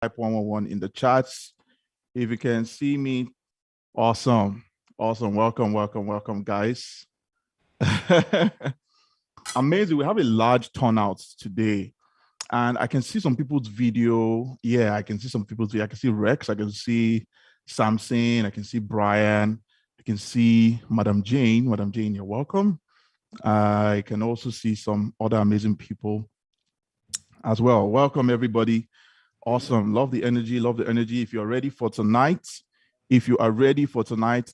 type 111 in the chats. If you can see me, awesome. Awesome. Welcome, guys. Amazing. We have a large turnout today. And I can see some people's video. Yeah, I can see some people's video. I can see Rex. I can see Samson. I can see Brian. I can see Madam Jane. Madam Jane, you're welcome. I can also see some other amazing people as well. Welcome, everybody. Awesome. Love the energy. Love the energy. If you're ready for tonight,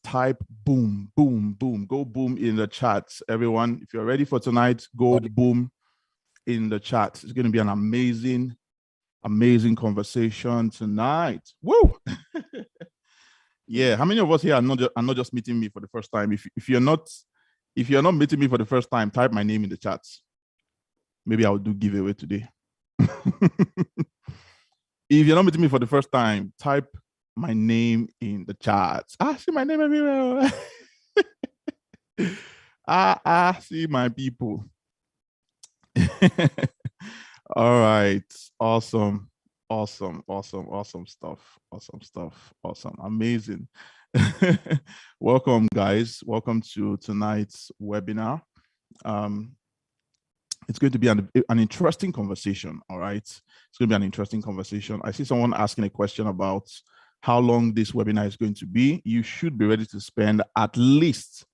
type boom, boom, boom. Go boom in the chats, everyone. If you're ready for tonight, go boom in the chat. It's going to be an amazing conversation tonight. Woo! Yeah, how many of us here are not just meeting me for the first time? If you're not meeting me for the first time, type my name in the chats. Maybe I'll do giveaway today. If you're not meeting me for the first time, type my name in the chats. I see my name everywhere. I see my people. All right. Awesome stuff. Awesome. Amazing. Welcome, guys. Welcome to tonight's webinar. It's going to be an interesting conversation. All right. It's going to be an interesting conversation. I see someone asking a question about how long this webinar is going to be. You should be ready to spend at least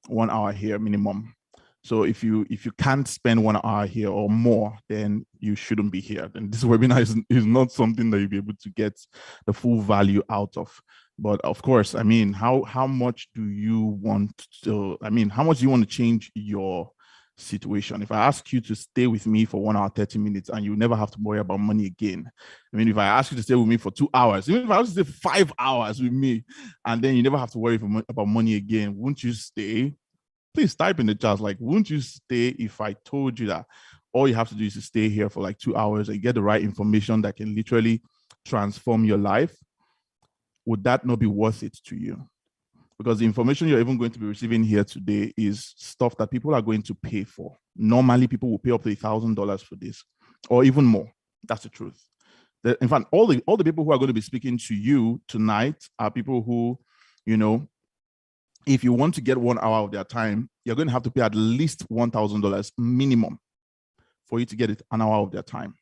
1 hour here minimum. So if you can't spend 1 hour here or more, then you shouldn't be here. Then this webinar is not something that you'll be able to get the full value out of. But of course, I mean, how much do you want to? I mean, how much do you want to change your situation? If I ask you to stay with me for 1 hour 30 minutes and you never have to worry about money again. I mean, if I ask you to stay with me for 2 hours, even if I ask you to stay 5 hours with me and then you never have to worry about money again, won't you stay? Please type in the chat, like, wouldn't you stay if I told you that all you have to do is to stay here for like 2 hours and get the right information that can literally transform your life? Would that not be worth it to you? Because the information you're even going to be receiving here today is stuff that people are going to pay for. Normally, people will pay up to $1,000 for this, or even more. That's the truth. In fact, all the people who are going to be speaking to you tonight are people who, you know, if you want to get 1 hour of their time, you're going to have to pay at least $1,000 minimum for you to get an hour of their time.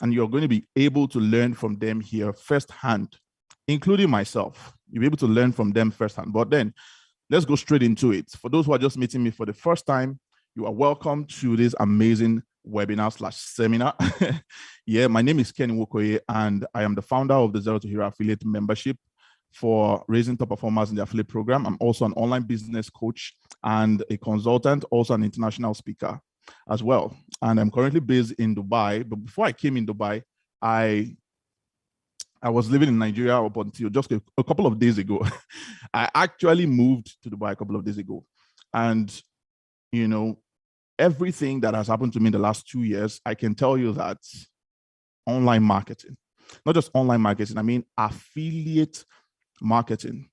And you're going to be able to learn from them here firsthand, including myself. You'll be able to learn from them firsthand. But then let's go straight into it. For those who are just meeting me for the first time, you are welcome to this amazing webinar/seminar. Yeah, my name is Ken Nwokoye, and I am the founder of the Zero to Hero Affiliate Membership for raising top performers in the affiliate program. I'm also an online business coach and a consultant, also an international speaker as well. And I'm currently based in Dubai. But before I came in Dubai, I was living in Nigeria up until just a couple of days ago. I actually moved to Dubai a couple of days ago. And, you know, everything that has happened to me in the last 2 years, I can tell you that online marketing, not just online marketing, I mean, affiliate marketing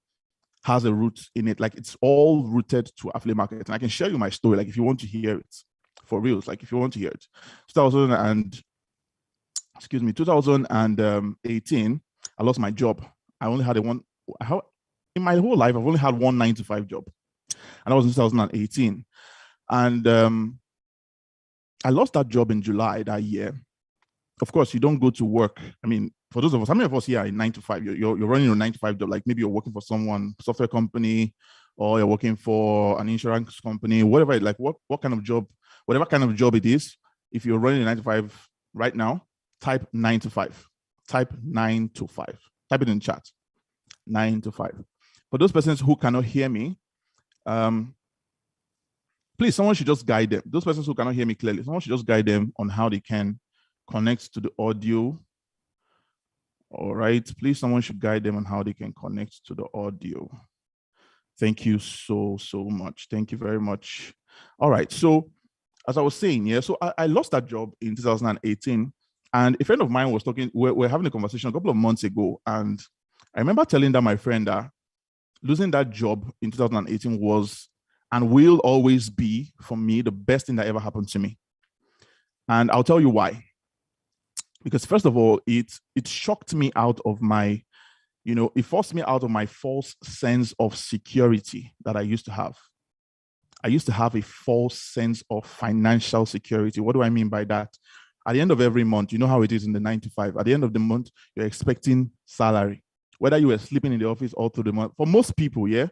has a root in it. Like, it's all rooted to affiliate marketing. I can share you my story, like, if you want to hear it for reals, like if you want to hear it. 2018, I lost my job. I only had in my whole life, I've only had one 9-to-5 job, and that was in 2018. And I lost that job in July that year. Of course, you don't go to work. I mean, for those of us, how many of us here are in 9-to-5? You're running a 9-to-5 job, like maybe you're working for someone, software company, or you're working for an insurance company, whatever, like what kind of job, whatever kind of job it is. If you're running a 9-to-5 right now, type 9-to-5. Type 9-to-5. Type it in chat. 9-to-5. For those persons who cannot hear me, please, someone should just guide them. Those persons who cannot hear me clearly, someone should just guide them on how they can connect to the audio. All right, please, someone should guide them on how they can connect to the audio. Thank you so much. Thank you very much. All right, so as I was saying, yeah, so I lost that job in 2018, and a friend of mine was talking, we're having a conversation a couple of months ago, and I remember telling that my friend that losing that job in 2018 was and will always be, for me, the best thing that ever happened to me. And I'll tell you why. Because first of all, it shocked me out of my, it forced me out of my false sense of security that I used to have. I used to have a false sense of financial security. What do I mean by that? At the end of every month, you know how it is in the 9 to 5. At the end of the month, you're expecting salary, whether you were sleeping in the office all through the month. For most people, yeah,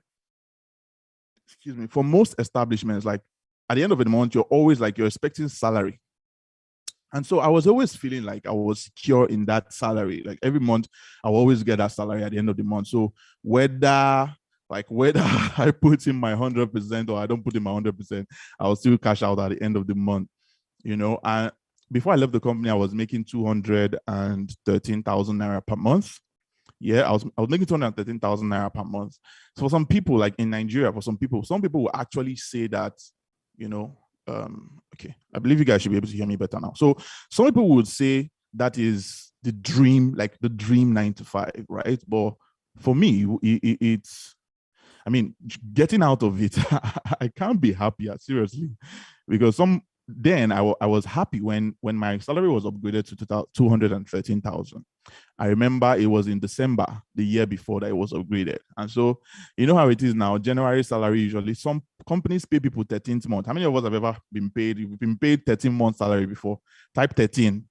excuse me, for most establishments, like at the end of the month, you're always like you're expecting salary. And so I was always feeling like I was secure in that salary. Like every month, I will always get that salary at the end of the month. So whether I put in my 100% or I don't put in my 100%, I will still cash out at the end of the month. And before I left the company, I was making 213,000 naira per month. Yeah, I was making 213,000 naira per month. So for some people, like in Nigeria, some people will actually say that, okay, I believe you guys should be able to hear me better now. So some people would say that is the dream, like the dream 9 to 5, right? But for me, it's, I mean, getting out of it, I can't be happier, seriously, because then I was happy when my salary was upgraded to 213,000. I remember it was in December the year before that it was upgraded. And so, you know how it is now, January salary, usually some companies pay people 13th month. How many of us have ever been paid? You've been paid 13 months salary before. Type 13.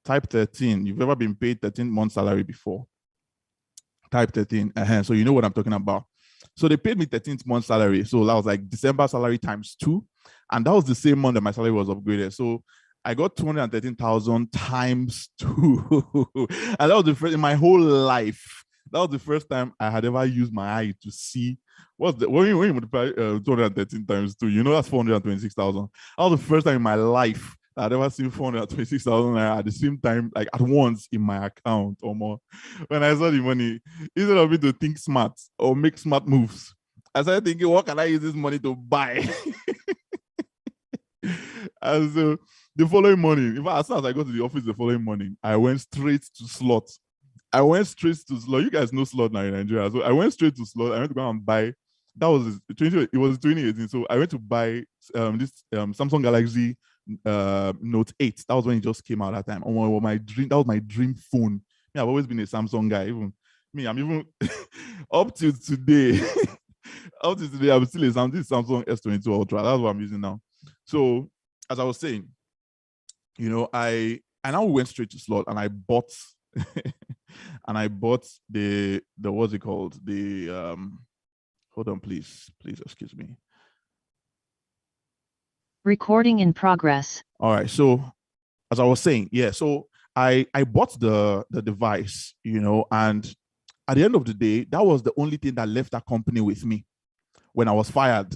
Type 13. You've ever been paid 13 months salary before. Type 13. So you know what I'm talking about. So they paid me 13th month salary. So that was like December salary times 2. And that was the same month that my salary was upgraded. So I got 213,000 times 2. And that was the first in my whole life. That was the first time I had ever used my eye to see when you multiply 213 times 2, that's 426,000. That was the first time in my life I'd ever seen 426,000 at the same time, like at once in my account or more. When I saw the money, instead of me to think smart or make smart moves, I started thinking, what can I use this money to buy? And so the following morning, in fact, as soon as I got to the office the following morning, I went straight to slot. You guys know slot now in Nigeria. So I went straight to slot. I went to go and buy. That was it was 2018. So I went to buy this Samsung Galaxy Note 8. That was when it just came out that time. Oh, my dream. That was my dream phone. Me, I've always been a Samsung guy. I'm even up to today. Up to today, I'm still a Samsung S22 Ultra. That's what I'm using now. So as I was saying, I now went straight to slot and I bought the what's it called? The hold on, please excuse me. Recording in progress. All right. So as I was saying, yeah, so I bought the device, and at the end of the day, that was the only thing that left that company with me when I was fired.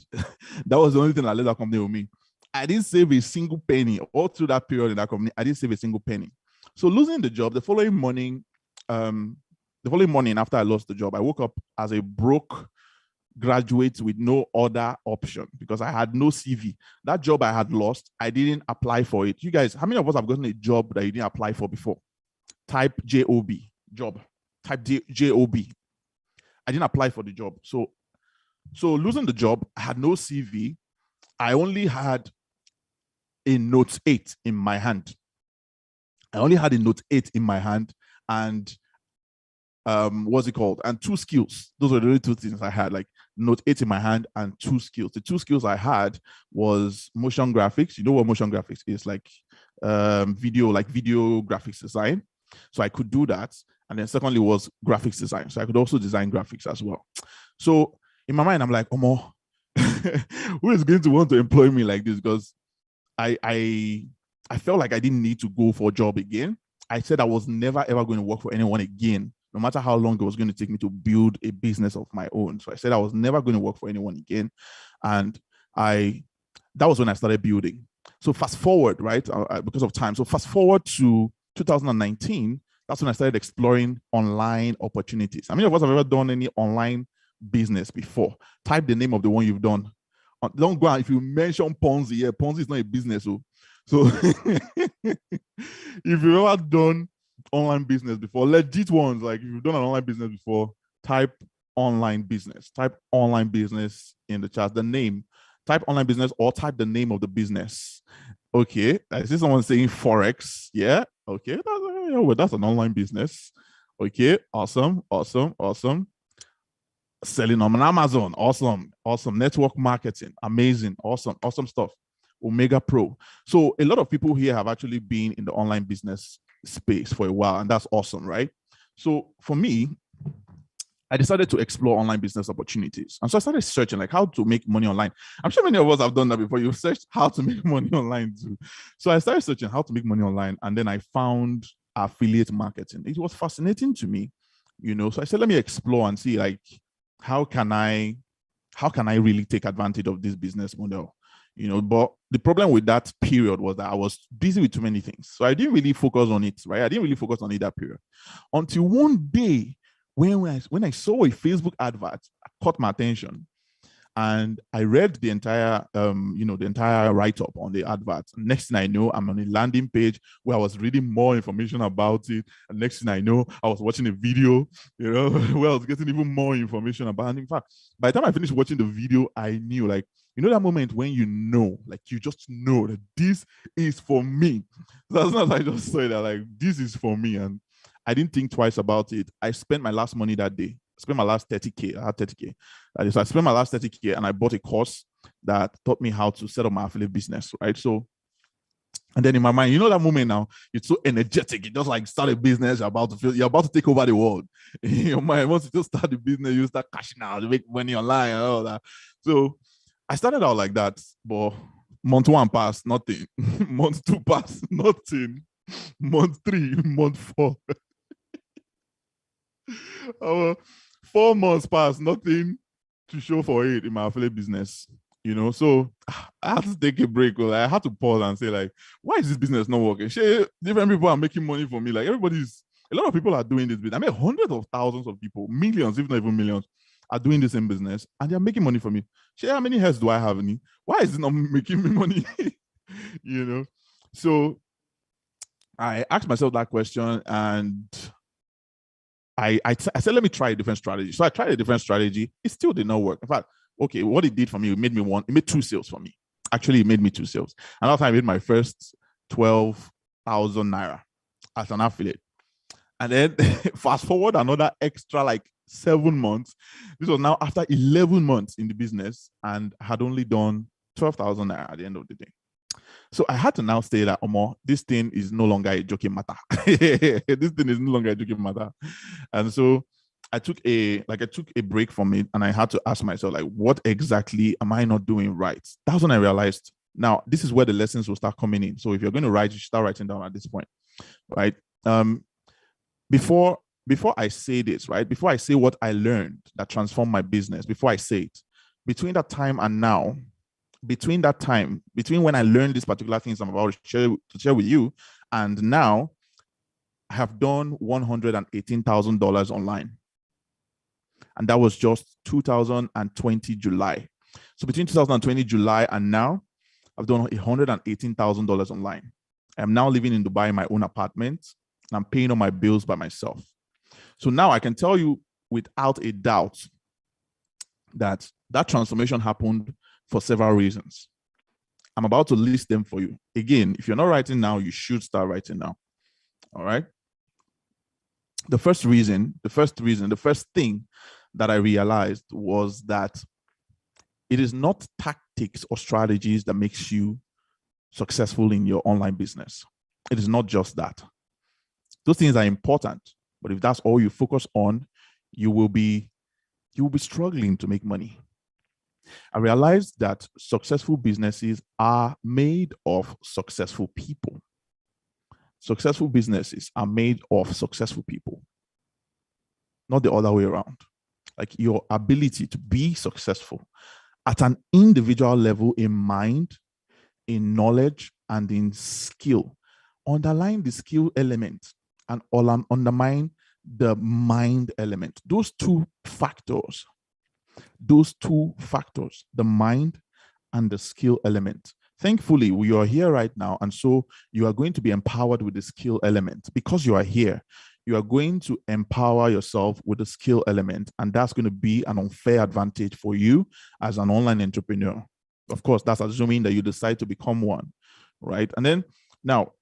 That was the only thing that left that company with me. I didn't save a single penny all through that period in that company. I didn't save a single penny. So losing the job, the following morning after I lost the job, I woke up as a broke graduate with no other option because I had no CV. That job I had lost, I didn't apply for it. You guys, how many of us have gotten a job that you didn't apply for before? Type JOB, job. Type JOB. I didn't apply for the job. So losing the job, I had no CV. I only had a Note 8 in my hand. And what's it called? And 2 skills. Those were the only 2 things I had, like Note 8 in my hand and 2 skills. The 2 skills I had was motion graphics. You know what motion graphics is? Like video graphics design. So I could do that. And then secondly was graphics design. So I could also design graphics as well. So in my mind, I'm like, Omo, who is going to want to employ me like this? Because I felt like I didn't need to go for a job again. I said I was never ever going to work for anyone again, no matter how long it was going to take me to build a business of my own. So I said I was never going to work for anyone again. And that was when I started building. So fast forward, right? Because of time. So fast forward to 2019, that's when I started exploring online opportunities. How many of us have ever done any online business before? Type the name of the one you've done. Don't go out. If you mention Ponzi, yeah, Ponzi is not a business. So if you've ever done online business before, legit ones, like if you've done an online business before, type online business. Type online business in the chat, the name. Type online business or type the name of the business. Okay, I see someone saying Forex. Yeah, okay, that's an online business. Okay, awesome, awesome, awesome. Selling on Amazon, awesome, awesome. Network marketing, amazing, awesome, awesome stuff. Omega Pro. So a lot of people here have actually been in the online business space for a while, and that's awesome, right? So for me, I decided to explore online business opportunities. And so I started searching like how to make money online. I'm sure many of us have done that before. You've searched how to make money online too. So I started searching how to make money online. And then I found affiliate marketing. It was fascinating to me, So I said, let me explore and see like how can I really take advantage of this business model? But the problem with that period was that I was busy with too many things. So I didn't really focus on it, right? I didn't really focus on it that period. Until one day when I saw a Facebook advert, caught my attention, and I read the entire the entire write-up on the advert. Next thing I know, I'm on a landing page where I was reading more information about it. And next thing I know, I was watching a video, where I was getting even more information about it. And in fact, by the time I finished watching the video, I knew like that moment when like you just know that this is for me. That's not I just say that like this is for me. And I didn't think twice about it. I spent my last money that day. I spent my last 30K. I had 30K. So I spent my last 30K and I bought a course that taught me how to set up my affiliate business, right? So, and then in my mind, that moment now, it's so energetic. You just like start a business, you're about to take over the world. In your mind, once you just start the business, you start cashing out, you make money online and all that. So I started out like that, but month 1 passed, nothing. Month 2 passed, nothing. Month 3, month 4. 4 months passed, nothing to show for it in my affiliate business. So I had to take a break. I had to pause and say, like, why is this business not working? Different people are making money for me. Like, a lot of people are doing this business. I mean, hundreds of thousands of people, millions, if not even millions, are doing this in business and they're making money for me. How many heads do I have? Why is it not making me money? So I asked myself that question and I said, let me try a different strategy. So I tried a different strategy. It still did not work. In fact, okay, what it did for me, it made 2 sales for me. Actually, it made me 2 sales. Another time I made my first 12,000 naira as an affiliate. And then fast forward another extra like 7 months. This was now after 11 months in the business and had only done 12,000 naira at the end of the day. So I had to now say that, this thing is no longer a joking matter. This thing is no longer a joking matter. And so I took a break from it and I had to ask myself, like, what exactly am I not doing right? That's when I realized, now this is where the lessons will start coming in. So if you're going to write, you should start writing down at this point, right? Before I say this, right? Before I say what I learned that transformed my business, before I say it, between that time and now, between when I learned these particular things I'm about to share with you, and now I have done $118,000 online. And that was just 2020 July. So between 2020 July and now, I've done $118,000 online. I'm now living in Dubai in my own apartment, and I'm paying all my bills by myself. So now I can tell you without a doubt that transformation happened for several reasons. I'm about to list them for you. Again, if you're not writing now, you should start writing now. All right. The first thing that I realized was that it is not tactics or strategies that makes you successful in your online business. It is not just that. Those things are important, but if that's all you focus on, you will be struggling to make money. I realized that successful businesses are made of successful people. Successful businesses are made of successful people, not the other way around. Like, your ability to be successful at an individual level in mind, in knowledge, and in skill. Underline the skill element and undermine the mind element. Those two factors, the mind and the skill element. Thankfully, we are here right now. And so you are going to be empowered with the skill element. Because you are here, you are going to empower yourself with the skill element. And that's going to be an unfair advantage for you as an online entrepreneur. Of course, that's assuming that you decide to become one. right? And then now,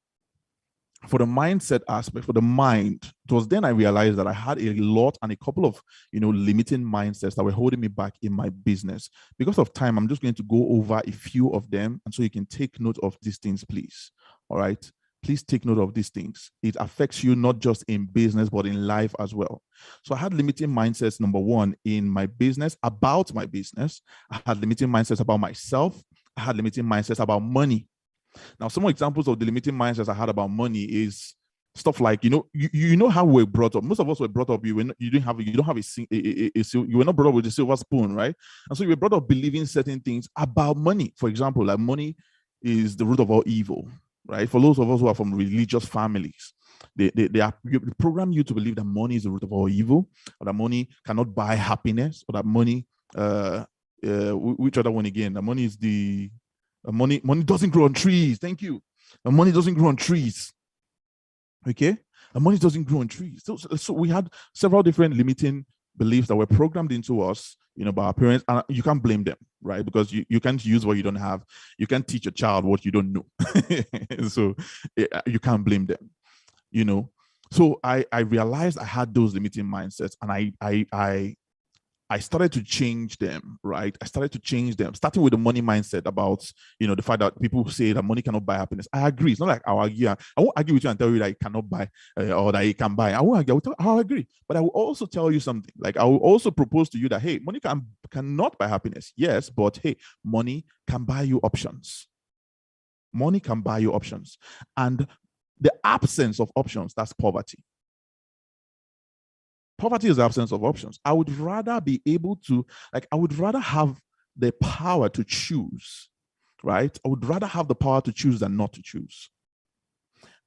for the mindset aspect, for the mind, it was then I realized that I had a lot and a couple of, limiting mindsets that were holding me back in my business. Because of time, I'm just going to go over a few of them. And so you can take note of these things, please. All right. Please take note of these things. It affects you not just in business, but in life as well. So I had limiting mindsets, number one, in my business, about my business. I had limiting mindsets about myself. I had limiting mindsets about money. Now, some examples of the limiting mindsets I had about money is stuff like, you know how we're brought up. Most of us were brought up. You don't have you were not brought up with a silver spoon, right? And so you were brought up believing certain things about money. For example, like money is the root of all evil, right? For those of us who are from religious families, they program you to believe that money is the root of all evil, or that money cannot buy happiness, or that money, which other one again? That money is the money doesn't grow on trees. Thank you. The money doesn't grow on trees. Okay, the money doesn't grow on trees. So we had several different limiting beliefs that were programmed into us, by our parents, and you can't blame them, right? Because you can't use what you don't have. You can't teach a child what you don't know. So you can't blame them, So I realized I had those limiting mindsets, and I started to change them, right? I started to change them, starting with the money mindset about, the fact that people say that money cannot buy happiness. I agree. It's not like I'll argue. I won't argue with you and tell you that it cannot buy or that it can buy. I won't argue. I'll agree. But I will also tell you something. Like I will also propose to you that, hey, money cannot buy happiness. Yes, but hey, money can buy you options. Money can buy you options. And the absence of options, that's poverty. Poverty is the absence of options. I would rather be able to, I would rather have the power to choose, right? I would rather have the power to choose than not to choose.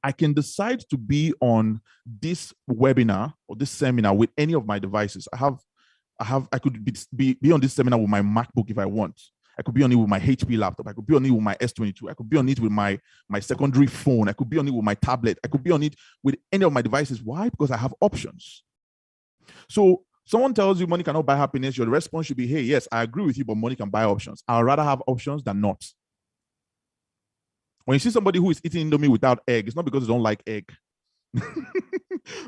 I can decide to be on this webinar or this seminar with any of my devices. I could be on this seminar with my MacBook if I want. I could be on it with my HP laptop. I could be on it with my S22. I could be on it with my secondary phone. I could be on it with my tablet. I could be on it with any of my devices. Why? Because I have options. So someone tells you money cannot buy happiness, your response should be, hey, yes, I agree with you, but money can buy options. I'd rather have options than not. When you see somebody who is eating Indomie without egg, it's not because they don't like egg.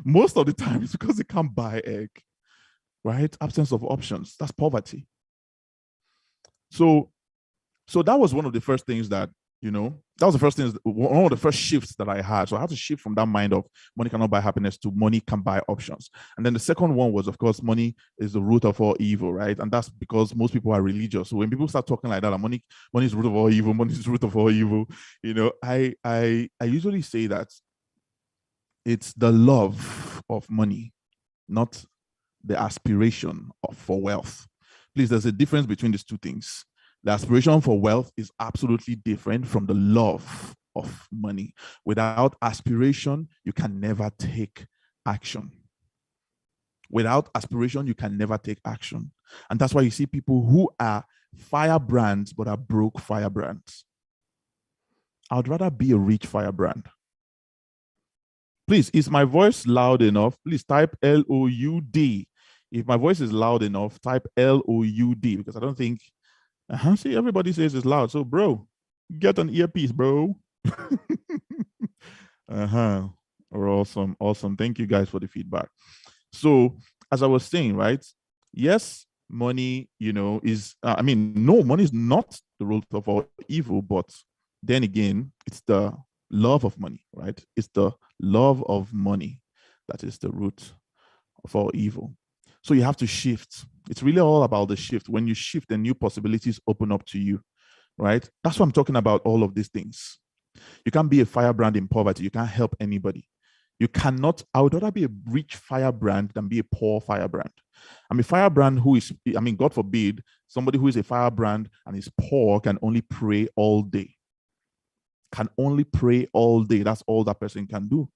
Most of the time, it's because they can't buy egg, right? Absence of options. That's poverty. So that was one of the first things that, that was the first things, one of the first shifts that I had. So I had to shift from that mind of money cannot buy happiness to money can buy options. And then the second one was, of course, money is the root of all evil, right? And that's because most people are religious. So when people start talking like that, money is the root of all evil, money is the root of all evil, I usually say that it's the love of money, not the aspiration for wealth. Please, there's a difference between these two things. The aspiration for wealth is absolutely different from the love of money. Without aspiration, you can never take action. Without aspiration, you can never take action. And that's why you see people who are firebrands but are broke firebrands. I'd rather be a rich firebrand. Please, is my voice loud enough? Please type LOUD. If my voice is loud enough, type LOUD, because I don't think see, everybody says it's loud. So, bro, get an earpiece, bro. Awesome. Thank you guys for the feedback. So, as I was saying, right? Yes, money, is, no, money is not the root of all evil, but then again, it's the love of money, right? It's the love of money that is the root of all evil. So you have to shift. It's really all about the shift. When you shift, then new possibilities open up to you, right? That's what I'm talking about, all of these things. You can't be a firebrand in poverty. You can't help anybody. You cannot, I would rather be a rich firebrand than be a poor firebrand. I'm a firebrand who is, God forbid, somebody who is a firebrand and is poor can only pray all day. Can only pray all day. That's all that person can do.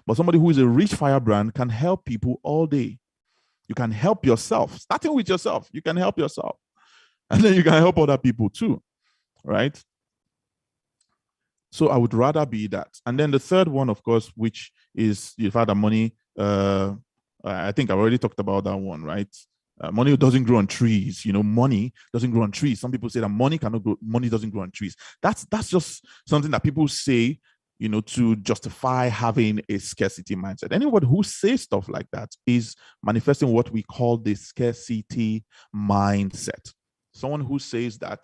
But somebody who is a rich firebrand can help people all day. You can help yourself, starting with yourself. You can help yourself. And then you can help other people too, right? So I would rather be that. And then the third one, of course, which is the fact that money, I think I've already talked about that one, right? Money doesn't grow on trees. Money doesn't grow on trees. Some people say that money cannot grow. Money doesn't grow on trees. That's just something that people say, to justify having a scarcity mindset. Anyone who says stuff like that is manifesting what we call the scarcity mindset. Someone who says that.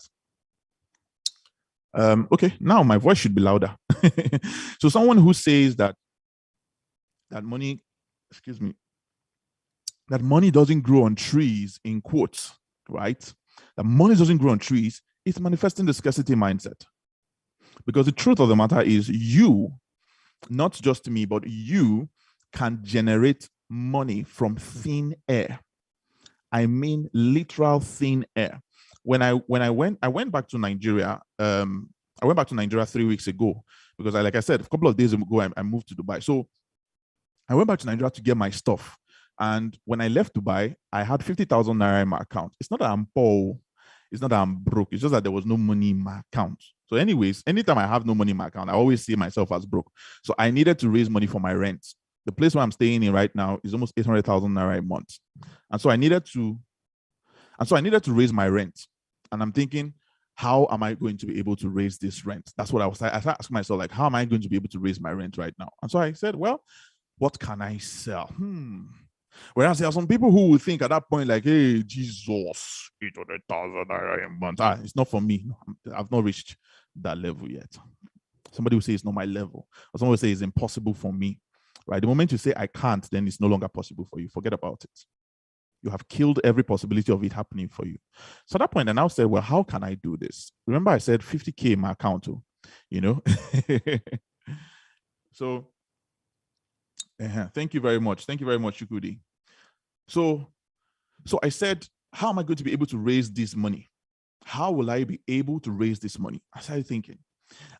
Okay, now my voice should be louder. So someone who says that money, that money doesn't grow on trees, in quotes, right? That money doesn't grow on trees, is manifesting the scarcity mindset. Because the truth of the matter is, you, not just me, but you can generate money from thin air. I mean, literal thin air. When I went back to Nigeria. I went back to Nigeria 3 weeks ago because, like I said, a couple of days ago, I moved to Dubai. So I went back to Nigeria to get my stuff. And when I left Dubai, I had 50,000 naira in my account. It's not that I'm poor. It's not that I'm broke. It's just that there was no money in my account. So anyways, anytime I have no money in my account, I always see myself as broke. So I needed to raise money for my rent. The place where I'm staying in right now is almost 800,000 naira a month. And so I needed to raise my rent. And I'm thinking, how am I going to be able to raise this rent? That's what I started asking myself, like, how am I going to be able to raise my rent right now? And so I said, well, what can I sell? Whereas there are some people who will think at that point, like, hey, Jesus, 800,000 naira a month. It's not for me. I've not reached that level yet. Somebody will say it's not my level. Or someone will say it's impossible for me. Right? The moment you say I can't, then it's no longer possible for you. Forget about it. You have killed every possibility of it happening for you. So at that point, I now said, well, how can I do this? Remember, I said 50K in my account, too, So, thank you very much. Thank you very much, Shukudi. So I said, how am I going to be able to raise this money? How will I be able to raise this money? I started thinking.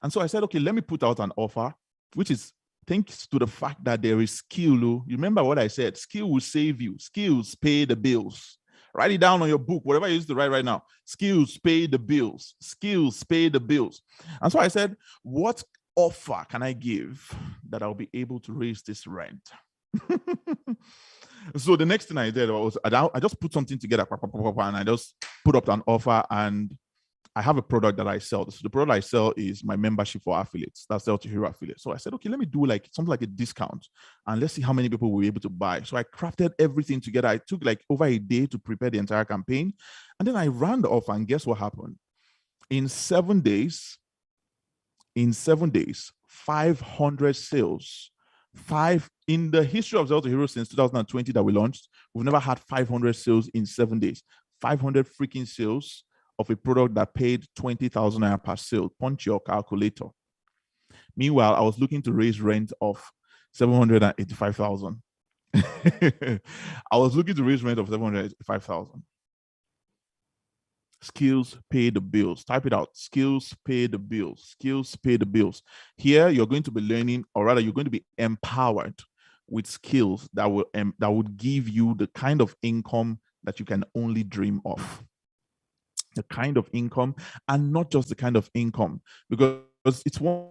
And so I said, okay, let me put out an offer, which is thanks to the fact that there is skill. You remember what I said? Skill will save you. Skills pay the bills. Write it down on your book, whatever you used to write right now. Skills pay the bills. Skills pay the bills. And so I said, what offer can I give that I'll be able to raise this rent? So the next thing I did was I just put something together and I just put up an offer, and I have a product that I sell. So the product I sell is my membership for affiliates. That's Sell to Hero affiliate. So I said, okay, let me do like something like a discount and let's see how many people will be able to buy. So I crafted everything together. I took like over a day to prepare the entire campaign. And then I ran the offer, and guess what happened? In 7 days, 500 sales. In the history of Sell to Hero since 2020 that we launched, we've never had 500 sales in 7 days. 500 freaking sales of a product that paid 20,000 naira per sale. Punch your calculator. Meanwhile, I was looking to raise rent of 785,000. I was looking to raise rent of 785,000. Skills pay the bills. Type it out. Skills pay the bills. Skills pay the bills. Here, you're going to be learning, or rather, you're going to be empowered with skills that would give you the kind of income that you can only dream of. The kind of income, and not just the kind of income, because it's one.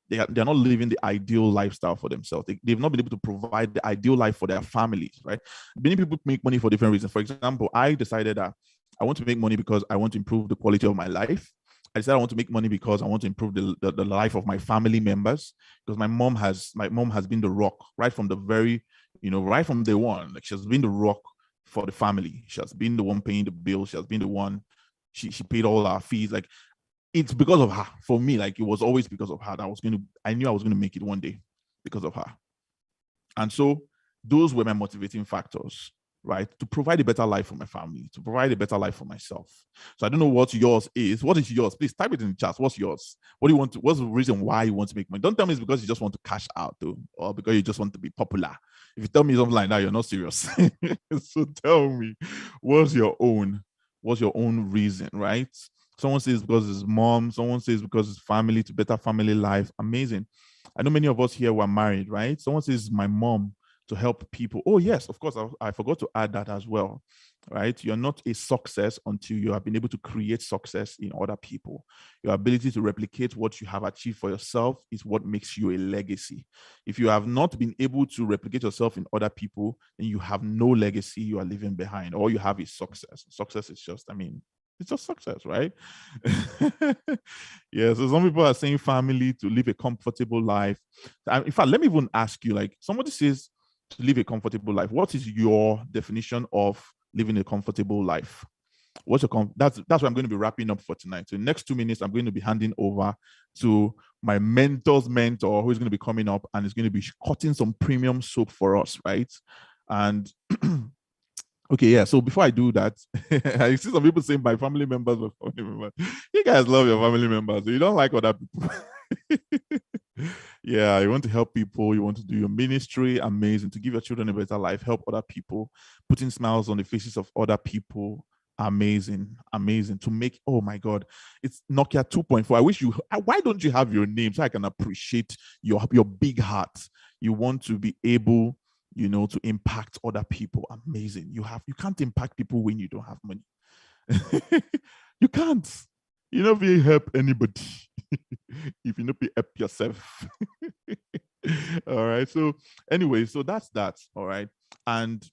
They're not living the ideal lifestyle for themselves. They've not been able to provide the ideal life for their families, right? Many people make money for different reasons. For example, I decided that I want to make money because I want to improve the quality of my life. I decided I want to make money because I want to improve the life of my family members, because my mom has been the rock right from the very, right from day one. Like, she has been the rock for the family. She has been the one paying the bills. She has been the one, she paid all our fees. Like, it's because of her. For me, like, it was always because of her that I knew I was going to make it one day because of her. And so those were my motivating factors, right? To provide a better life for my family, to provide a better life for myself. So I don't know what yours is. What is yours? Please type it in the chat. What's yours? What do you want to, what's the reason why you want to make money? Don't tell me it's because you just want to cash out, though, or because you just want to be popular. If you tell me something like that, you're not serious. So tell me, what's your own reason, right? Someone says because it's mom, someone says because it's family, to better family life. Amazing. I know many of us here were married, right? Someone says my mom to help people. Oh, yes, of course, I forgot to add that as well, right? You're not a success until you have been able to create success in other people. Your ability to replicate what you have achieved for yourself is what makes you a legacy. If you have not been able to replicate yourself in other people, then you have no legacy you are leaving behind. All you have is success. Success is just, it's just success, right? Yeah, so some people are saying family, to live a comfortable life. In fact, let me even ask you, like, somebody says to live a comfortable life. What is your definition of living a comfortable life? What's your that's what I'm going to be wrapping up for tonight. So in the next 2 minutes, I'm going to be handing over to my mentor's mentor, who is going to be coming up and is going to be cutting some premium soap for us, right? And okay, yeah. So before I do that, I see some people saying my family members were family members. You guys love your family members. You don't like other people. Yeah, you want to help people. You want to do your ministry. Amazing. To give your children a better life, help other people, putting smiles on the faces of other people. Amazing. Amazing. To make, oh my God, it's Nokia 2.4. I wish you, why don't you have your name so I can appreciate your big heart? You want to be able, to impact other people. Amazing. You can't impact people when you don't have money. You can't. You know, if you help anybody, if you not be help yourself. All right. So anyway, so that's that. All right. And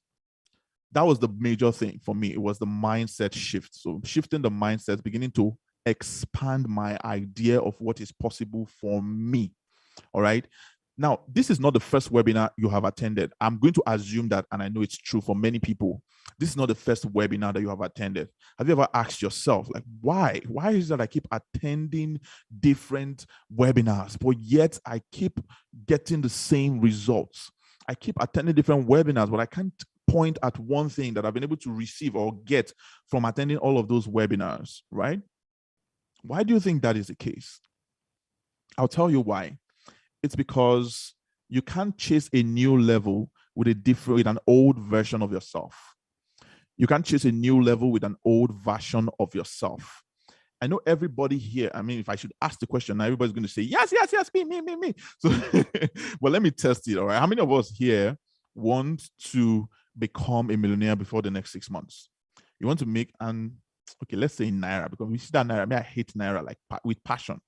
that was the major thing for me. It was the mindset shift. So shifting the mindset, beginning to expand my idea of what is possible for me. All right. Now, this is not the first webinar you have attended. I'm going to assume that, and I know it's true for many people, this is not the first webinar that you have attended. Have you ever asked yourself, like, why? Why is it that I keep attending different webinars, but yet I keep getting the same results? I keep attending different webinars, but I can't point at one thing that I've been able to receive or get from attending all of those webinars, right? Why do you think that is the case? I'll tell you why. It's because you can't chase a new level with an old version of yourself. You can't chase a new level with an old version of yourself. I know everybody here, if I should ask the question, everybody's going to say, yes, me. So, well, let me test it, all right? How many of us here want to become a millionaire before the next 6 months? You want to make okay, let's say in Naira, because we see that Naira, I hate Naira like with passion.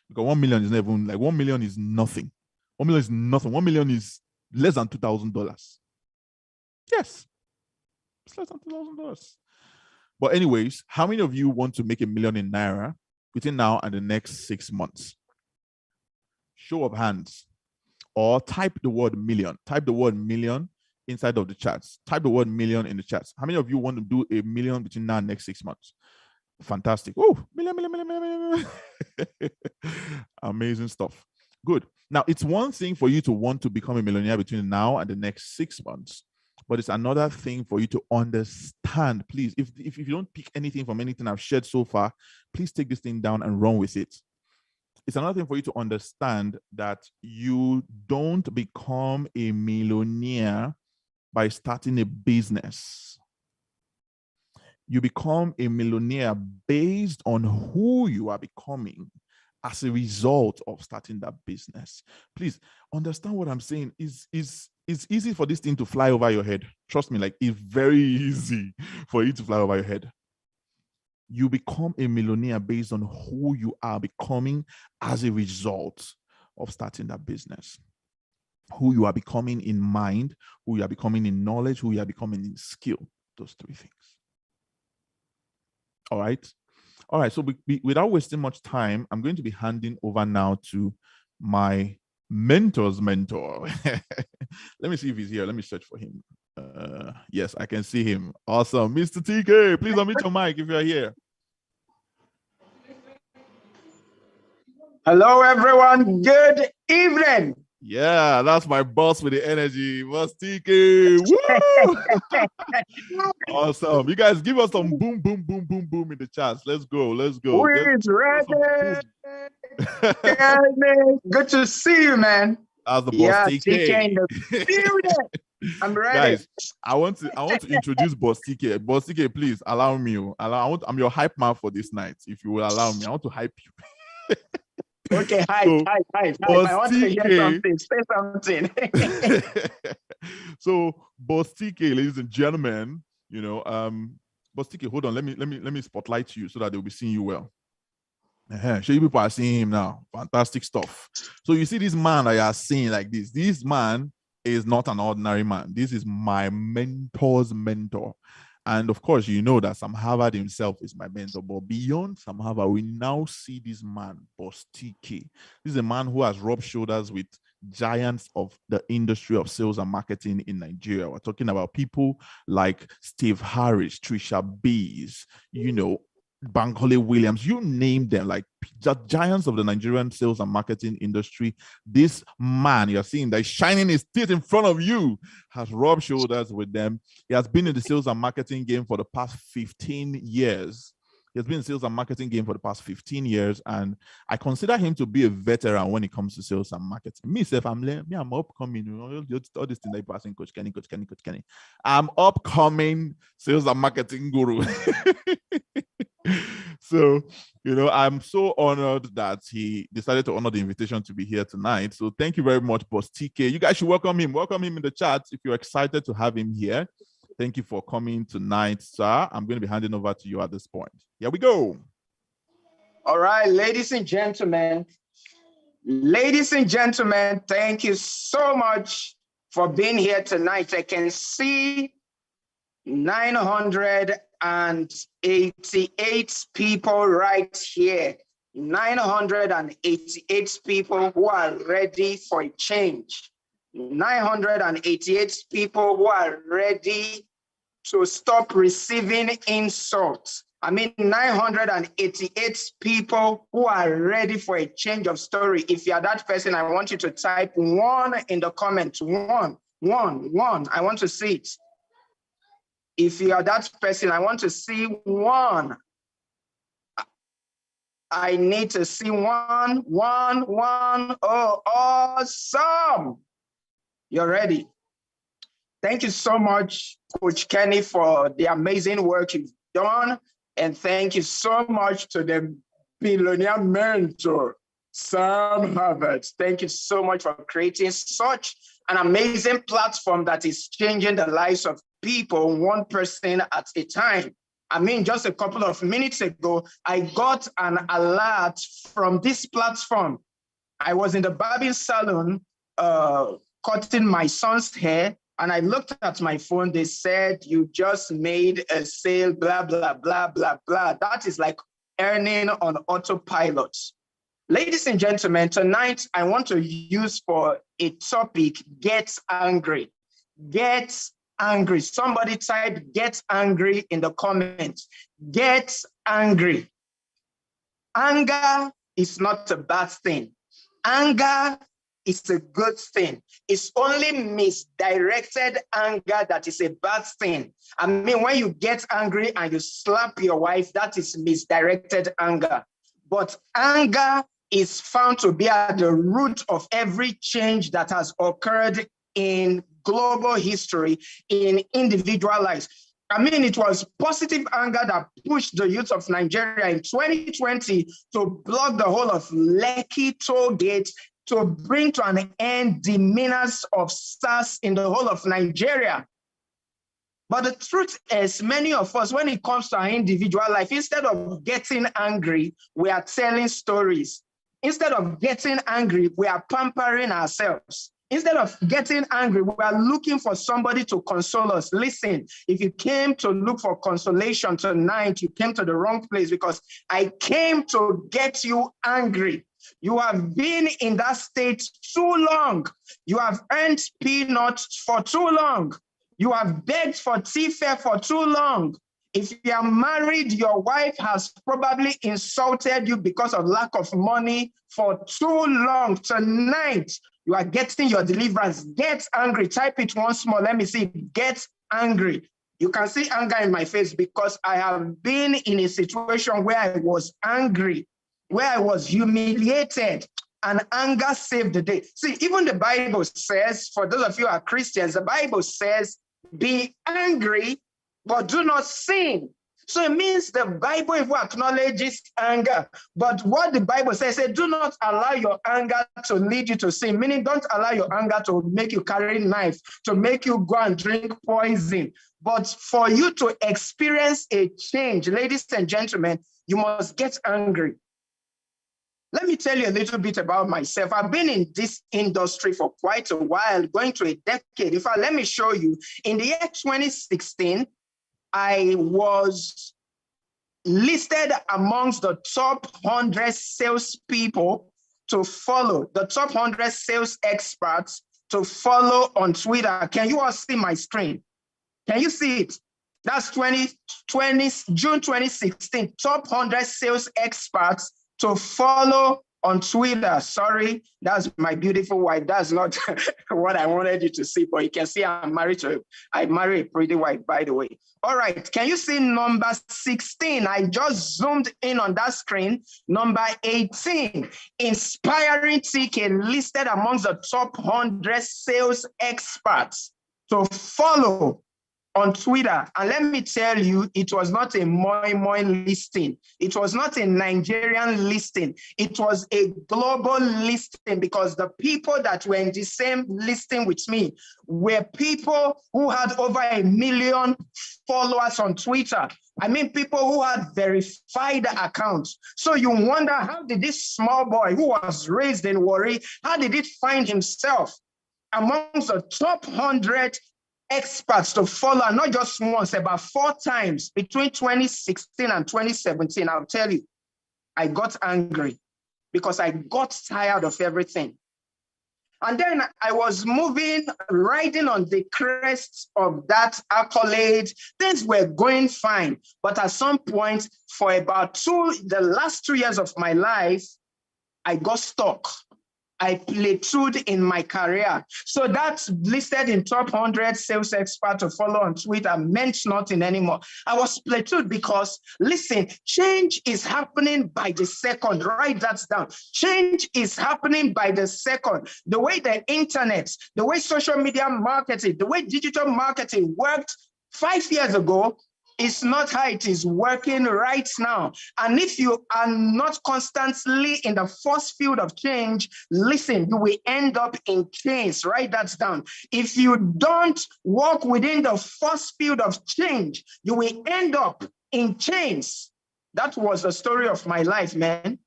Because 1 million is never, like 1 million is nothing. 1 million is nothing. 1 million is less than $2,000. Yes, it's less than $2,000. But anyways, how many of you want to make $1 million in Naira between now and the next 6 months? Show of hands. Or type the word million. Type the word million inside of the chats. Type the word million in the chats. How many of you want to do $1 million between now and next 6 months? Fantastic. Oh, million. Amazing stuff. Good. Now, it's one thing for you to want to become a millionaire between now and the next 6 months, but it's another thing for you to understand. Please, if you don't pick anything from anything I've shared so far, please take this thing down and run with it. It's another thing for you to understand that you don't become a millionaire by starting a business. You become a millionaire based on who you are becoming as a result of starting that business. Please understand what I'm saying. It's easy for this thing to fly over your head. Trust me, like it's very easy for you to fly over your head. You become a millionaire based on who you are becoming as a result of starting that business. Who you are becoming in mind, who you are becoming in knowledge, who you are becoming in skill. Those three things. All right. So without wasting much time, I'm going to be handing over now to my mentor's mentor. Let me see if he's here. Let me search for him. Yes, I can see him. Awesome. Mr. TK, please unmute your mic if you're here. Hello, everyone. Good evening. Yeah, that's my boss with the energy. Boss TK. Woo! Awesome. You guys give us some boom in the chats. Let's go. Who is ready? Good to see you, man. That's the boss TK. in the building. I'm ready. Guys, I want to introduce Boss TK. Boss TK, please allow me. I'm your hype man for this night. If you will allow me, I want to hype you. Okay, hype. I want to hear something. Say something. So, Boss TK, ladies and gentlemen, Boss TK, hold on. Let me spotlight you so that they'll be seeing you well. Sure, you people are seeing him now. Fantastic stuff. So you see this man that you are seeing like this. This man is not an ordinary man. This is my mentor's mentor. And of course, you know that Sam Harvard himself is my mentor. But beyond Sam Harvard, we now see this man, Boss TK. This is a man who has rubbed shoulders with giants of the industry of sales and marketing in Nigeria. We're talking about people like Steve Harris, Trisha Bees, Bankole Williams, you name them, like the giants of the Nigerian sales and marketing industry. This man you're seeing that is shining his teeth in front of you has rubbed shoulders with them. He has been in the sales and marketing game for the past 15 years. He has been in sales and marketing game for the past 15 years, and I consider him to be a veteran when it comes to sales and marketing. I'm upcoming, all this thing that you're asking, Coach Kenny. I'm upcoming sales and marketing guru. So, I'm so honored that he decided to honor the invitation to be here tonight. So thank you very much, Boss TK. You guys should welcome him. Welcome him in the chat if you're excited to have him here. Thank you for coming tonight, sir. I'm going to be handing over to you at this point. Here we go. All right, ladies and gentlemen, thank you so much for being here tonight. I can see 988 people right here. 988 people who are ready for a change. 988 people who are ready to stop receiving insults. 988 people who are ready for a change of story. If you are that person, I want you to type 1 in the comments. One. I want to see it. If you are that person, I want to see 1. I need to see 1. Oh, awesome. You're ready. Thank you so much, Coach Kenny, for the amazing work you've done. And thank you so much to the billionaire mentor, Sam Harvard. Thank you so much for creating such an amazing platform that is changing the lives of people, one person at a time. Just a couple of minutes ago, I got an alert from this platform. I was in the barbing salon cutting my son's hair, and I looked at my phone. They said, you just made a sale, blah, blah, blah, blah, blah. That is like earning on autopilot. Ladies and gentlemen, tonight I want to use for a topic, get angry. Get angry. Somebody type get angry in the comments. Get angry. Anger is not a bad thing. Anger is a good thing. It's only misdirected anger that is a bad thing. When you get angry and you slap your wife, that is misdirected anger. But anger is found to be at the root of every change that has occurred in global history, in individual lives. It was positive anger that pushed the youth of Nigeria in 2020 to block the whole of Lekki toll gate, to bring to an end the menace of SARS in the whole of Nigeria. But the truth is, many of us, when it comes to our individual life, instead of getting angry, we are telling stories. Instead of getting angry, we are pampering ourselves. Instead of getting angry, we are looking for somebody to console us. Listen, if you came to look for consolation tonight, you came to the wrong place, because I came to get you angry. You have been in that state too long. You have earned peanuts for too long. You have begged for tea fare for too long. If you are married, your wife has probably insulted you because of lack of money for too long. Tonight, you are getting your deliverance. Get angry. Type it once more. Let me see. Get angry. You can see anger in my face because I have been in a situation where I was angry, where I was humiliated, and anger saved the day. See, even the Bible says, for those of you who are Christians, the Bible says, be angry, but do not sin. So it means the Bible even acknowledges anger. But what the Bible says, do not allow your anger to lead you to sin. Meaning, don't allow your anger to make you carry knife, to make you go and drink poison. But for you to experience a change, ladies and gentlemen, you must get angry. Let me tell you a little bit about myself. I've been in this industry for quite a while, going to a decade. In fact, let me show you. In the year 2016, I was listed amongst the top 100 salespeople to follow, the top 100 sales experts to follow on Twitter. Can you all see my screen? Can you see it? That's June 2016, top 100 sales experts to follow on Twitter. Sorry, that's my beautiful wife. That's not what I wanted you to see, but you can see I married a pretty wife, by the way. All right, can you see number 16? I just zoomed in on that screen. Number 18, Inspiring TK, listed amongst the top 100 sales experts to follow on Twitter. And let me tell you, it was not a moi listing. It was not a Nigerian listing. It was a global listing, because the people that were in the same listing with me were people who had over 1 million followers on Twitter. I mean, people who had verified accounts. So you wonder, how did this small boy who was raised in Warri, how did he find himself amongst the top 100 experts to follow, not just once, about 4 times between 2016 and 2017? I'll tell you, I got angry because I got tired of everything. And then I was riding on the crest of that accolade. Things were going fine. But at some point, for about the last 2 years of my life, I got stuck. I plateaued in my career. So that's listed in top 100 sales expert to follow on Twitter meant nothing anymore. I was plateaued because, listen, change is happening by the second. Write that down. Change is happening by the second. The way the internet, the way social media marketing, the way digital marketing worked 5 years ago is not how it is working right now. And if you are not constantly in the force field of change, listen, you will end up in chains. Write that down. If you don't walk within the force field of change, you will end up in chains. That was the story of my life, man.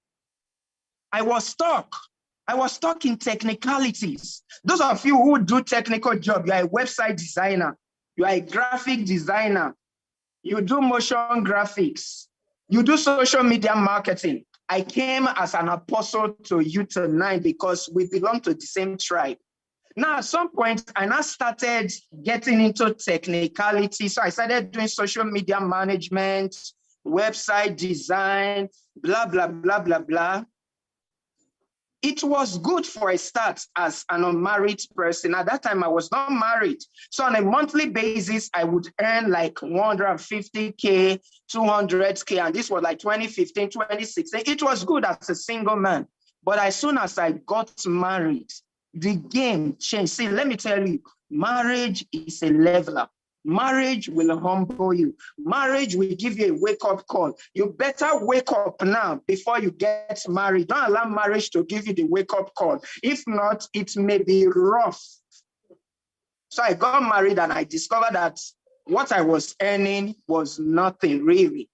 I was stuck. I was stuck in technicalities. Those of you who do technical job, you are a website designer, you are a graphic designer, you do motion graphics, you do social media marketing. I came as an apostle to you tonight because we belong to the same tribe. Now, at some point, I now started getting into technicality. So I started doing social media management, website design, blah, blah, blah, blah, blah. It was good for a start as an unmarried person. At that time, I was not married. So on a monthly basis, I would earn like 150K, 200K. And this was like 2015, 2016. It was good as a single man. But as soon as I got married, the game changed. See, let me tell you, marriage is a leveler. Marriage will humble you. Marriage will give you a wake-up call. You better wake up now before you get married. Don't allow marriage to give you the wake-up call. If not, it may be rough. So I got married and I discovered that what I was earning was nothing really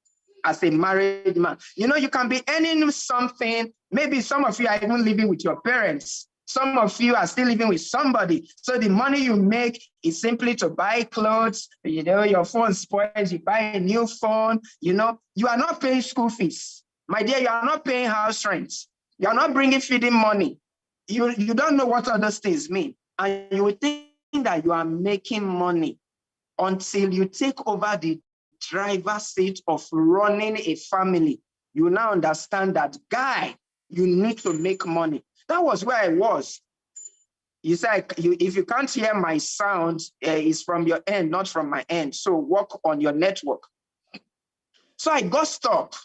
as a married man. You know, you can be earning something. Maybe some of you are even living with your parents. Some of you are still living with somebody. So the money you make is simply to buy clothes. You know, your phone spoils, you buy a new phone. You know, you are not paying school fees. My dear, you are not paying house rent. You are not bringing feeding money. You don't know what other things mean. And you will think that you are making money until you take over the driver's seat of running a family. You now understand that, guy, you need to make money. That was where I was. You say, if you can't hear my sound, it's from your end, not from my end. So work on your network. So I got stuck.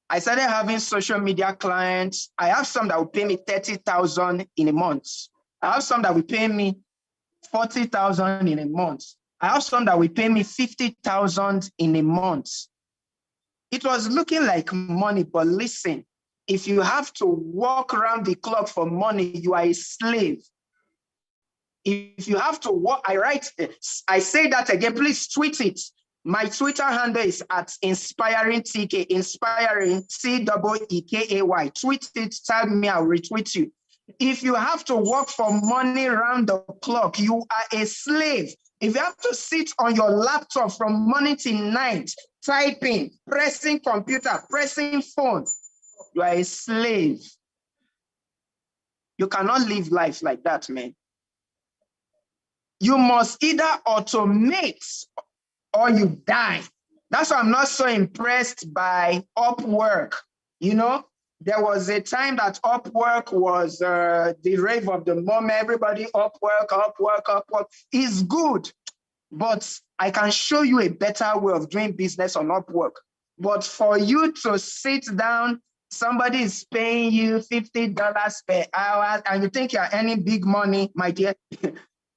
I started having social media clients. I have some that will pay me 30,000 in a month. I have some that will pay me 40,000 in a month. I have some that will pay me 50,000 in a month. It was looking like money, but listen, if you have to walk around the clock for money, you are a slave. If you have to walk, I say that again, please tweet it. My Twitter handle is at Inspiring TK, Inspiring TEEKAY. Tweet it, tag me, I'll retweet you. If you have to work for money around the clock, you are a slave. If you have to sit on your laptop from morning till night, typing, pressing computer, pressing phone, you are a slave. You cannot live life like that, man. You must either automate or you die. That's why I'm not so impressed by Upwork. You know, there was a time that Upwork was the rave of the moment. Everybody, Upwork is good. But I can show you a better way of doing business on Upwork. But for you to sit down, somebody is paying you $50 per hour, and you think you're earning big money, my dear,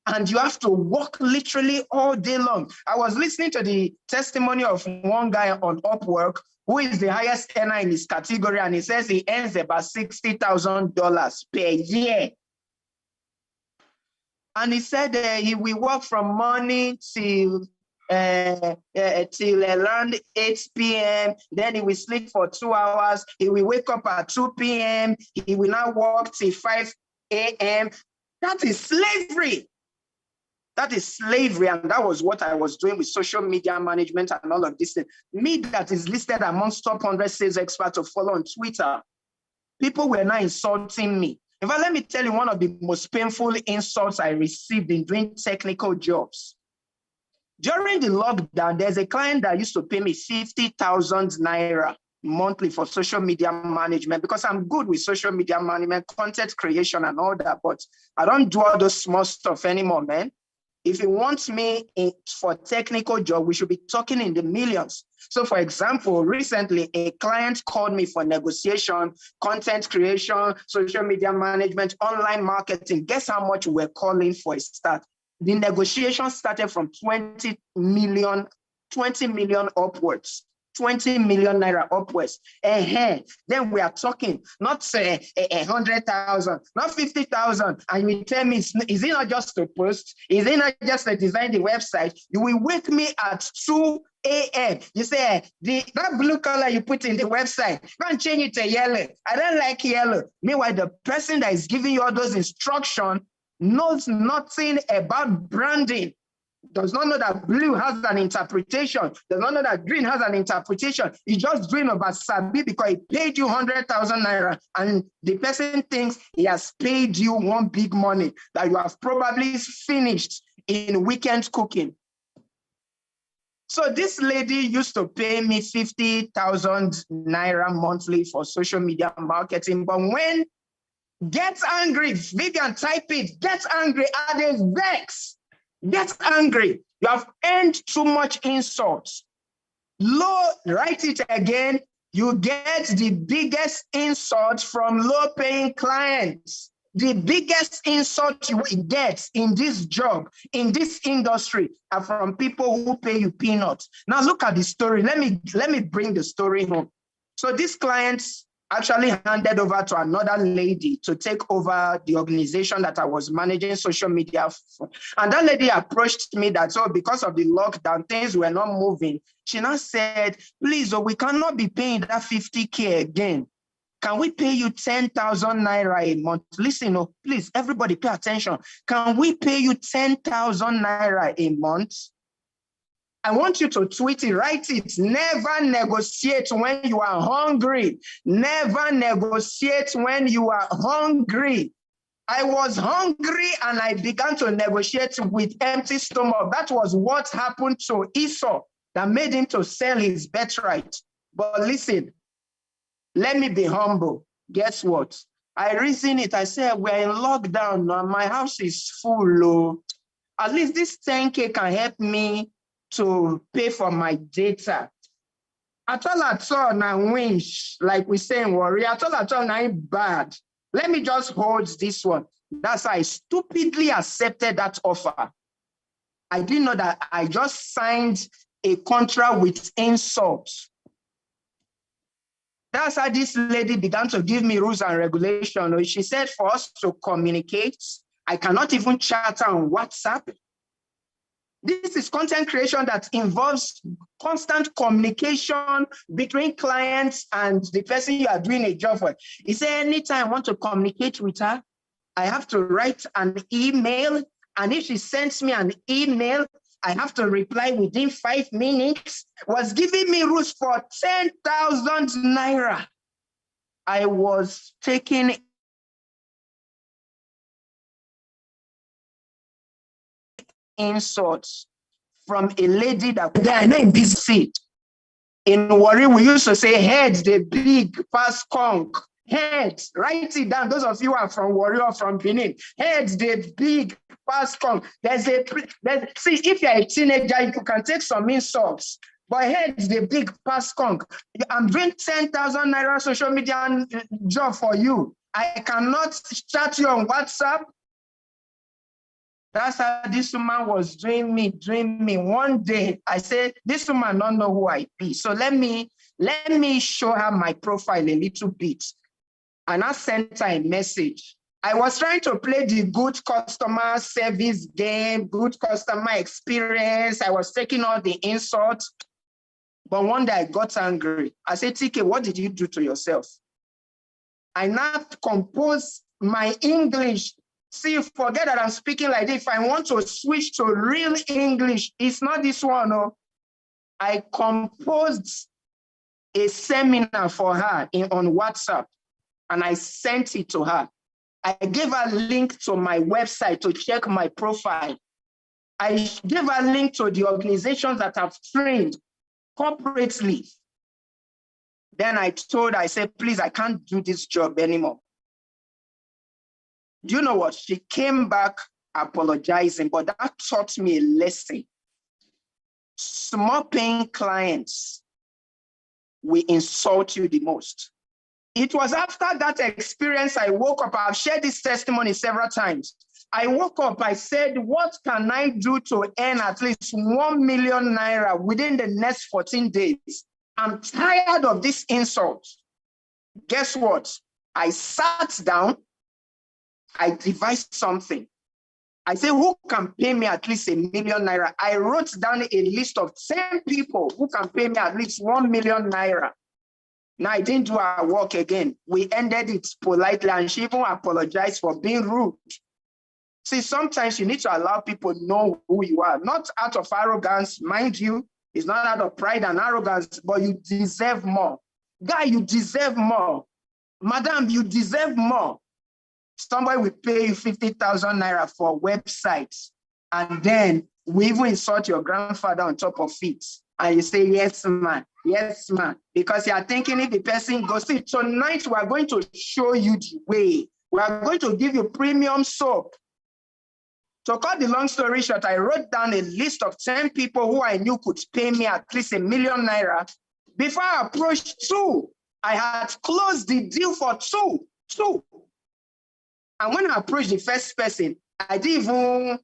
and you have to work literally all day long. I was listening to the testimony of one guy on Upwork who is the highest earner in his category, and he says he earns about $60,000 per year. And he said he will work from morning till around 8 p.m. Then he will sleep for 2 hours. He will wake up at 2 p.m. He will now work till 5 a.m. That is slavery. That is slavery. And that was what I was doing with social media management and all of this thing. Me that is listed amongst top 100 sales experts to follow on Twitter. People were now insulting me. In fact, let me tell you one of the most painful insults I received in doing technical jobs. During the lockdown, there's a client that used to pay me 50,000 naira monthly for social media management because I'm good with social media management, content creation and all that, but I don't do all those small stuff anymore, man. If you want me for technical job, we should be talking in the millions. So for example, recently a client called me for negotiation, content creation, social media management, online marketing. Guess how much we're calling for a start? The negotiation started from 20 million upwards. 20 million naira upwards. Then we are talking not 100,000, not 50,000. And you tell me, is it not just to post? Is it not just to design the website? You will wake me at 2 a.m. You say, that blue color you put in the website, go and change it to yellow. I don't like yellow. Meanwhile, the person that is giving you all those instructions knows nothing about branding. Does not know that blue has an interpretation, does not know that green has an interpretation. He's just doing about Sabi because he paid you 100,000 naira and the person thinks he has paid you one big money that you have probably finished in weekend cooking. So this lady used to pay me 50,000 naira monthly for social media marketing, but when gets angry, Vivian, type it, gets angry, and they vex. Get angry. You have earned too much insults. Write it again. You get the biggest insult from low-paying clients. The biggest insult you will get in this job, in this industry, are from people who pay you peanuts. Now look at the story. Let me bring the story home. So this client actually handed over to another lady to take over the organization that I was managing social media for. And that lady approached me that, because of the lockdown, things were not moving. She now said, please, we cannot be paying that 50K again. Can we pay you 10,000 naira a month? Listen, please, everybody pay attention. Can we pay you 10,000 naira a month? I want you to tweet it, write it. Never negotiate when you are hungry. Never negotiate when you are hungry. I was hungry and I began to negotiate with empty stomach. That was what happened to Esau that made him to sell his birthright. But listen, let me be humble. Guess what? I reasoned it. I said, we're in lockdown now. My house is full. At least this 10K can help me to pay for my data. At all, now winch, like we say in Warrior, at all, now bad. Let me just hold this one. That's how I stupidly accepted that offer. I didn't know that I just signed a contract with insults. That's how this lady began to give me rules and regulations. She said for us to communicate, I cannot even chat on WhatsApp. This is content creation that involves constant communication between clients and the person you are doing a job for. He said, anytime I want to communicate with her, I have to write an email. And if she sends me an email, I have to reply within 5 minutes. Was giving me rules for 10,000 naira. I was taking insults from a lady that I know in this seat. In Warri, we used to say heads, the big pass conk. Heads, write it down. Those of you who are from Warri or from Benin, heads, the big pass conk. See, if you're a teenager, you can take some insults. But heads, the big pass conk. I'm doing 10,000 naira social media job for you. I cannot chat you on WhatsApp. That's how this woman was doing me. One day, I said, this woman don't know who I be. So let me show her my profile a little bit. And I sent her a message. I was trying to play the good customer service game, good customer experience. I was taking all the insults. But one day I got angry. I said, TK, what did you do to yourself? I now compose my English. See, forget that I'm speaking like this. If I want to switch to real English, it's not this one. No. I composed a seminar for her on WhatsApp, and I sent it to her. I gave her a link to my website to check my profile. I gave her a link to the organizations that I've trained corporately. Then I said, please, I can't do this job anymore. Do you know what? She came back apologizing, but that taught me a lesson. Small paying clients will insult you the most. It was after that experience I woke up. I've shared this testimony several times. I woke up, I said, what can I do to earn at least 1 million naira within the next 14 days? I'm tired of this insult. Guess what? I sat down. I devised something. I said, who can pay me at least 1 million naira? I wrote down a list of 10 people who can pay me at least 1 million naira. Now, I didn't do our work again. We ended it politely, and she even apologized for being rude. See, sometimes you need to allow people to know who you are, not out of arrogance, mind you. It's not out of pride and arrogance, but you deserve more. Guy, you deserve more. Madam, you deserve more. Somebody will pay you 50,000 naira for websites, and then we even insult your grandfather on top of it. And you say, yes, man, because you are thinking if the person goes, see, tonight we are going to show you the way. We are going to give you premium soap. To cut the long story short, I wrote down a list of 10 people who I knew could pay me at least 1 million naira. Before I approached 2, I had closed the deal for 2. And when I approached the first person, I didn't even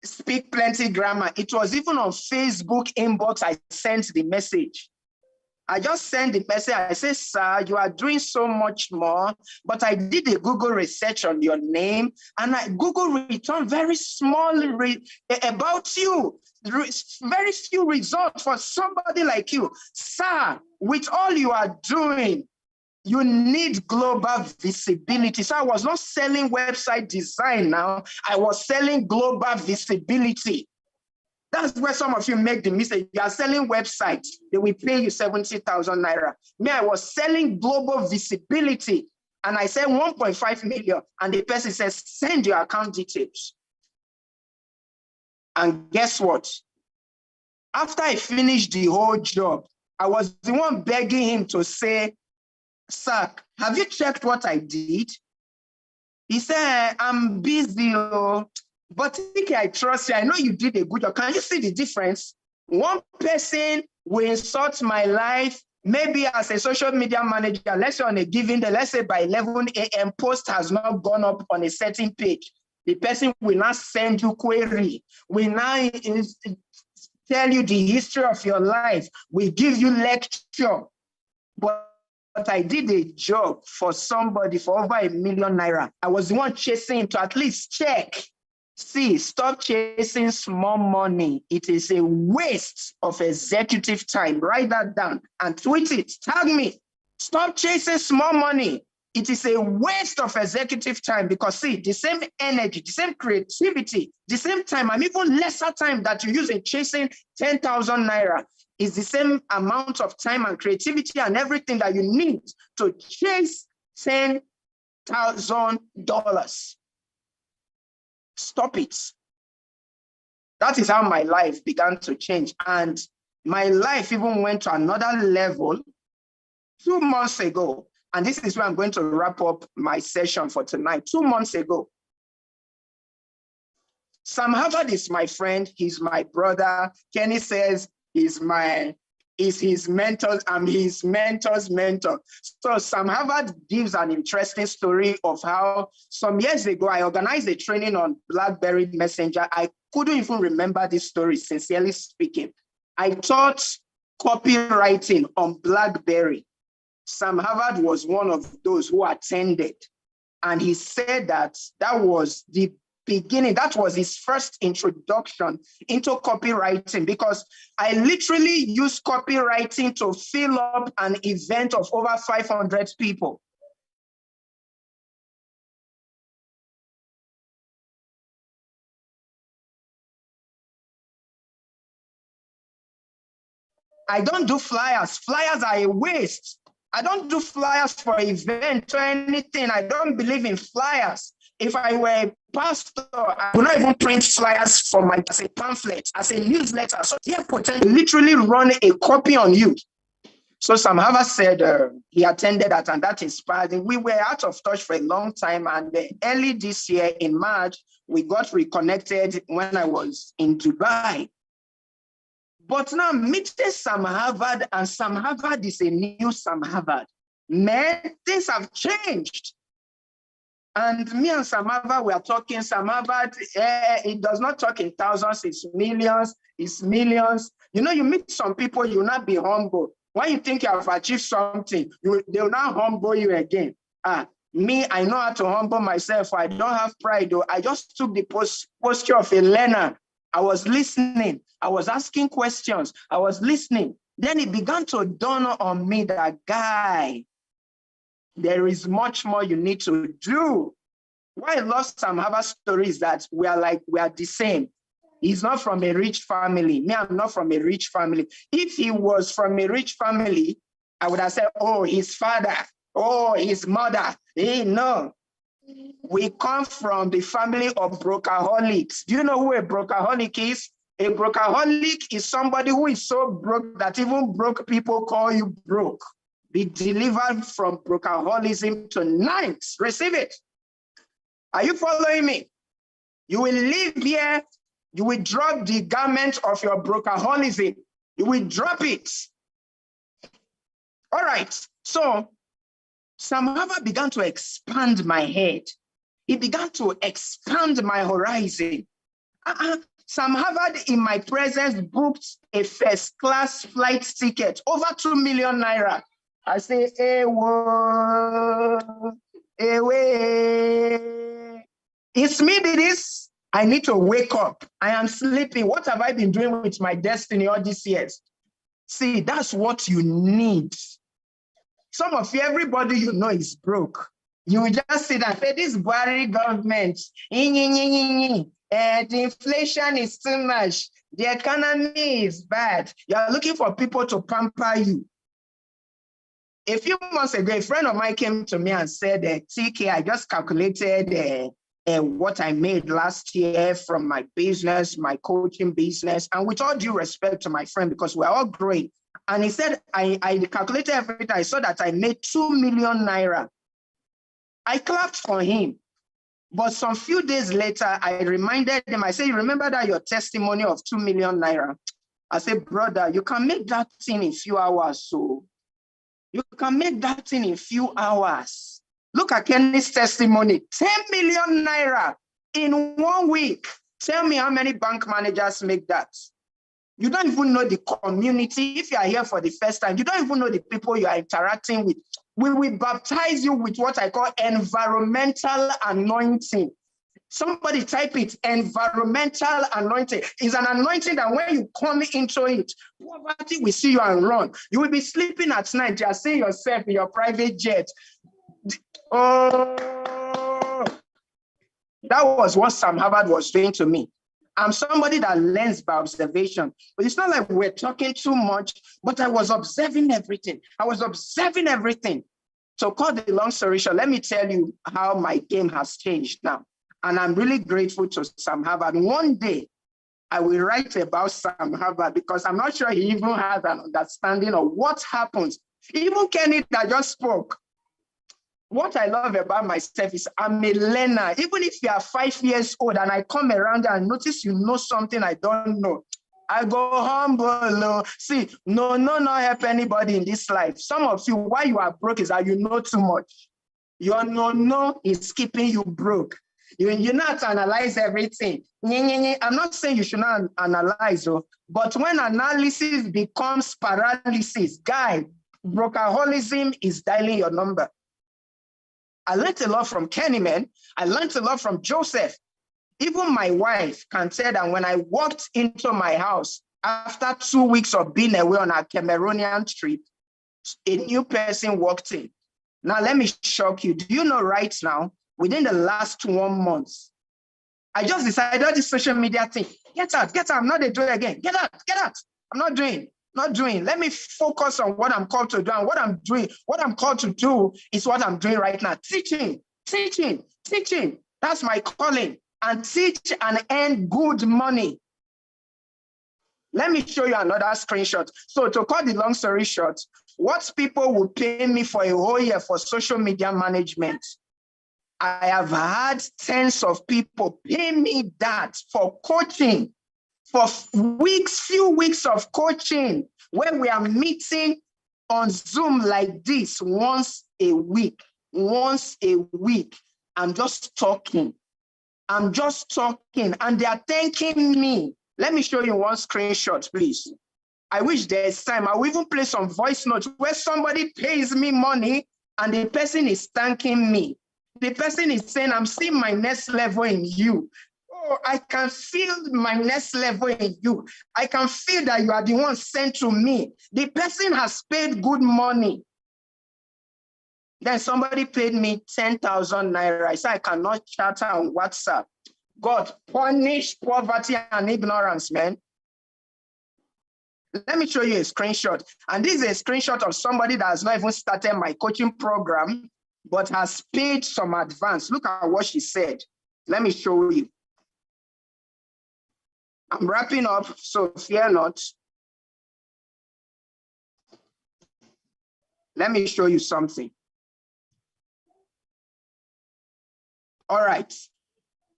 speak plenty grammar. It was even on Facebook inbox I sent the message. I just sent the message. I said, sir, you are doing so much more, but I did a Google research on your name, and Google returned very small about you. Very few results for somebody like you. Sir, with all you are doing, you need global visibility. So I was not selling website design now. I was selling global visibility. That's where some of you make the mistake. You are selling websites. They will pay you 70,000 naira. Me, I was selling global visibility. And I said 1.5 million. And the person says, send your account details. And guess what? After I finished the whole job, I was the one begging him to say, sir, have you checked what I did? He said, I'm busy, but I trust you. I know you did a good job. Can you see the difference? One person will insult my life, maybe as a social media manager, let's say on a given day, let's say by 11 a.m., post has not gone up on a certain page. The person will not send you query, will now tell you the history of your life, will give you lecture. But I did a job for somebody for over ₦1 million. I was the one chasing to at least check. See, stop chasing small money. It is a waste of executive time. Write that down and tweet it. Tag me. Stop chasing small money. It is a waste of executive time because see, the same energy, the same creativity, the same time, and even lesser time that you use in chasing 10,000 naira is the same amount of time and creativity and everything that you need to chase $10,000. Stop it. That is how my life began to change. And my life even went to another level 2 months ago. And this is where I'm going to wrap up my session for tonight. 2 months ago, Sam Harvard is my friend. He's my brother. Kenny says he's his mentor. I'm his mentor's mentor. So Sam Harvard gives an interesting story of how some years ago, I organized a training on BlackBerry Messenger. I couldn't even remember this story, sincerely speaking. I taught copywriting on BlackBerry. Sam Harvard was one of those who attended. And he said that that was the beginning. That was his first introduction into copywriting because I literally used copywriting to fill up an event of over 500 people. I don't do flyers. Flyers are a waste. I don't do flyers for events or anything. I don't believe in flyers. If I were a pastor, I would not even print flyers for my as a pamphlet, as a newsletter. So therefore, literally run a copy on you. So Sam Harvard said he attended that, and that inspired him. We were out of touch for a long time, and early this year in March, we got reconnected when I was in Dubai. But now meeting Sam Harvard, and Sam Harvard is a new Sam Harvard. Man, things have changed. And me and Sam Harvard, we are talking. Sam Harvard, it does not talk in thousands, it's millions, it's millions. You know, you meet some people, you'll not be humble. When you think you have achieved something, they'll not humble you again. Me, I know how to humble myself. I don't have pride, though. I just took the posture of a learner. I was listening. I was asking questions. I was listening. Then it began to dawn on me that, guy, there is much more you need to do. Why I love Sam Harvard's story is that we are the same. He's not from a rich family. Me, I'm not from a rich family. If he was from a rich family, I would have said, oh, his father, oh, his mother. Hey, no. We come from the family of brokeaholics. Do you know who a brokeaholic is? A brokeaholic is somebody who is so broke that even broke people call you broke. Be delivered from brokeaholism tonight. Receive it. Are you following me? You will live here. You will drop the garment of your brokeaholism. You will drop it. All right. So Sam Harvard began to expand my head. He began to expand my horizon. Sam Harvard, in my presence, booked a first-class flight ticket, over 2 million naira. I say, hey, whoa, hey, way. It's me, this. I need to wake up. I am sleeping. What have I been doing with my destiny all these years? See, that's what you need. Some of you, everybody you know is broke. You will just sit and say, this Buhari government, the inflation is too much. The economy is bad. You are looking for people to pamper you. A few months ago, a friend of mine came to me and said, TK, I just calculated what I made last year from my business, my coaching business. And with all due respect to my friend, because we're all great. And he said, I calculated everything. I saw that I made 2 million naira. I clapped for him. But some few days later, I reminded him, I said, you remember that your testimony of 2 million naira? I said, brother, you can make that thing in few hours. So you can make that thing in few hours. Look at Kenny's testimony, 10 million naira in 1 week. Tell me how many bank managers make that? You don't even know the community. If you are here for the first time, you don't even know the people you are interacting with. We will baptize you with what I call environmental anointing. Somebody type it, environmental anointing. It's an anointing that when you come into it, poverty will see you and run. You will be sleeping at night. You are seeing yourself in your private jet. Oh, that was what Sam Harvard was doing to me. I'm somebody that learns by observation, but it's not like we're talking too much, but I was observing everything. I was observing everything. So cut the long story short, let me tell you how my game has changed now. And I'm really grateful to Sam Harvard. One day, I will write about Sam Harvard because I'm not sure he even has an understanding of what happens. Even Kenny that just spoke, what I love about myself is I'm a learner. Even if you are 5 years old and I come around and notice you know something I don't know, I go humble. See, no help anybody in this life. Some of you, why you are broke is that you know too much. Your no is keeping you broke. You not analyze everything. I'm not saying you should not analyze, but when analysis becomes paralysis, guy, brokerholism is dialing your number. I learned a lot from Kenny, man. I learned a lot from Joseph. Even my wife can tell that when I walked into my house after 2 weeks of being away on a Cameroonian trip, a new person walked in. Now, let me shock you. Do you know right now, within the last 1 month, I just decided this social media thing. Get out. I'm not doing it again. Get out. I'm not doing. Let me focus on what I'm called to do. And what I'm doing, what I'm called to do is what I'm doing right now. Teaching. That's my calling. And teach and earn good money. Let me show you another screenshot. So to cut the long story short, what people would pay me for a whole year for social media management, I have had tens of people pay me that for coaching, for few weeks of coaching, where we are meeting on Zoom like this once a week. I'm just talking, and they are thanking me. Let me show you one screenshot, please. I wish there's time. I will even play some voice notes where somebody pays me money and the person is thanking me. The person is saying, I'm seeing my next level in you. Oh, I can feel my next level in you. I can feel that you are the one sent to me. The person has paid good money. Then somebody paid me 10,000 naira. I said, I cannot chat on WhatsApp. God, punish poverty and ignorance, man. Let me show you a screenshot. And this is a screenshot of somebody that has not even started my coaching program, but has paid some advance. Look at what she said. Let me show you. I'm wrapping up, so fear not. Let me show you something. All right.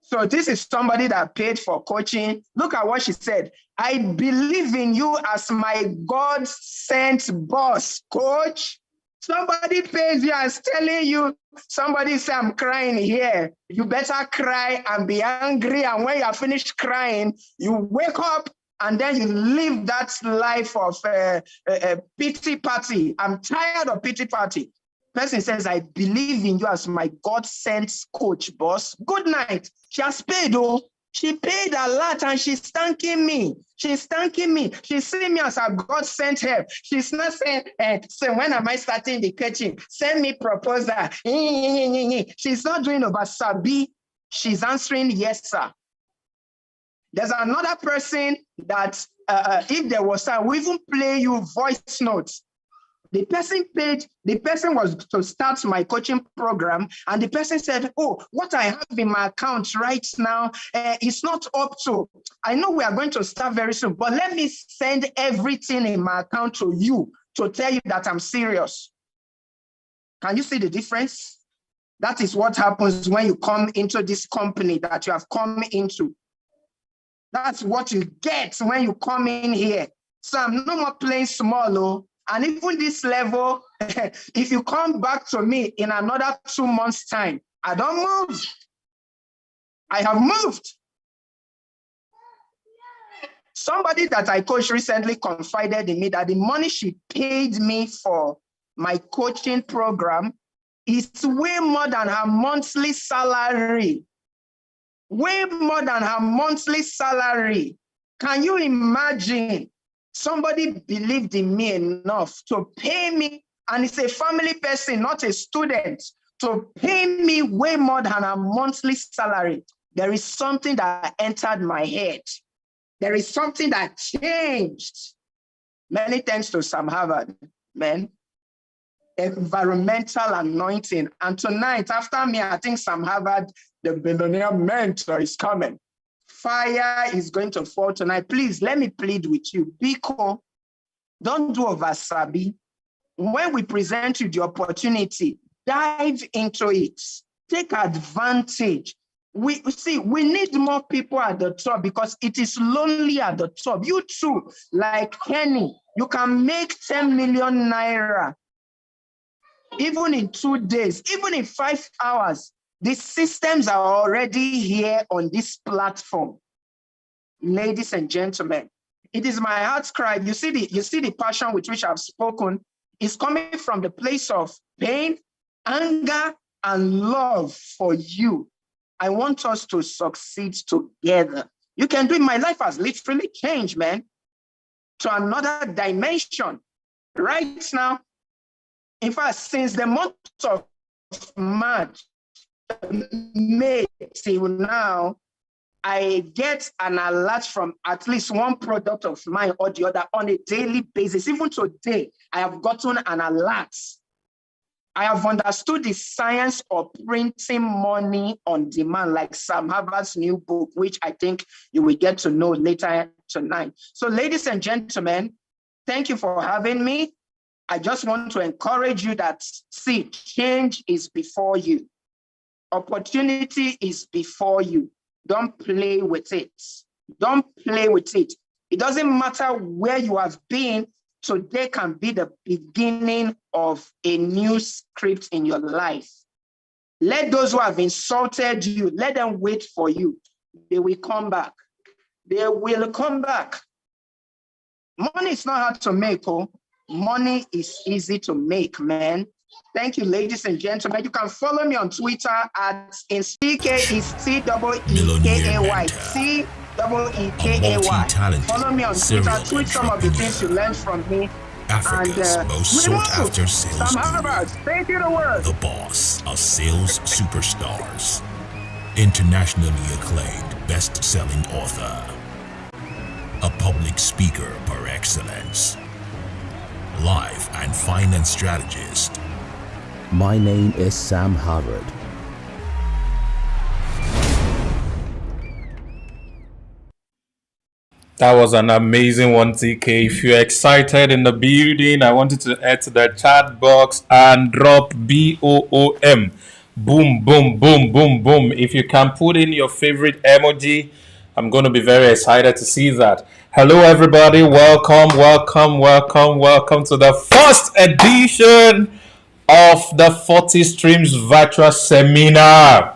So this is somebody that paid for coaching. Look at what she said. I believe in you as my God-sent boss, coach. Somebody pays you and is telling you, somebody say, I'm crying here. You better cry and be angry. And when you are finished crying, you wake up and then you live that life of a pity party. I'm tired of pity party. Person says, I believe in you as my God-sent coach, boss. Good night. She has paid, oh. She paid a lot and she's thanking me. She's seeing me as a God-sent help. She's not saying, so when am I starting the coaching? Send me proposal. She's not doing over sabi. She's answering, yes, sir. There's another person that if there was time, we even play you voice notes. The person was to start my coaching program, and the person said, oh, what I have in my account right now is not up to, I know we are going to start very soon, but let me send everything in my account to you to tell you that I'm serious. Can you see the difference? That is what happens when you come into this company that you have come into. That's what you get when you come in here. So I'm no more playing small, oh. And even this level, if you come back to me in another 2 months' time, I don't move. I have moved. Somebody that I coached recently confided in me that the money she paid me for my coaching program, is way more than her monthly salary. Way more than her monthly salary. Can you imagine? Somebody believed in me enough to pay me, and it's a family person, not a student, to pay me way more than her monthly salary. There is something that entered my head. There is something that changed. Many thanks to Sam Harvard, man. Environmental anointing. And tonight, after me, I think Sam Harvard, the billionaire mentor, is coming. Fire is going to fall tonight. Please, let me plead with you. Biko, don't do oversabi. When we present you the opportunity, dive into it. Take advantage. We need more people at the top because it is lonely at the top. You too, like Kenny, you can make 10 million naira even in 2 days, even in 5 hours. The systems are already here on this platform. Ladies and gentlemen, it is my heart's cry. You see the passion with which I've spoken is coming from the place of pain, anger, and love for you. I want us to succeed together. You can do it. My life has literally changed, man, to another dimension. Right now, in fact, since the month of March, May till now, I get an alert from at least one product of mine or the other on a daily basis. Even today, I have gotten an alert. I have understood the science of printing money on demand, like Sam Harvard's new book, which I think you will get to know later tonight. So, ladies and gentlemen, thank you for having me. I just want to encourage you that, see, change is before you. Opportunity is bore you. Don't play with it. Don't play with it. It doesn't matter where you have been. Today can be the beginning of a new script in your life. Let those who have insulted you, let them wait for you. They will come back. They will come back. Money is not hard to make, oh. Money is easy to make, man. Thank you, ladies and gentlemen. You can follow me on Twitter at CK is CEEKAY. CEEKAY. Follow me on Twitter. Tweet some of the things you learned from me. Africa's most sought-after sales guru, thank you the word. the boss of sales superstars, internationally acclaimed best-selling author, a public speaker par excellence, life and finance strategist. My name is Sam Harvard. That was an amazing one, TK. If you're excited in the building, I wanted to add to the chat box and drop BOOM. Boom, boom, boom, boom, boom. If you can put in your favorite emoji, I'm going to be very excited to see that. Hello, everybody. Welcome, welcome, welcome, welcome to the first edition of the 40 Streams Virtual Seminar.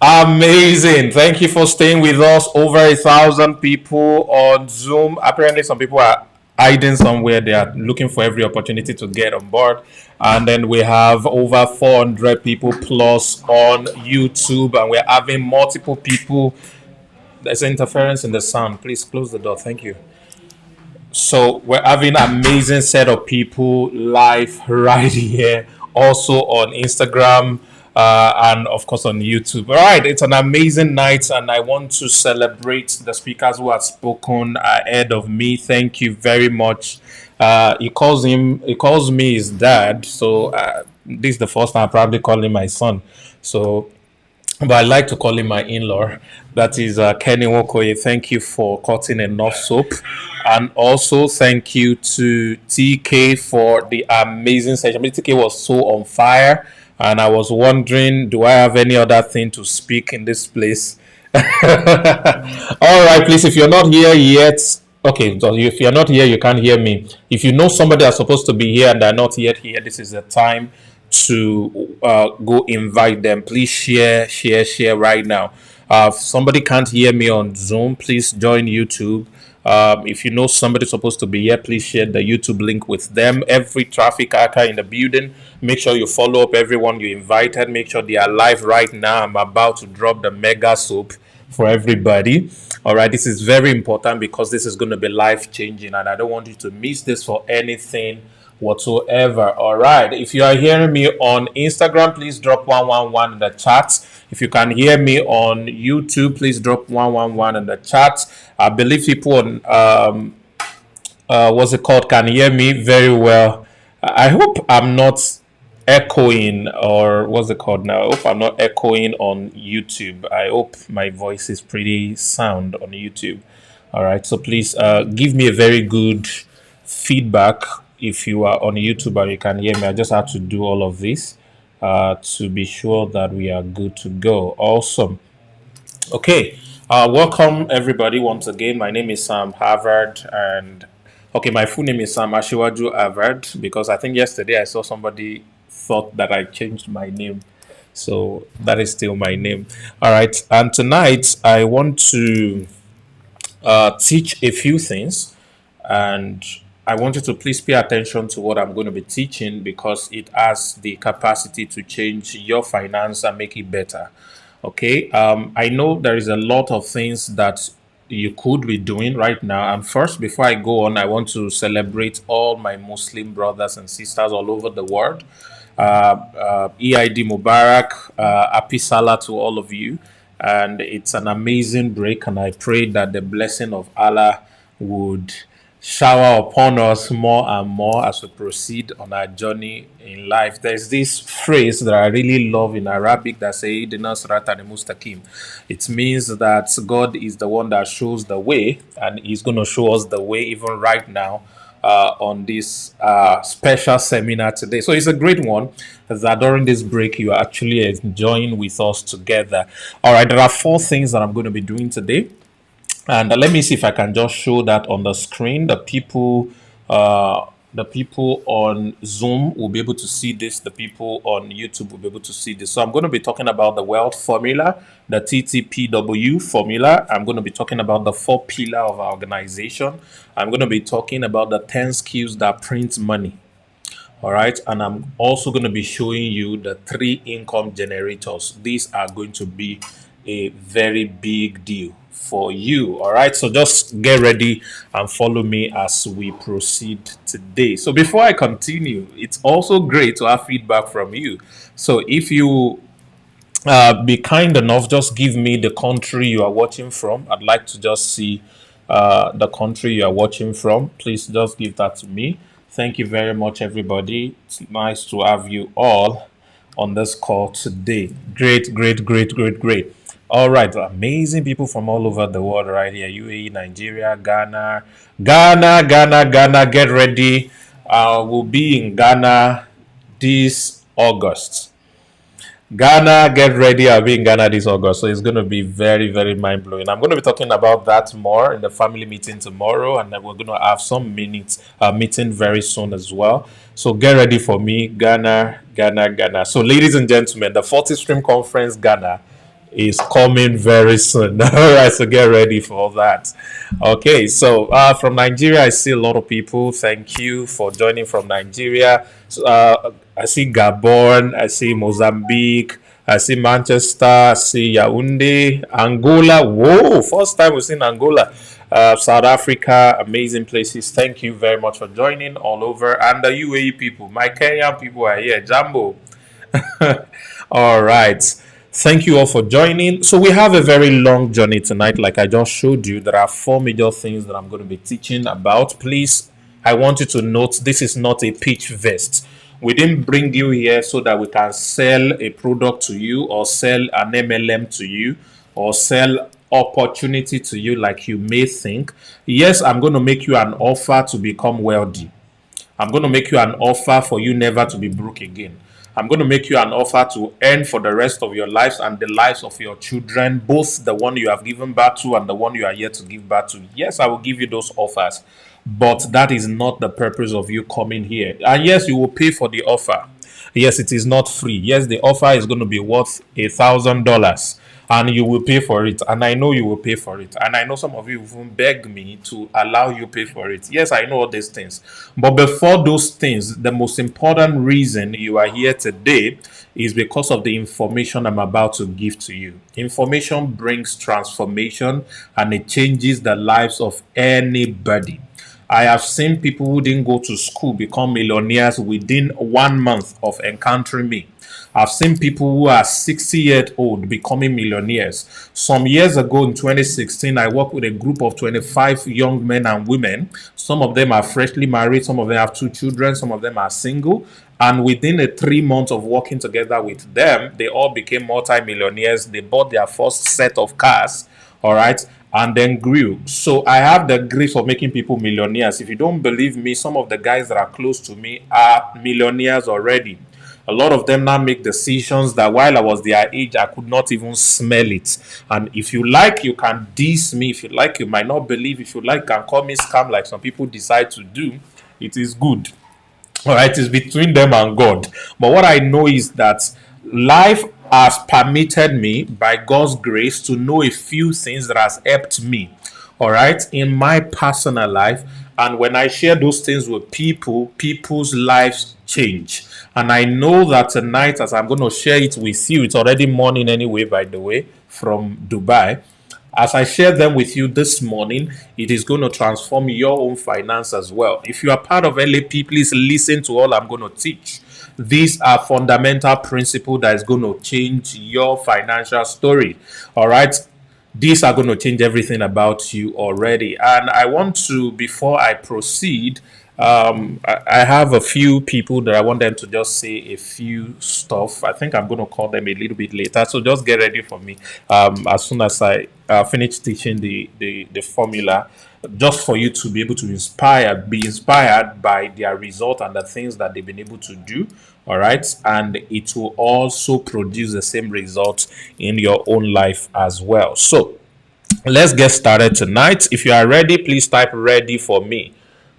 Amazing. Thank you for staying with us. Over 1,000 people on Zoom. Apparently, some people are hiding somewhere. They are looking for every opportunity to get on board. And then we have over 400 people plus on YouTube. And we're having multiple people. There's interference in the sound. Please close the door. Thank you. So we're having an amazing set of people live right here. Also on Instagram. And of course on YouTube. All right, it's an amazing night, and I want to celebrate the speakers who have spoken ahead of me. Thank you very much. He calls me his dad, so this is the first time I probably call him my son. So, but I like to call him my in-law. That is Kenny Wokoye. Thank you for cutting enough soap, and also thank you to TK for the amazing session. I mean, TK was so on fire. And I was wondering, do I have any other thing to speak in this place? All right, please, if you're not here yet, okay, so if you're not here, you can't hear me. If you know somebody that's supposed to be here and they're not yet here, this is the time to go invite them. Please share right now. If somebody can't hear me on Zoom, please join YouTube If you know somebody supposed to be here, please share the YouTube link with them. Every traffic hacker in the building, make sure you follow up everyone you invited. Make sure they are live right now. I'm about to drop the mega soap for everybody. All right, this is very important because this is going to be life changing, and I don't want you to miss this for anything whatsoever. All right, if you are hearing me on Instagram, please drop 111 in the chat. If you can hear me on YouTube, please drop 111 in the chat. I believe people on what's it called can hear me very well. I hope I'm not echoing, or what's it called now? I hope I'm not echoing on YouTube. I hope my voice is pretty sound on YouTube. All right, so please give me a very good feedback if you are on YouTube and you can hear me. I just have to do all of this to be sure that we are good to go. Awesome. Okay, welcome everybody once again. My name is Sam Harvard, and okay, my full name is Sam Ashiwaju Harvard, because I think yesterday I saw somebody thought that I changed my name, so that is still my name. All right, and tonight I want to teach a few things, and I want you to please pay attention to what I'm going to be teaching because it has the capacity to change your finance and make it better. Okay, I know there is a lot of things that you could be doing right now. And first, before I go on, I want to celebrate all my Muslim brothers and sisters all over the world. Eid Mubarak, happy Salah to all of you. And it's an amazing break, and I pray that the blessing of Allah would shower upon us more and more as we proceed on our journey in life. There's this phrase that I really love in Arabic that says "Ihdina sirata al-mustaqim." It means that God is the one that shows the way, and He's going to show us the way even right now on this special seminar today. So it's a great one that during this break you are actually enjoying with us together. All right, there are 4 things that I'm going to be doing today. And let me see if I can just show that on the screen. The people on Zoom will be able to see this. The people on YouTube will be able to see this. So I'm going to be talking about the wealth formula, the TTPW formula. I'm going to be talking about the 4 pillars of our organization. I'm going to be talking about the 10 skills that print money. All right. And I'm also going to be showing you the 3 income generators. These are going to be a very big deal for you. All right, so just get ready and follow me as we proceed today. So before I continue, it's also great to have feedback from you. So if you be kind enough, just give me the country you are watching from. I'd like to just see the country you are watching from. Please just give that to me. Thank you very much, everybody. It's nice to have you all on this call today. Great. All right, amazing people from all over the world right here. UAE, Nigeria, Ghana. Get ready. We'll be in Ghana this August. Ghana, get ready. I'll be in Ghana this August. So it's going to be very, very mind-blowing. I'm going to be talking about that more in the family meeting tomorrow. And then we're going to have some meeting very soon as well. So get ready for me. Ghana. So ladies and gentlemen, the 40 Stream Conference Ghana is coming very soon. All right, so get ready for that. Okay, so from Nigeria, I see a lot of people. Thank you for joining from Nigeria. So, I see Gabon, I see Mozambique, I see Manchester, I see Yaoundé, Angola. Whoa, first time we've seen Angola. South Africa, amazing places. Thank you very much for joining all over. And the UAE people, my Kenyan people are here. Jambo. All right. Thank you all for joining. So we have a very long journey tonight. Like I just showed you, there are 4 major things that I'm going to be teaching about. Please, I want you to note this is not a pitch vest. We didn't bring you here so that we can sell a product to you or sell an MLM to you or sell opportunity to you like you may think. Yes, I'm going to make you an offer to become wealthy. I'm going to make you an offer for you never to be broke again. I'm going to make you an offer to earn for the rest of your lives and the lives of your children, both the one you have given birth to and the one you are yet to give birth to. Yes, I will give you those offers, but that is not the purpose of you coming here. And yes, you will pay for the offer. Yes, it is not free. Yes, the offer is going to be worth $1,000. and you will pay for it. And I know you will pay for it. And I know some of you even beg me to allow you pay for it. Yes, I know all these things. But before those things, the most important reason you are here today is because of the information I'm about to give to you. Information brings transformation and it changes the lives of anybody. I have seen people who didn't go to school become millionaires within 1 month of encountering me. I've seen people who are 60 years old becoming millionaires. Some years ago in 2016, I worked with a group of 25 young men and women. Some of them are freshly married, some of them have 2 children, some of them are single. And within a 3 months of working together with them, they all became multi-millionaires. They bought their first set of cars, all right, and then grew. So I have the grace of making people millionaires. If you don't believe me, some of the guys that are close to me are millionaires already. A lot of them now make decisions that while I was their age, I could not even smell it. And if you like, you can diss me. If you like, you might not believe. If you like, you can call me scam like some people decide to do. It is good. All right, it's between them and God. But what I know is that life has permitted me, by God's grace, to know a few things that has helped me, all right, in my personal life. And when I share those things with people, people's lives change. And I know that tonight, as I'm going to share it with you, it's already morning anyway, by the way, from Dubai. As I share them with you this morning, it is going to transform your own finance as well. If you are part of LAP, please listen to all I'm going to teach. These are fundamental principles that is going to change your financial story. All right. These are going to change everything about you already. And I want to, before I proceed, I have a few people that I want them to just say a few stuff. I think I'm going to call them a little bit later. So just get ready for me as soon as I finish teaching the formula, just for you to be able to be inspired by their result and the things that they've been able to do. All right. And it will also produce the same results in your own life as well. So let's get started tonight. If you are ready, please type ready for me.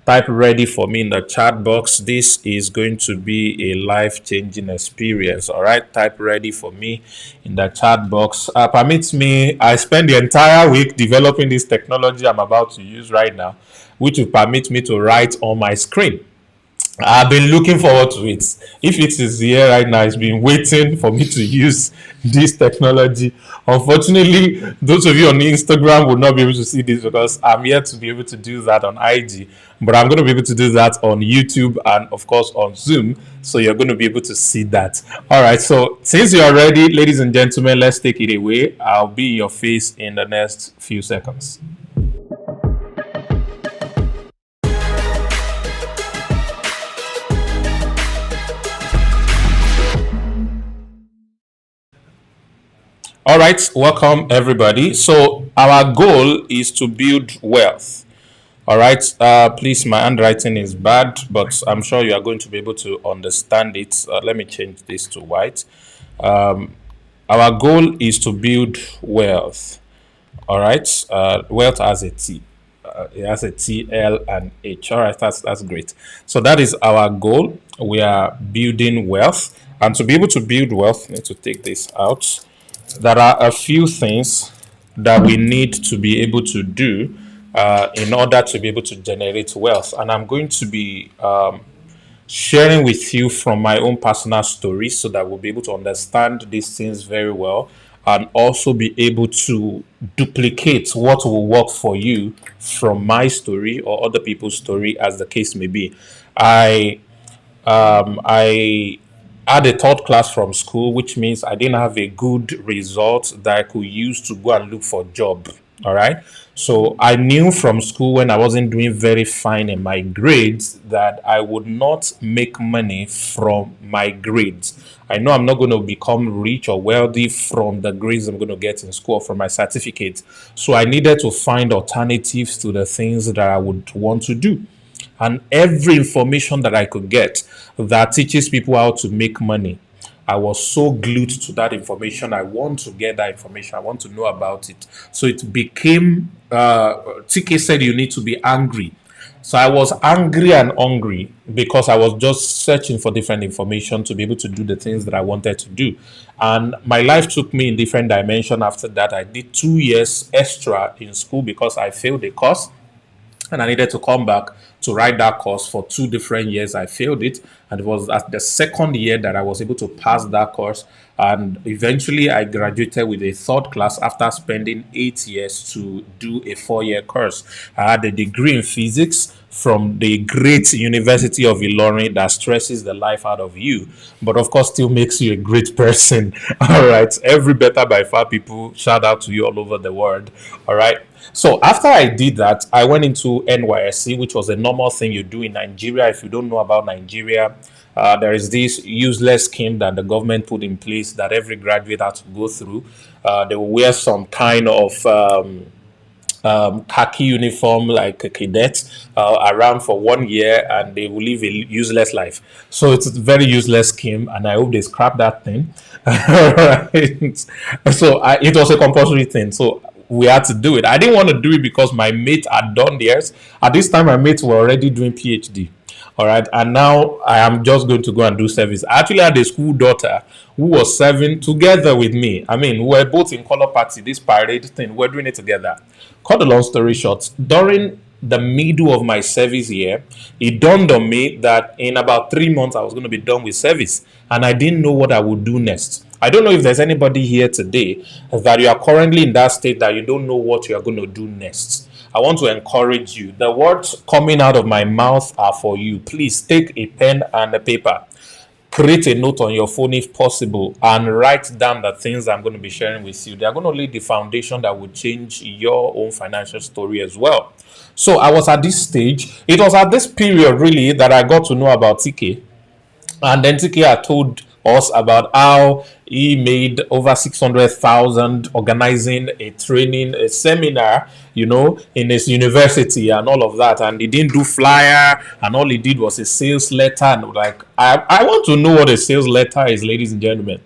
Type ready for me in the chat box. This is going to be a life-changing experience. All right, type ready for me in the chat box. Permits me, I spend the entire week developing this technology I'm about to use right now, which will permit me to write on my screen. I've been looking forward to it. If it is here right now, it's been waiting for me to use this technology. Unfortunately, those of you on Instagram will not be able to see this because I'm yet to be able to do that on IG. But I'm going to be able to do that on YouTube and, of course, on Zoom. So you're going to be able to see that. All right. So since you're ready, ladies and gentlemen, let's take it away. I'll be in your face in the next few seconds. All right, welcome everybody. So our goal is to build wealth. All right, please, my handwriting is bad, but I'm sure you are going to be able to understand it. Let me change this to white. Our goal is to build wealth. All right, wealth has a T. It has a T, L, and H. All right, that's great. So that is our goal. We are building wealth, and to be able to build wealth, I need to take this out. There are a few things that we need to be able to do in order to be able to generate wealth. And I'm going to be sharing with you from my own personal story so that we'll be able to understand these things very well and also be able to duplicate what will work for you from my story or other people's story, as the case may be. I had a third class from school, which means I didn't have a good result that I could use to go and look for a job. All right. So I knew from school when I wasn't doing very fine in my grades that I would not make money from my grades. I know I'm not going to become rich or wealthy from the grades I'm going to get in school or from my certificate. So I needed to find alternatives to the things that I would want to do. And every information that I could get that teaches people how to make money, I was so glued to that information. I want to get that information. I want to know about it. So it became, TK said you need to be angry. So I was angry and hungry because I was just searching for different information to be able to do the things that I wanted to do. And my life took me in different dimension after that. I did 2 years extra in school because I failed the course and I needed to come back to write that course for 2 different years. I failed it, and it was at the second year that I was able to pass that course. And eventually, I graduated with a third class after spending 8 years to do a 4 year course. I had a degree in physics from the great University of Ilorin that stresses the life out of you, but of course, still makes you a great person. All right, every Better by Far people, shout out to you all over the world. All right. So after I did that, I went into NYSC, which was a normal thing you do in Nigeria. If you don't know about Nigeria, there is this useless scheme that the government put in place that every graduate had to go through. They will wear some kind of khaki uniform like a cadet around for 1 year, and they will live a useless life. So it's a very useless scheme, and I hope they scrap that thing. Right. So it was a compulsory thing. So we had to do it. I didn't want to do it because my mate had done theirs. At this time, my mates were already doing PhD. All right. And now I am just going to go and do service. I actually had a school daughter who was serving together with me. I mean, we were both in color party, this parade thing. We're doing it together. Cut the long story short, during the middle of my service year, it dawned on me that in about 3 months, I was going to be done with service. And I didn't know what I would do next. I don't know if there's anybody here today that you are currently in that state that you don't know what you are going to do next. I want to encourage you. The words coming out of my mouth are for you. Please take a pen and a paper. Create a note on your phone if possible and write down the things I'm going to be sharing with you. They are going to lay the foundation that will change your own financial story as well. So I was at this stage. It was at this period really that I got to know about TK. And then TK had told us about how he made over 600,000 organizing a training, a seminar, in his university and all of that. And he didn't do flyer, and all he did was a sales letter. And like, I want to know what a sales letter is, ladies and gentlemen.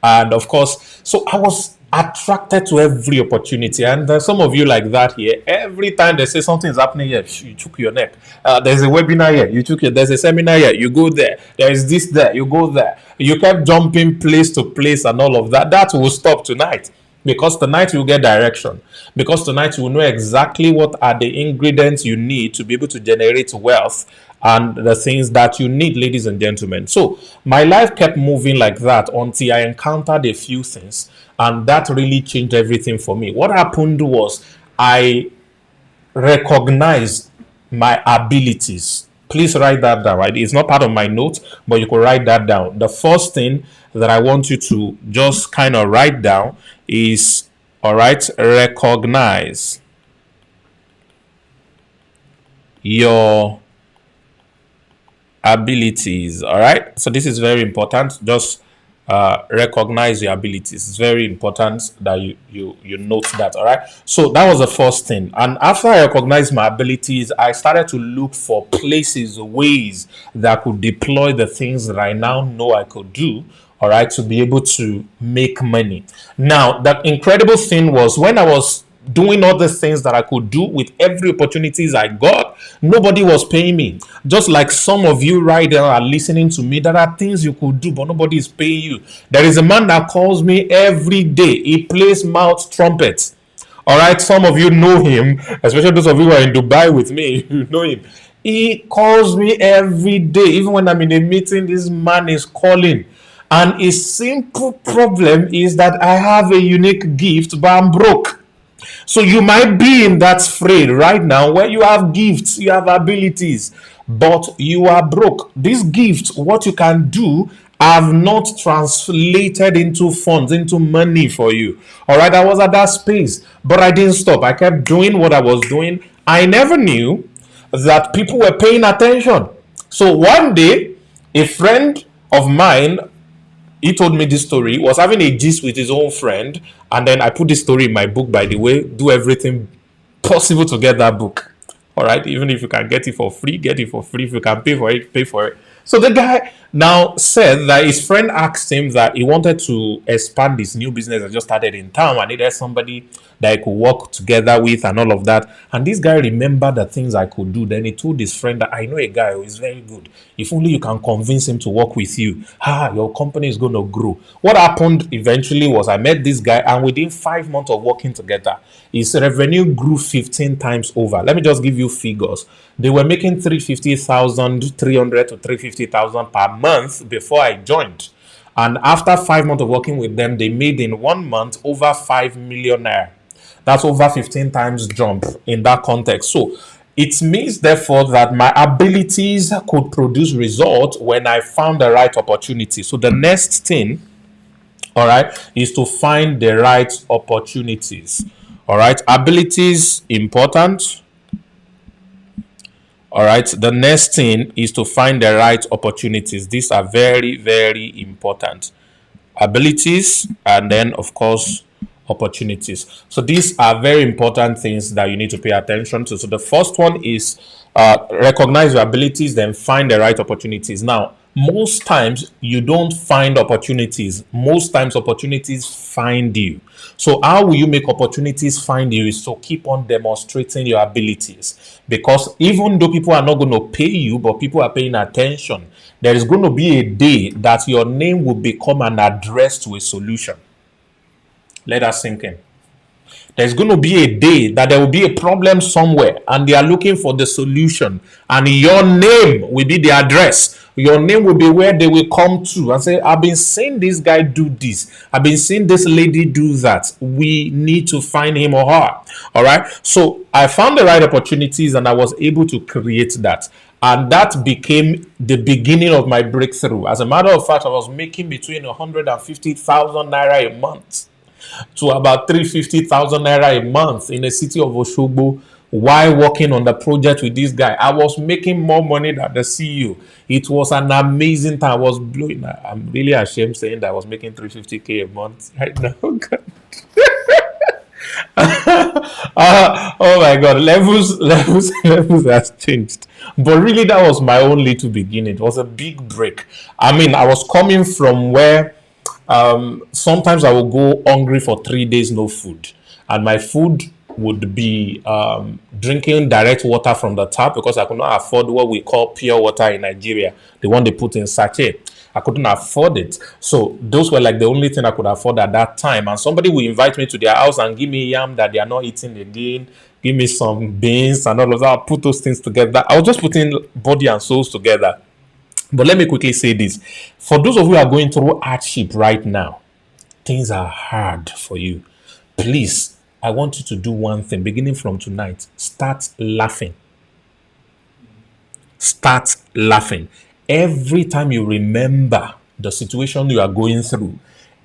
And of course, so I was attracted to every opportunity. And there's some of you like that here. Every time they say something is happening here, you took your neck. There's a webinar here, you took it. There's a seminar here, you go there. There's this there, you go there. You kept jumping place to place and all of that. That will stop tonight. Because tonight you will get direction. Because tonight you will know exactly what are the ingredients you need to be able to generate wealth and the things that you need, ladies and gentlemen. So my life kept moving like that until I encountered a few things, and that really changed everything for me. What happened was I recognized my abilities. Please write that down, right? It's not part of my notes, but you can write that down. The first thing that I want you to just kind of write down is, all right, recognize your abilities. All right, so this is very important. Just recognize your abilities. It's very important that you note that. All right, so that was the first thing. And after I recognized my abilities, I started to look for places, ways that I could deploy the things that I now know I could do, all right, to be able to make money. Now, the incredible thing was when I was doing all the things that I could do with every opportunities I got, nobody was paying me. Just like some of you right there are listening to me, there are things you could do, but nobody is paying you. There is a man that calls me every day. He plays mouth trumpets. All right, some of you know him, especially those of you who are in Dubai with me, you know him. He calls me every day. Even when I'm in a meeting, this man is calling. And his simple problem is that I have a unique gift, but I'm broke. So you might be in that frame right now where you have gifts, you have abilities, but you are broke. These gifts, what you can do, have not translated into funds, into money for you. All right, I was at that space, but I didn't stop. I kept doing what I was doing. I never knew that people were paying attention. So one day, a friend of mine, he told me this story. He was having a gist with his own friend, and then I put this story in my book, by the way. Do everything possible to get that book. All right, even if you can get it for free, get it for free. If you can pay for it, pay for it. So the Now said that his friend asked him that he wanted to expand his new business that just started in town and needed somebody that he could work together with and all of that. And this guy remembered the things I could do. Then he told his friend that I know a guy who is very good. If only you can convince him to work with you, your company is going to grow. What happened eventually was I met this guy, and within 5 months of working together, his revenue grew 15 times over. Let me just give you figures. They were making 300 to 350,000 per month before I joined. And after 5 months of working with them, they made in 1 month over 5 million naira. That's over 15 times jump in that context. So it means, therefore, that my abilities could produce results when I found the right opportunity. So the next thing, all right, is to find the right opportunities. All right, abilities important. All right, the next thing is to find the right opportunities. These are very, very important. Abilities, and then, of course, opportunities. So these are very important things that you need to pay attention to. So the first one is recognize your abilities, then find the right opportunities. Now, most times you don't find opportunities. Most times opportunities find you. So how will you make opportunities find you is to keep on demonstrating your abilities. Because even though people are not going to pay you, but people are paying attention, there is going to be a day that your name will become an address to a solution. Let that sink in. There's going to be a day that there will be a problem somewhere and they are looking for the solution, and your name will be the address. Your name will be where they will come to and say, I've been seeing this guy do this. I've been seeing this lady do that. We need to find him or her. All right. So I found the right opportunities and I was able to create that. And that became the beginning of my breakthrough. As a matter of fact, I was making between 150,000 naira a month to about 350,000 naira a month in the city of Oshogbo while working on the project with this guy. I was making more money than the CEO. It was an amazing time. I was blowing. I'm really ashamed saying that I was making 350k a month right now. Oh my God, levels has changed. But really, that was my own little beginning. It was a big break. I mean, I was coming from where sometimes I would go hungry for 3 days, no food, and my food would be drinking direct water from the tap because I could not afford what we call pure water in Nigeria, the one they put in sachet. I couldn't afford it. So those were like the only thing I could afford at that time. And somebody would invite me to their house and give me yam that they are not eating again, give me some beans and all of that. I'll put those things together. I was just putting body and souls together. But let me quickly say this. For those of you who are going through hardship right now, things are hard for you. Please, I want you to do one thing. Beginning from tonight, start laughing. Start laughing. Every time you remember the situation you are going through,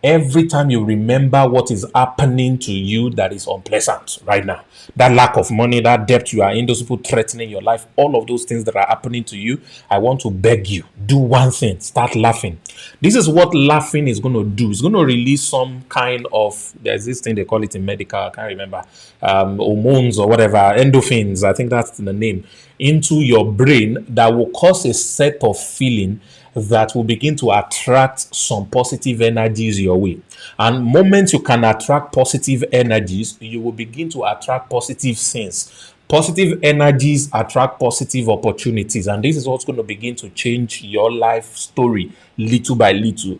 every time you remember what is happening to you that is unpleasant right now, that lack of money, that debt you are in, those people threatening your life, all of those things that are happening to you, I want to beg you, do one thing, start laughing. This is what laughing is going to do. It's going to release some kind of, there's this thing they call it in medical, I can't remember, hormones or whatever, endorphins, I think that's the name, into your brain that will cause a set of feeling that will begin to attract some positive energies your way. And moment you can attract positive energies, you will begin to attract positive things. Positive energies attract positive opportunities, and this is what's going to begin to change your life story little by little.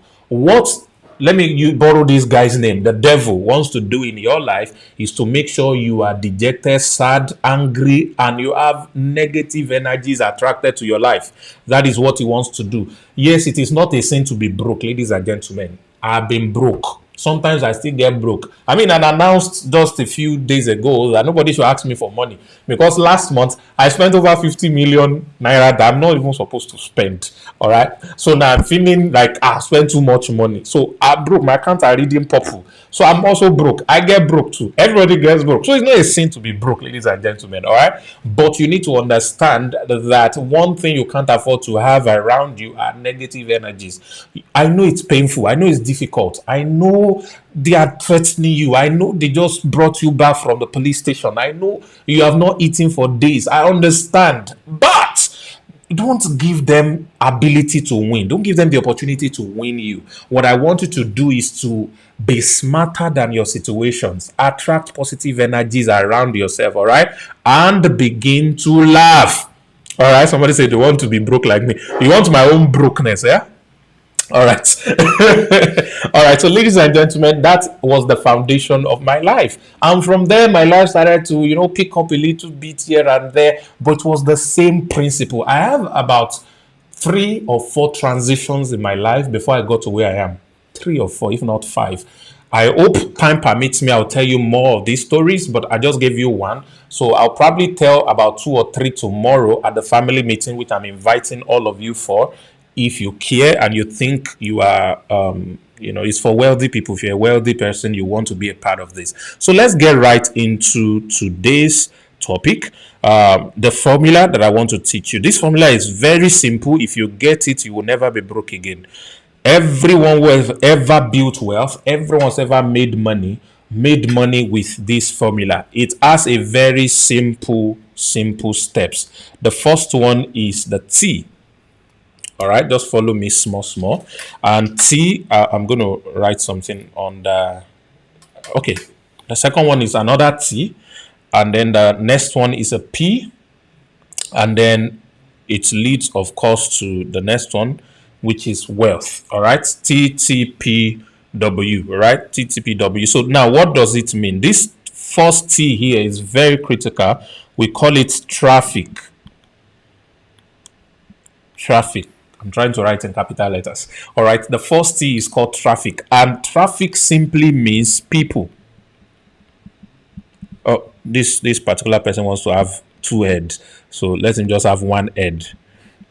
Let me borrow this guy's name. The devil wants to do in your life is to make sure you are dejected, sad, angry, and you have negative energies attracted to your life. That is what he wants to do. Yes, it is not a sin to be broke, ladies and gentlemen. I've been broke. Sometimes I still get broke. I mean, I announced just a few days ago that nobody should ask me for money because last month I spent over 50 million naira that I'm not even supposed to spend. All right. So now I'm feeling like I spent too much money. So I'm broke. My accounts are reading purple. So I'm also broke. I get broke too. Everybody gets broke. So it's not a sin to be broke, ladies and gentlemen. All right. But you need to understand that one thing you can't afford to have around you are negative energies. I know it's painful. I know it's difficult. I know they are threatening you. I know they just brought you back from the police station. I know you have not eaten for days. I understand. But don't give them ability to win. Don't give them the opportunity to win you. What I want you to do is to be smarter than your situations. Attract positive energies around yourself, all right? And begin to laugh. All right, somebody said they want to be broke like me. You want my own brokenness, yeah? All right. All right. So, ladies and gentlemen, that was the foundation of my life. And from there, my life started to, pick up a little bit here and there, but it was the same principle. I have about 3 or 4 transitions in my life before I got to where I am. 3 or 4, if not 5. I hope time permits me, I'll tell you more of these stories, but I just gave you one. So I'll probably tell about 2 or 3 tomorrow at the family meeting, which I'm inviting all of you for. If you care and you think you are, it's for wealthy people. If you're a wealthy person, you want to be a part of this. So let's get right into today's topic. The formula that I want to teach you. This formula is very simple. If you get it, you will never be broke again. Everyone who has ever built wealth, everyone's ever made money with this formula. It has a very simple steps. The first one is the T. All right, just follow me small. And T, I'm going to write something on the... Okay, the second one is another T. And then the next one is a P. And then it leads, of course, to the next one, which is wealth. All right, TTPW. All right, TTPW. So now what does it mean? This first T here is very critical. We call it traffic. I'm trying to write in capital letters. All right, the first T is called traffic, and traffic simply means people. Oh, this particular person wants to have 2 heads, so let him just have 1 head.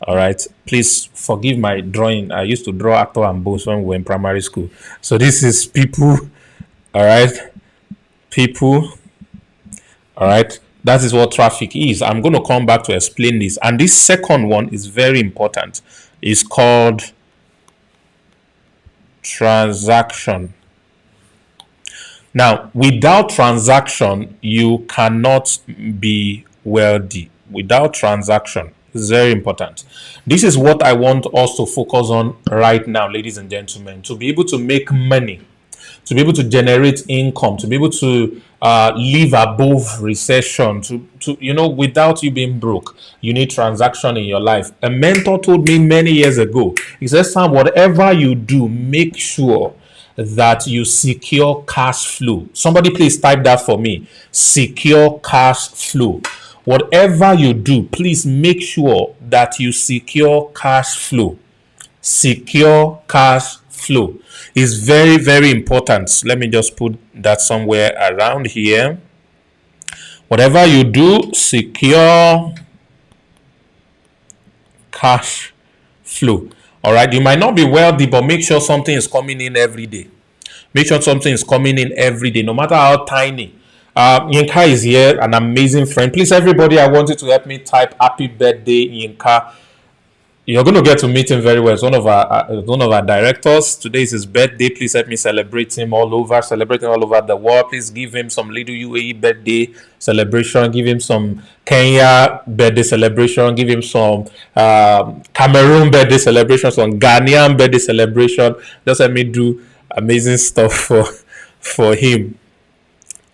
All right, please forgive my drawing. I used to draw actor and boss when we were in primary school. So this is people. All right, people. All right, that is what traffic is. I'm going to come back to explain this. And this second one is very important. It's called transaction. Now, without transaction, you cannot be wealthy. Without transaction, it's very important. This is what I want us to focus on right now, ladies and gentlemen, to be able to make money, to be able to generate income, to be able to live above recession, without you being broke. You need transaction in your life. A mentor told me many years ago, he says, Sam, whatever you do, make sure that you secure cash flow. Somebody please type that for me. Secure cash flow. Whatever you do, please make sure that you secure cash flow. Secure cash flow is very, very important. Let me just put that somewhere around here. Whatever you do, secure cash flow. All right, you might not be wealthy, but make sure something is coming in every day. Make sure something is coming in every day, no matter how tiny. Yinka is here, an amazing friend. Please, everybody, I want you to help me type happy birthday, Yinka. You're going to get to meet him very well. It's one of our directors. Today is his birthday. Please help me celebrate him all over the world. Please give him some little UAE birthday celebration. Give him some Kenya birthday celebration. Give him some Cameroon birthday celebration. Some Ghanaian birthday celebration. Just let me do amazing stuff for him.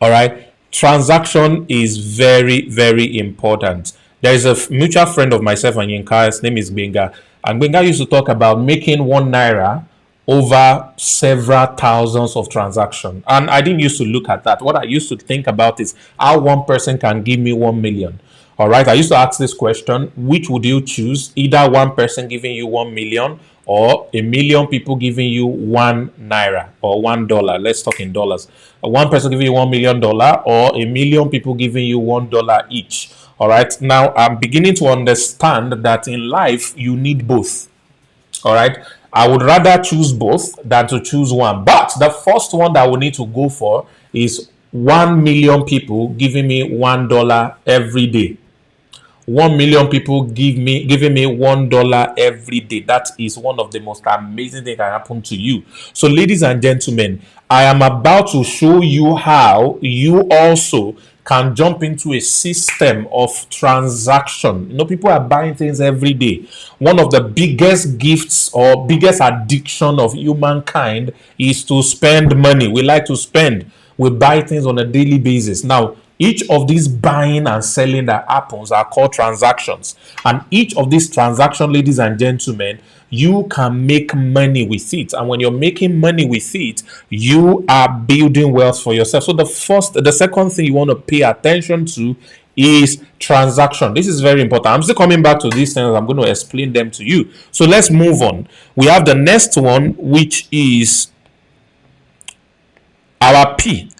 All right. Transaction is very, very important. There is a mutual friend of myself and Yinka. His name is Benga. And Benga used to talk about making 1 naira over several thousands of transactions. And I didn't used to look at that. What I used to think about is how one person can give me 1 million. All right. I used to ask this question: which would you choose? Either one person giving you 1 million or 1 million people giving you 1 naira or $1. Let's talk in dollars. One person giving you $1 million or 1 million people giving you $1 each. All right. Now I'm beginning to understand that in life you need both. All right. I would rather choose both than to choose one. But the first one that we need to go for is 1 million people giving me $1 every day. 1 million people giving me $1 every day. That is one of the most amazing things that can happen to you. So, ladies and gentlemen, I am about to show you how you also can jump into a system of transaction. You know, people are buying things every day. One of the biggest gifts or biggest addiction of humankind is to spend money. We like to spend. We buy things on a daily basis. Now, each of these buying and selling that happens are called transactions. And each of these transactions, ladies and gentlemen, you can make money with it. And when you're making money with it, you are building wealth for yourself. So the second thing you want to pay attention to is transaction. This is very important. I'm still coming back to these things. I'm going to explain them to you. So let's move on. We have the next one, which is our P.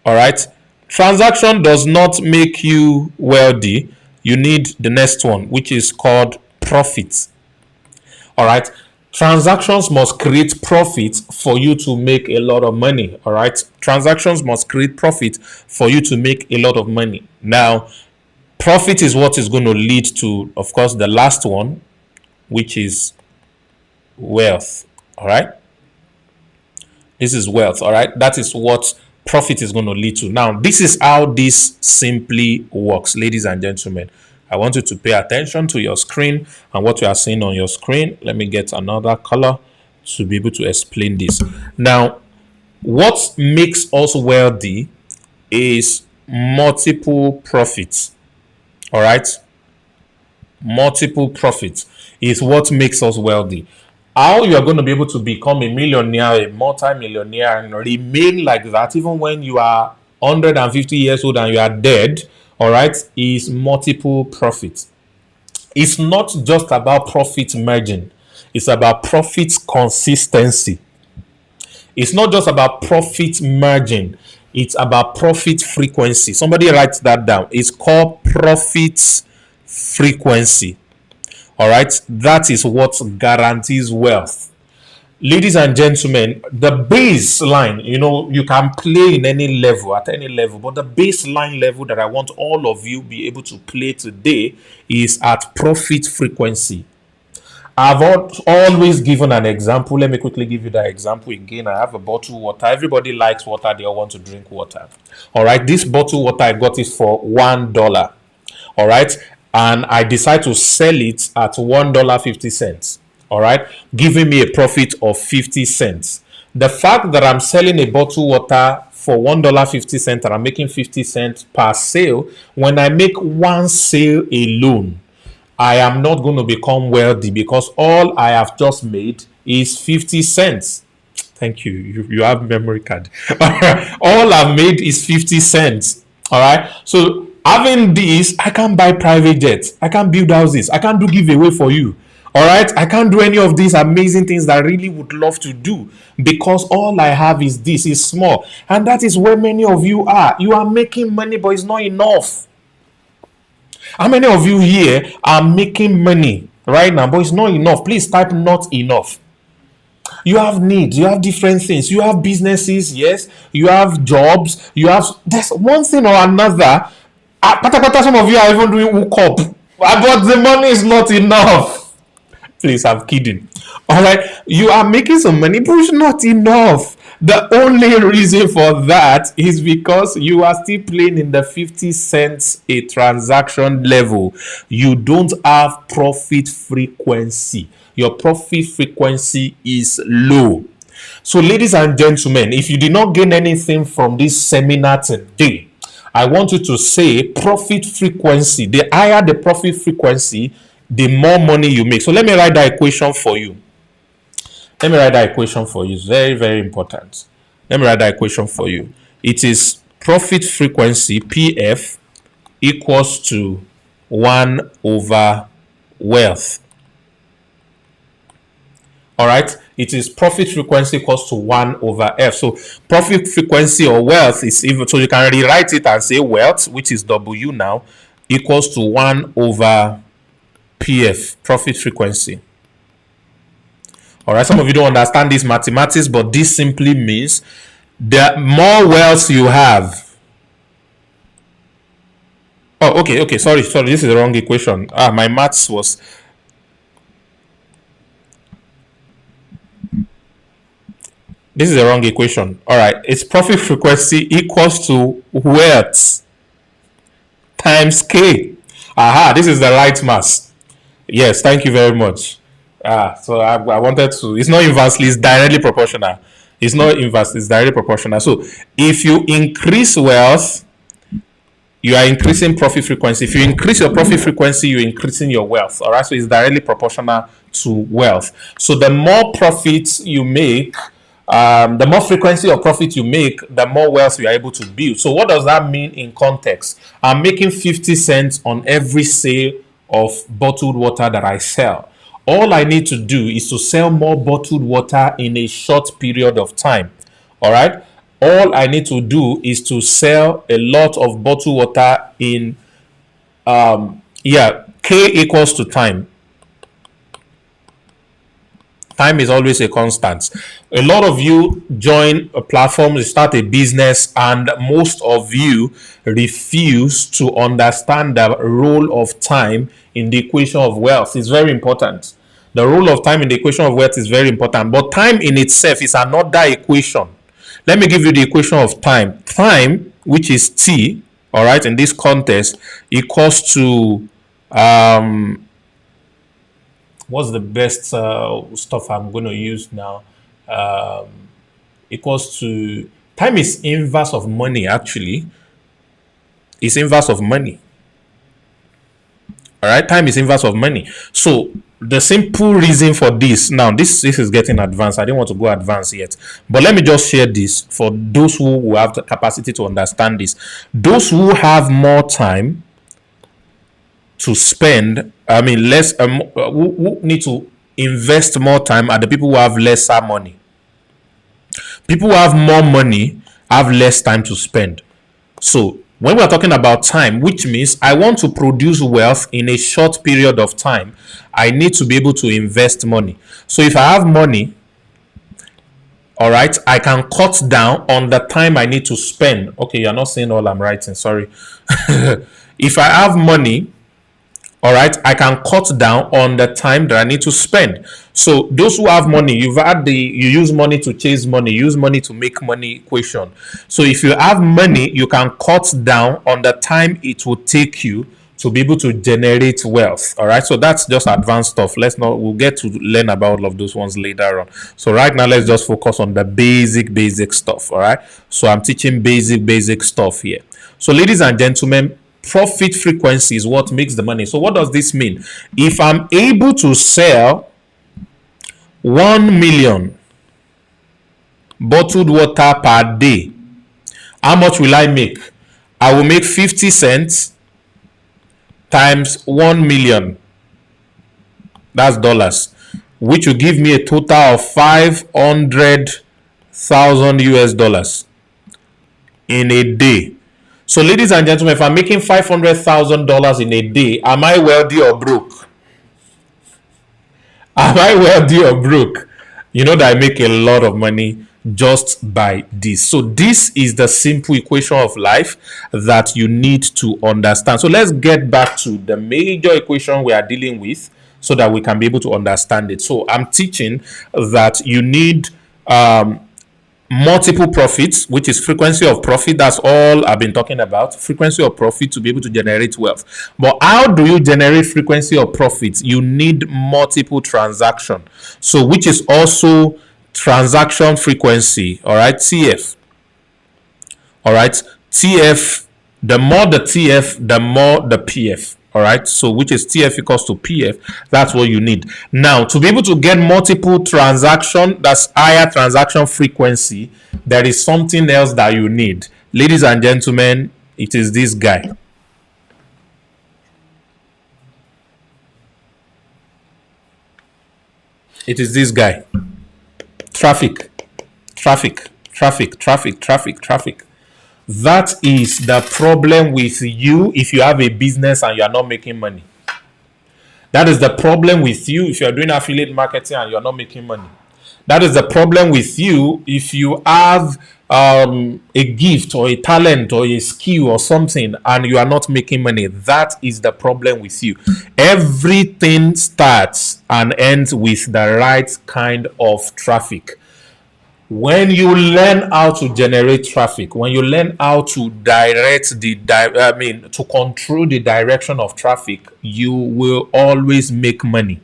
All right. Transaction does not make you wealthy. You need the next one, which is called profit. All right. Transactions must create profit for you to make a lot of money. All right. Transactions must create profit for you to make a lot of money. Now, profit is what is going to lead to, of course, the last one, which is wealth. All right. This is wealth. All right. That is what profit is going to lead to. Now, this is how this simply works, ladies and gentlemen. I want you to pay attention to your screen and what you are seeing on your screen. Let me get another color to be able to explain this. Now, what makes us wealthy is multiple profits. All right. Multiple profits is what makes us wealthy. How you are going to be able to become a millionaire, a multi-millionaire, and remain like that even when you are 150 years old and you are dead, all right, is multiple profit. It's not just about profit margin. It's about profit consistency. It's not just about profit margin. It's about profit frequency. Somebody writes that down. It's called profit frequency. All right. That is what guarantees wealth. Ladies and gentlemen, the baseline, you know, you can play in any level, at any level, but the baseline level that I want all of you be able to play today is at profit frequency. I've always given an example. Let me quickly give you that example again. I have a bottle of water. Everybody likes water. They all want to drink water. All right. This bottle of water, I got it for $1. All right. And I decide to sell it at $1.50. All right, giving me a profit of 50 cents. The fact that I'm selling a bottle water for $1.50 and I'm making 50 cents per sale, when I make one sale alone, I am not going to become wealthy because all I have just made is 50 cents. Thank you. You have memory card. All I've made is 50 cents. All right. So having this, I can buy private jets. I can build houses. I can do giveaway for you. All right, I can't do any of these amazing things that I really would love to do because all I have is this, is small. And that is where many of you are. You are making money, but it's not enough. How many of you here are making money right now, but it's not enough? Please type not enough. You have needs, you have different things, you have businesses, yes, you have jobs, you have, there's one thing or another. Some of you are even doing hook up, but the money is not enough. Please, I'm kidding. All right, you are making some money, but it's not enough. The only reason for that is because you are still playing in the 50 cents a transaction level. You don't have profit frequency. Your profit frequency is low. So, ladies and gentlemen, if you did not gain anything from this seminar today, I want you to say profit frequency. The higher the profit frequency, the more money you make. So let me write that equation for you. It's very, very important. Let me write that equation for you. It is profit frequency, PF, equals to 1 over wealth. All right. It is profit frequency equals to 1 over F. So profit frequency or wealth is even, so you can rewrite it and say wealth, which is W now, equals to 1 over PF, profit frequency. All right, some of you don't understand this mathematics, but this simply means the more wealth you have. Oh, okay, sorry, this is the wrong equation. My maths was. This is the wrong equation. All right, it's profit frequency equals to wealth times K. Aha, this is the right mass. Yes, thank you very much. So I wanted to, it's not inversely, it's directly proportional. It's not inverse, it's directly proportional. So if you increase wealth, you are increasing profit frequency. If you increase your profit frequency, you're increasing your wealth. All right, so it's directly proportional to wealth. So the more profits you make, the more frequency of profit you make, the more wealth you are able to build. So what does that mean in context? I'm making 50 cents on every sale of bottled water that I sell. All I need to do is to sell more bottled water in a short period of time. All right. All I need to do is to sell a lot of bottled water in, K equals to time. Time is always a constant. A lot of you join a platform, you start a business, and most of you refuse to understand the role of time in the equation of wealth. It's very important. The role of time in the equation of wealth is very important. But time in itself is another equation. Let me give you the equation of time. Time, which is T, all right, in this context, equals to what's the best stuff I'm going to use now? Equals to, time is inverse of money, actually. It's inverse of money. All right, time is inverse of money. So the simple reason for this, now this is getting advanced. I didn't want to go advanced yet, but let me just share this for those who have the capacity to understand this. Those who have more time to spend, I mean less, who need to invest more time, are the people who have lesser money. People who have more money have less time to spend. So when we're talking about time, which means I want to produce wealth in a short period of time, I need to be able to invest money. So if I have money, all right, I can cut down on the time I need to spend. Okay, you're not seeing all I'm writing, sorry. If I have money, all right, I can cut down on the time that I need to spend. So those who have money, you use money to chase money, use money to make money equation. So if you have money, you can cut down on the time it will take you to be able to generate wealth. All right, so that's just advanced stuff. We'll get to learn about all of those ones later on. So right now, let's just focus on the basic stuff. All right, so I'm teaching basic stuff here. So ladies and gentlemen, profit frequency is what makes the money. So what does this mean? If I'm able to sell 1 million bottled water per day, how much will I make? I will make 50 cents times 1 million. That's dollars, which will give me a total of 500,000 US dollars in a day. So ladies and gentlemen, if I'm making $500,000 in a day, am I wealthy or broke? Am I wealthy or broke? You know that I make a lot of money just by this. So this is the simple equation of life that you need to understand. So let's get back to the major equation we are dealing with so that we can be able to understand it. So I'm teaching that you need multiple profits, which is frequency of profit. That's all I've been talking about. Frequency of profit to be able to generate wealth. But how do you generate frequency of profits? You need multiple transaction. So which is also transaction frequency. All right, TF. All right, TF. The more the TF, the more the PF. All right, so which is TF equals to PF. That's what you need. Now, to be able to get multiple transaction, that's higher transaction frequency, there is something else that you need. Ladies and gentlemen, it is this guy. It is this guy. Traffic. That is the problem with you if you have a business and you are not making money. That is the problem with you if you are doing affiliate marketing and you are not making money. That is the problem with you if you have a gift or a talent or a skill or something and you are not making money. That is the problem with you. Everything starts and ends with the right kind of traffic. When you learn how to generate traffic, when you learn how to to control the direction of traffic, you will always make money.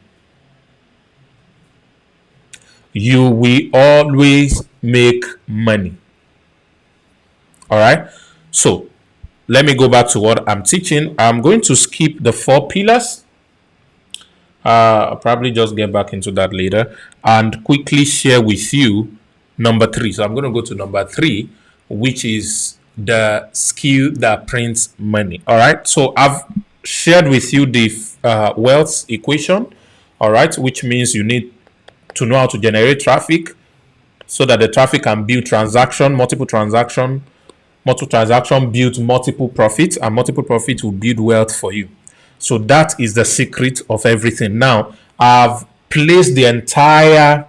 You will always make money. All right. So let me go back to what I'm teaching. I'm going to skip the 4 pillars. I'll probably just get back into that later and quickly share with you number 3. So I'm going to go to number 3, which is the skill that prints money. All right. So I've shared with you the wealth equation. All right. Which means you need to know how to generate traffic so that the traffic can build transaction, multiple transaction builds multiple profits, and multiple profits will build wealth for you. So that is the secret of everything. Now I've placed the entire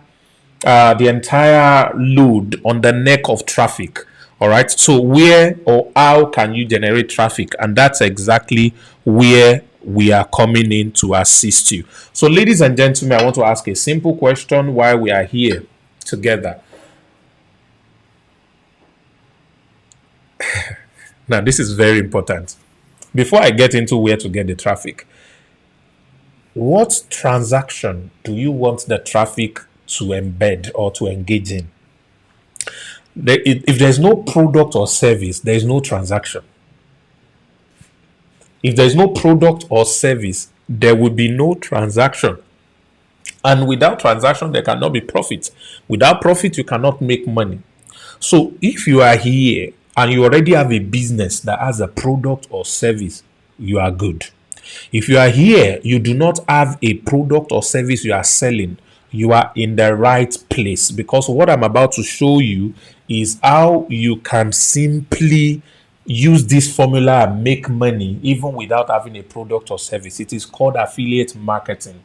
load on the neck of traffic. All right. So where or how can you generate traffic? And that's exactly where we are coming in to assist you. So ladies and gentlemen, I want to ask a simple question while we are here together. Now, this is very important. Before I get into where to get the traffic, what transaction do you want the traffic to embed or to engage in? If there's no product or service, there's no transaction. If there's no product or service, there will be no transaction. And without transaction, there cannot be profit. Without profit, you cannot make money. So if you are here and you already have a business that has a product or service, you are good. If you are here, you do not have a product or service you are selling, you are in the right place, because what I'm about to show you is how you can simply use this formula and make money even without having a product or service. It is called affiliate marketing.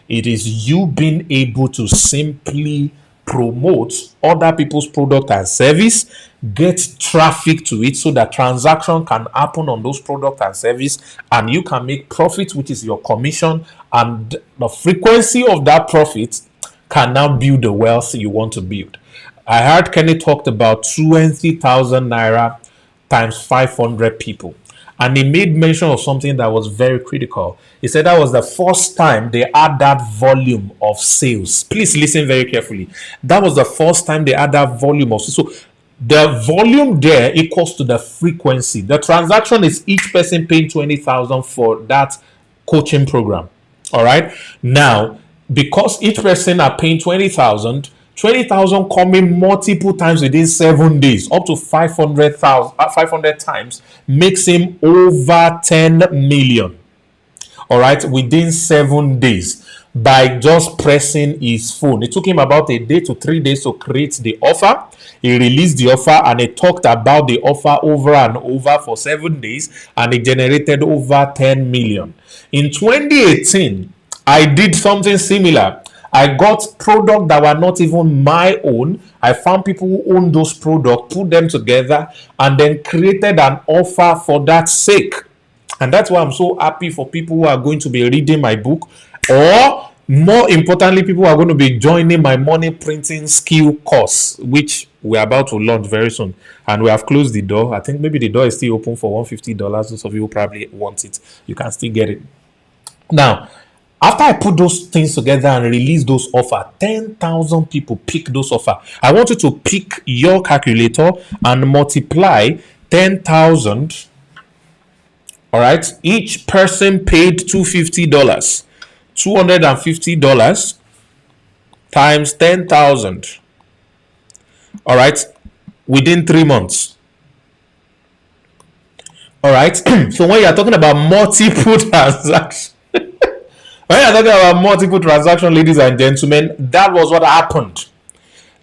It is you being able to simply promote other people's product and service, get traffic to it so that transaction can happen on those product and service, and you can make profit, which is your commission, and the frequency of that profit can now build the wealth you want to build. I heard Kenny talked about 20,000 naira times 500 people. And he made mention of something that was very critical. He said that was the first time they had that volume of sales. Please listen very carefully. That was the first time they had that volume of sales. So the volume there equals to the frequency. The transaction is each person paying 20,000 for that coaching program. All right. Now, because each person are paying 20,000 coming multiple times within 7 days, up to 500 times, makes him over 10 million. All right, within 7 days, by just pressing his phone. It took him about a day to 3 days to create the offer. He released the offer and he talked about the offer over and over for 7 days, and it generated over 10 million. In 2018, I did something similar. I got products that were not even my own. I found people who own those products, put them together, and then created an offer for that sake. And that's why I'm so happy for people who are going to be reading my book, or more importantly, people who are going to be joining my money printing skill course, which we're about to launch very soon. And we have closed the door. I think maybe the door is still open for $150. Those of you who probably want it, you can still get it. Now, after I put those things together and release those offers, 10,000 people pick those offers. I want you to pick your calculator and multiply 10,000. All right. Each person paid $250. $250 times 10,000. All right. Within 3 months. All right. So when you're talking about multiple transactions, when you're talking about multiple transactions, ladies and gentlemen, that was what happened.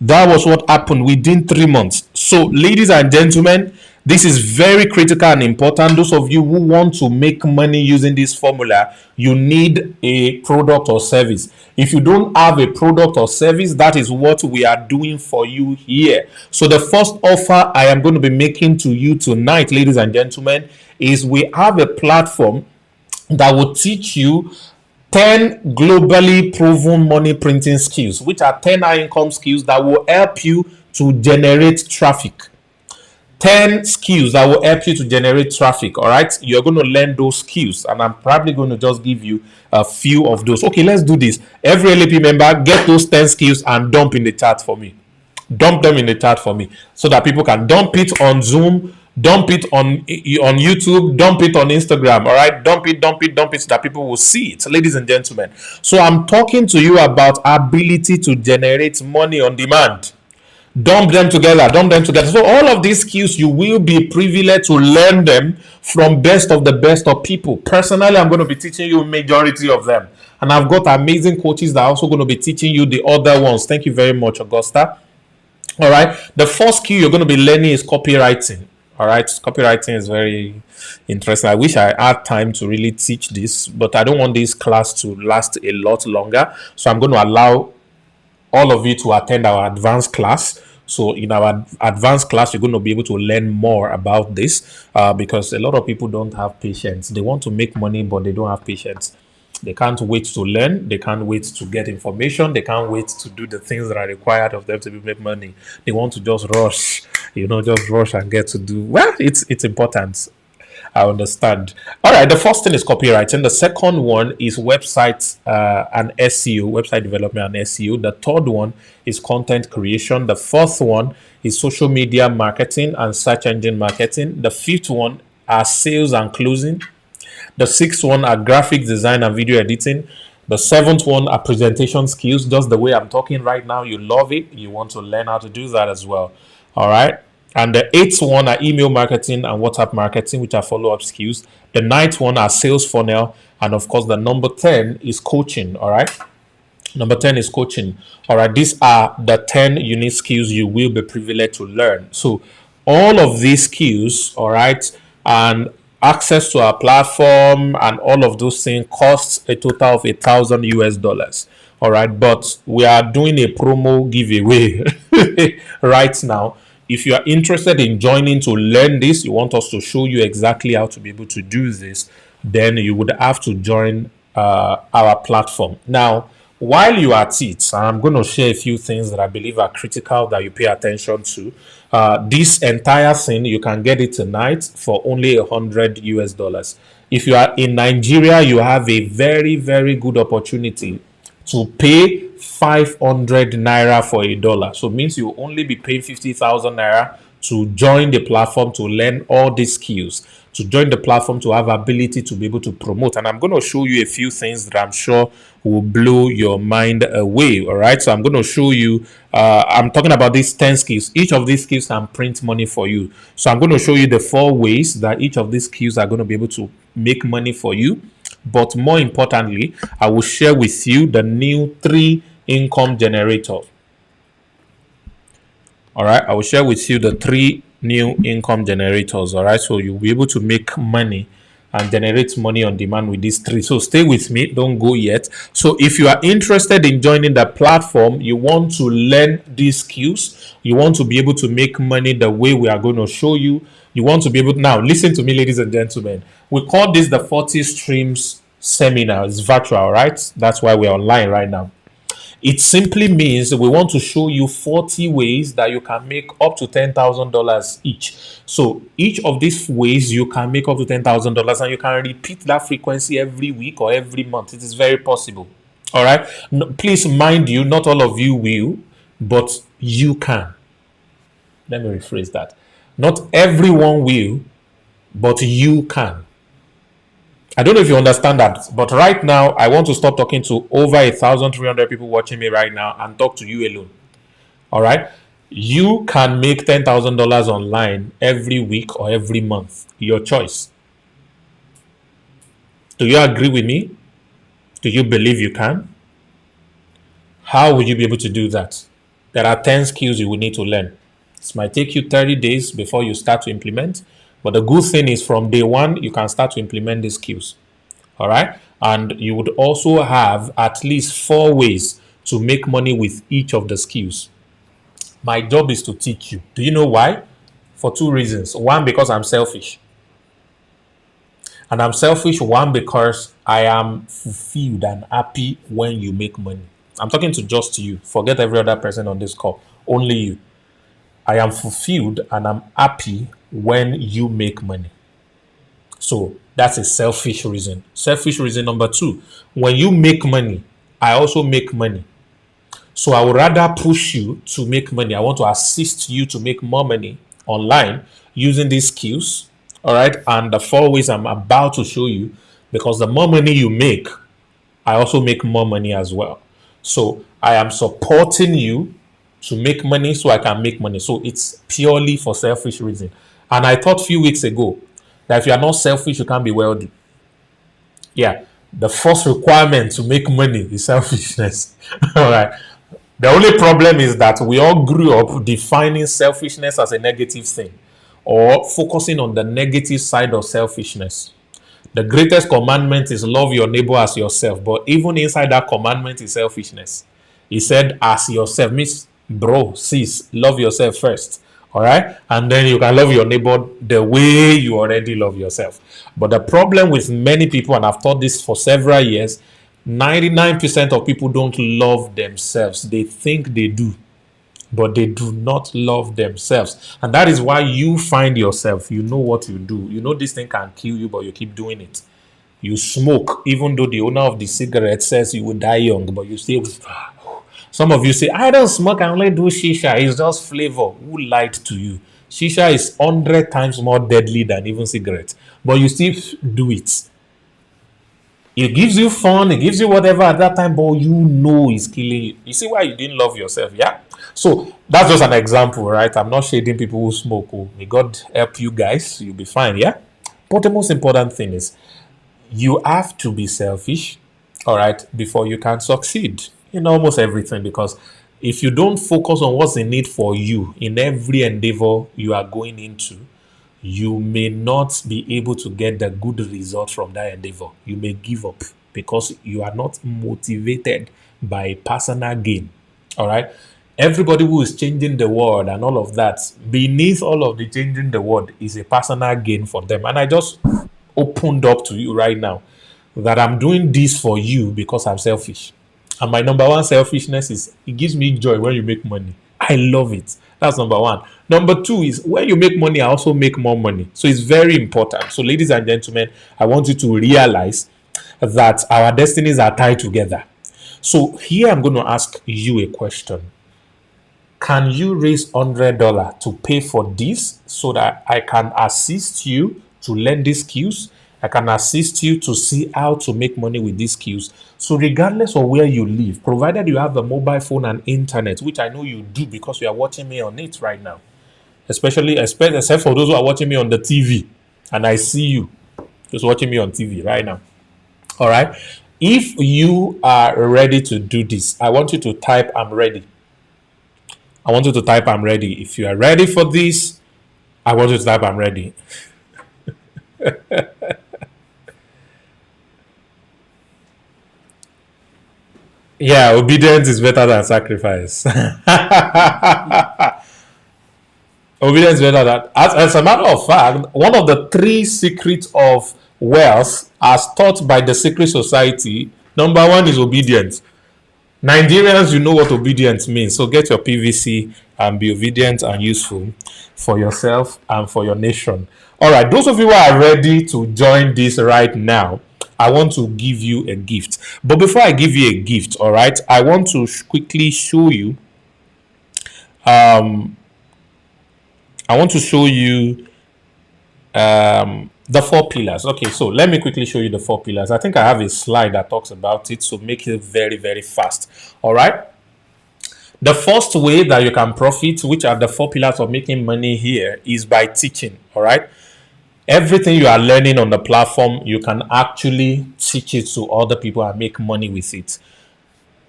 That was what happened within 3 months. So, ladies and gentlemen, this is very critical and important. Those of you who want to make money using this formula, you need a product or service. If you don't have a product or service, that is what we are doing for you here. So the first offer I am going to be making to you tonight, ladies and gentlemen, is we have a platform that will teach you 10 globally proven money printing skills, which are 10 high income skills that will help you to generate traffic. 10 skills that will help you to generate traffic. All right, you're going to learn those skills, and I'm probably going to just give you a few of those. Okay, let's do this. Every LAP member, get those 10 skills and dump in the chat for me. Dump them in the chat for me so that people can dump it on Zoom, dump it on YouTube, dump it on Instagram. All right, dump it so that people will see it, ladies and gentlemen. So I'm talking to you about ability to generate money on demand. Dump them together. So all of these skills, you will be privileged to learn them from best of the best of people. Personally, I'm going to be teaching you majority of them, and I've got amazing coaches that are also going to be teaching you the other ones. Thank you very much, Augusta. All right, the first skill you're going to be learning is copywriting. All right, copywriting is very interesting. I wish I had time to really teach this, but I don't want this class to last a lot longer, so I'm going to allow all of you to attend our advanced class. So in our advanced class, you're going to be able to learn more about this because a lot of people don't have patience. They want to make money, but they don't have patience. They can't wait to learn. They can't wait to get information. They can't wait to do the things that are required of them to make money. They want to just rush, just rush and get to do. Well, it's important. I understand. All right. The first thing is copywriting. The second one is websites and SEO, website development and SEO. The third one is content creation. The fourth one is social media marketing and search engine marketing. The fifth one are sales and closing. The sixth one are graphic design and video editing. The seventh one are presentation skills, just the way I'm talking right now. You love it. You want to learn how to do that as well. All right. And the eighth one are email marketing and WhatsApp marketing, which are follow-up skills. The ninth one are sales funnel. And of course, the number 10 is coaching. All right. Number 10 is coaching. All right. These are the 10 unique skills you will be privileged to learn. So all of these skills, all right, and access to our platform and all of those things costs a total of $1,000 US. All right. But we are doing a promo giveaway right now. If you are interested in joining to learn this, you want us to show you exactly how to be able to do this, then you would have to join our platform. Now, while you are at it, I'm going to share a few things that I believe are critical that you pay attention to. This entire thing, you can get it tonight for only $100 US. If you are in Nigeria, you have a very, very good opportunity to pay 500 naira for $1. So it means you will only be paying 50,000 naira to join the platform to learn all these skills, to join the platform to have ability to be able to promote. And I'm going to show you a few things that I'm sure will blow your mind away. All right. So I'm going to show you, I'm talking about these 10 skills. Each of these skills can print money for you. So I'm going to show you the 4 ways that each of these skills are going to be able to make money for you. But more importantly, I will share with you the new 3 income generator. All right, I will share with you the 3 new income generators. All right, so you'll be able to make money and generate money on demand with these 3. So stay with me, don't go yet. So if you are interested in joining the platform, you want to learn these skills, you want to be able to make money the way we are going to show you. You want to be able to, now listen to me, ladies and gentlemen. We call this the 40 streams seminar. It's virtual, right? That's why we're online right now. It simply means we want to show you 40 ways that you can make up to $10,000 each. So each of these ways you can make up to $10,000 and you can repeat that frequency every week or every month. It is very possible. All right. No, please mind you, not all of you will, but you can. Let me rephrase that. Not everyone will, but you can. I don't know if you understand that, but right now, I want to stop talking to over 1,300 people watching me right now and talk to you alone. All right? You can make $10,000 online every week or every month. Your choice. Do you agree with me? Do you believe you can? How will you be able to do that? There are 10 skills you will need to learn. This might take you 30 days before you start to implement. But the good thing is from day one, you can start to implement these skills. All right. And you would also have at least 4 ways to make money with each of the skills. My job is to teach you. Do you know why? For 2 reasons. One, because I'm selfish. And I'm selfish, one, because I am fulfilled and happy when you make money. I'm talking to just you. Forget every other person on this call. Only you. I am fulfilled and I'm happy when you make money. So that's a selfish reason. Selfish reason number two, when you make money, I also make money. So I would rather push you to make money. I want to assist you to make more money online using these skills. All right. And the 4 ways I'm about to show you, because the more money you make, I also make more money as well. So I am supporting you to make money so I can make money. So it's purely for selfish reason. And I thought a few weeks ago that if you are not selfish, you can't be wealthy. Yeah. The first requirement to make money is selfishness. All right. The only problem is that we all grew up defining selfishness as a negative thing or focusing on the negative side of selfishness. The greatest commandment is love your neighbor as yourself. But even inside that commandment is selfishness. He said, as yourself, means bro, sis, love yourself first. All right. And then you can love your neighbor the way you already love yourself. But the problem with many people, and I've taught this for several years, 99% of people don't love themselves. They think they do, but they do not love themselves. And that is why you find yourself, you know what you do. You know this thing can kill you, but you keep doing it. You smoke, even though the owner of the cigarette says you will die young, but you still. Some of you say, I don't smoke, I only do shisha. It's just flavor. Who lied to you? Shisha is 100 times more deadly than even cigarettes, but you still do it. It gives you fun, it gives you whatever at that time, but you know it's killing you. You see why you didn't love yourself, yeah? So that's just an example, right? I'm not shading people who smoke. Oh, may God help you guys. You'll be fine, yeah? But the most important thing is you have to be selfish, all right, before you can succeed in almost everything. Because if you don't focus on what's in it for you in every endeavor you are going into, you may not be able to get the good result from that endeavor. You may give up because you are not motivated by personal gain. All right. Everybody who is changing the world and all of that, beneath all of the changing the world is a personal gain for them. And I just opened up to you right now that I'm doing this for you because I'm selfish. And my number one selfishness is it gives me joy when you make money. I love it. That's number one. Number two is when you make money, I also make more money. So it's very important. So, ladies and gentlemen, I want you to realize that our destinies are tied together. So here I'm going to ask you a question. Can you raise $100 to pay for this so that I can assist you to learn these skills? I can assist you to see how to make money with these skills. So regardless of where you live, provided you have a mobile phone and internet, which I know you do because you are watching me on it right now, except for those who are watching me on the TV, and I see you just watching me on TV right now. All right. If you are ready to do this, I want you to type, I'm ready. I want you to type, I'm ready. If you are ready for this, I want you to type, I'm ready. Yeah, obedience is better than sacrifice. Obedience is better than. As a matter of fact, one of the 3 secrets of wealth, as taught by the Secret Society, number 1 is obedience. Nigerians, you know what obedience means. So get your PVC and be obedient and useful for yourself and for your nation. All right, those of you who are ready to join this right now, I want to give you a gift. But before I give you a gift, all right, I want to quickly show you. I want to show you the 4 pillars. Okay, so let me quickly show you the 4 pillars. I think I have a slide that talks about it, so make it very, very fast. All right. The first way that you can profit, which are the 4 pillars of making money here, is by teaching. All right. Everything you are learning on the platform, you can actually teach it to other people and make money with it.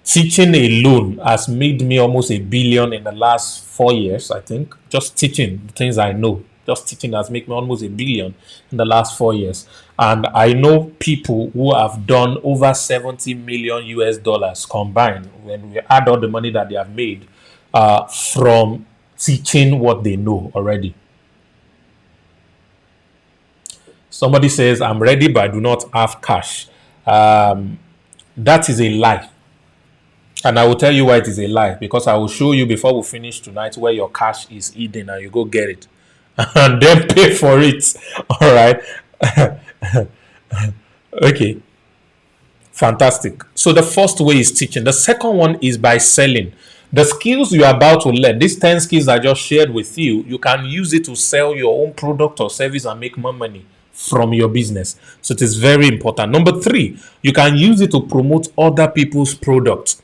Teaching alone has made me almost $1 billion in the last 4 years, I think. Just teaching the things I know. Just teaching has made me almost $1 billion in the last 4 years. And I know people who have done over 70 million US dollars combined when we add all the money that they have made from teaching what they know already. Somebody says, I'm ready, but I do not have cash. That is a lie. And I will tell you why it is a lie, because I will show you before we finish tonight where your cash is hidden and you go get it and then pay for it. All right. Okay. Fantastic. So the first way is teaching. The second one is by selling. The skills you are about to learn, these 10 skills I just shared with you, you can use it to sell your own product or service and make more money from your business. So it is very important. Number 3, you can use it to promote other people's products.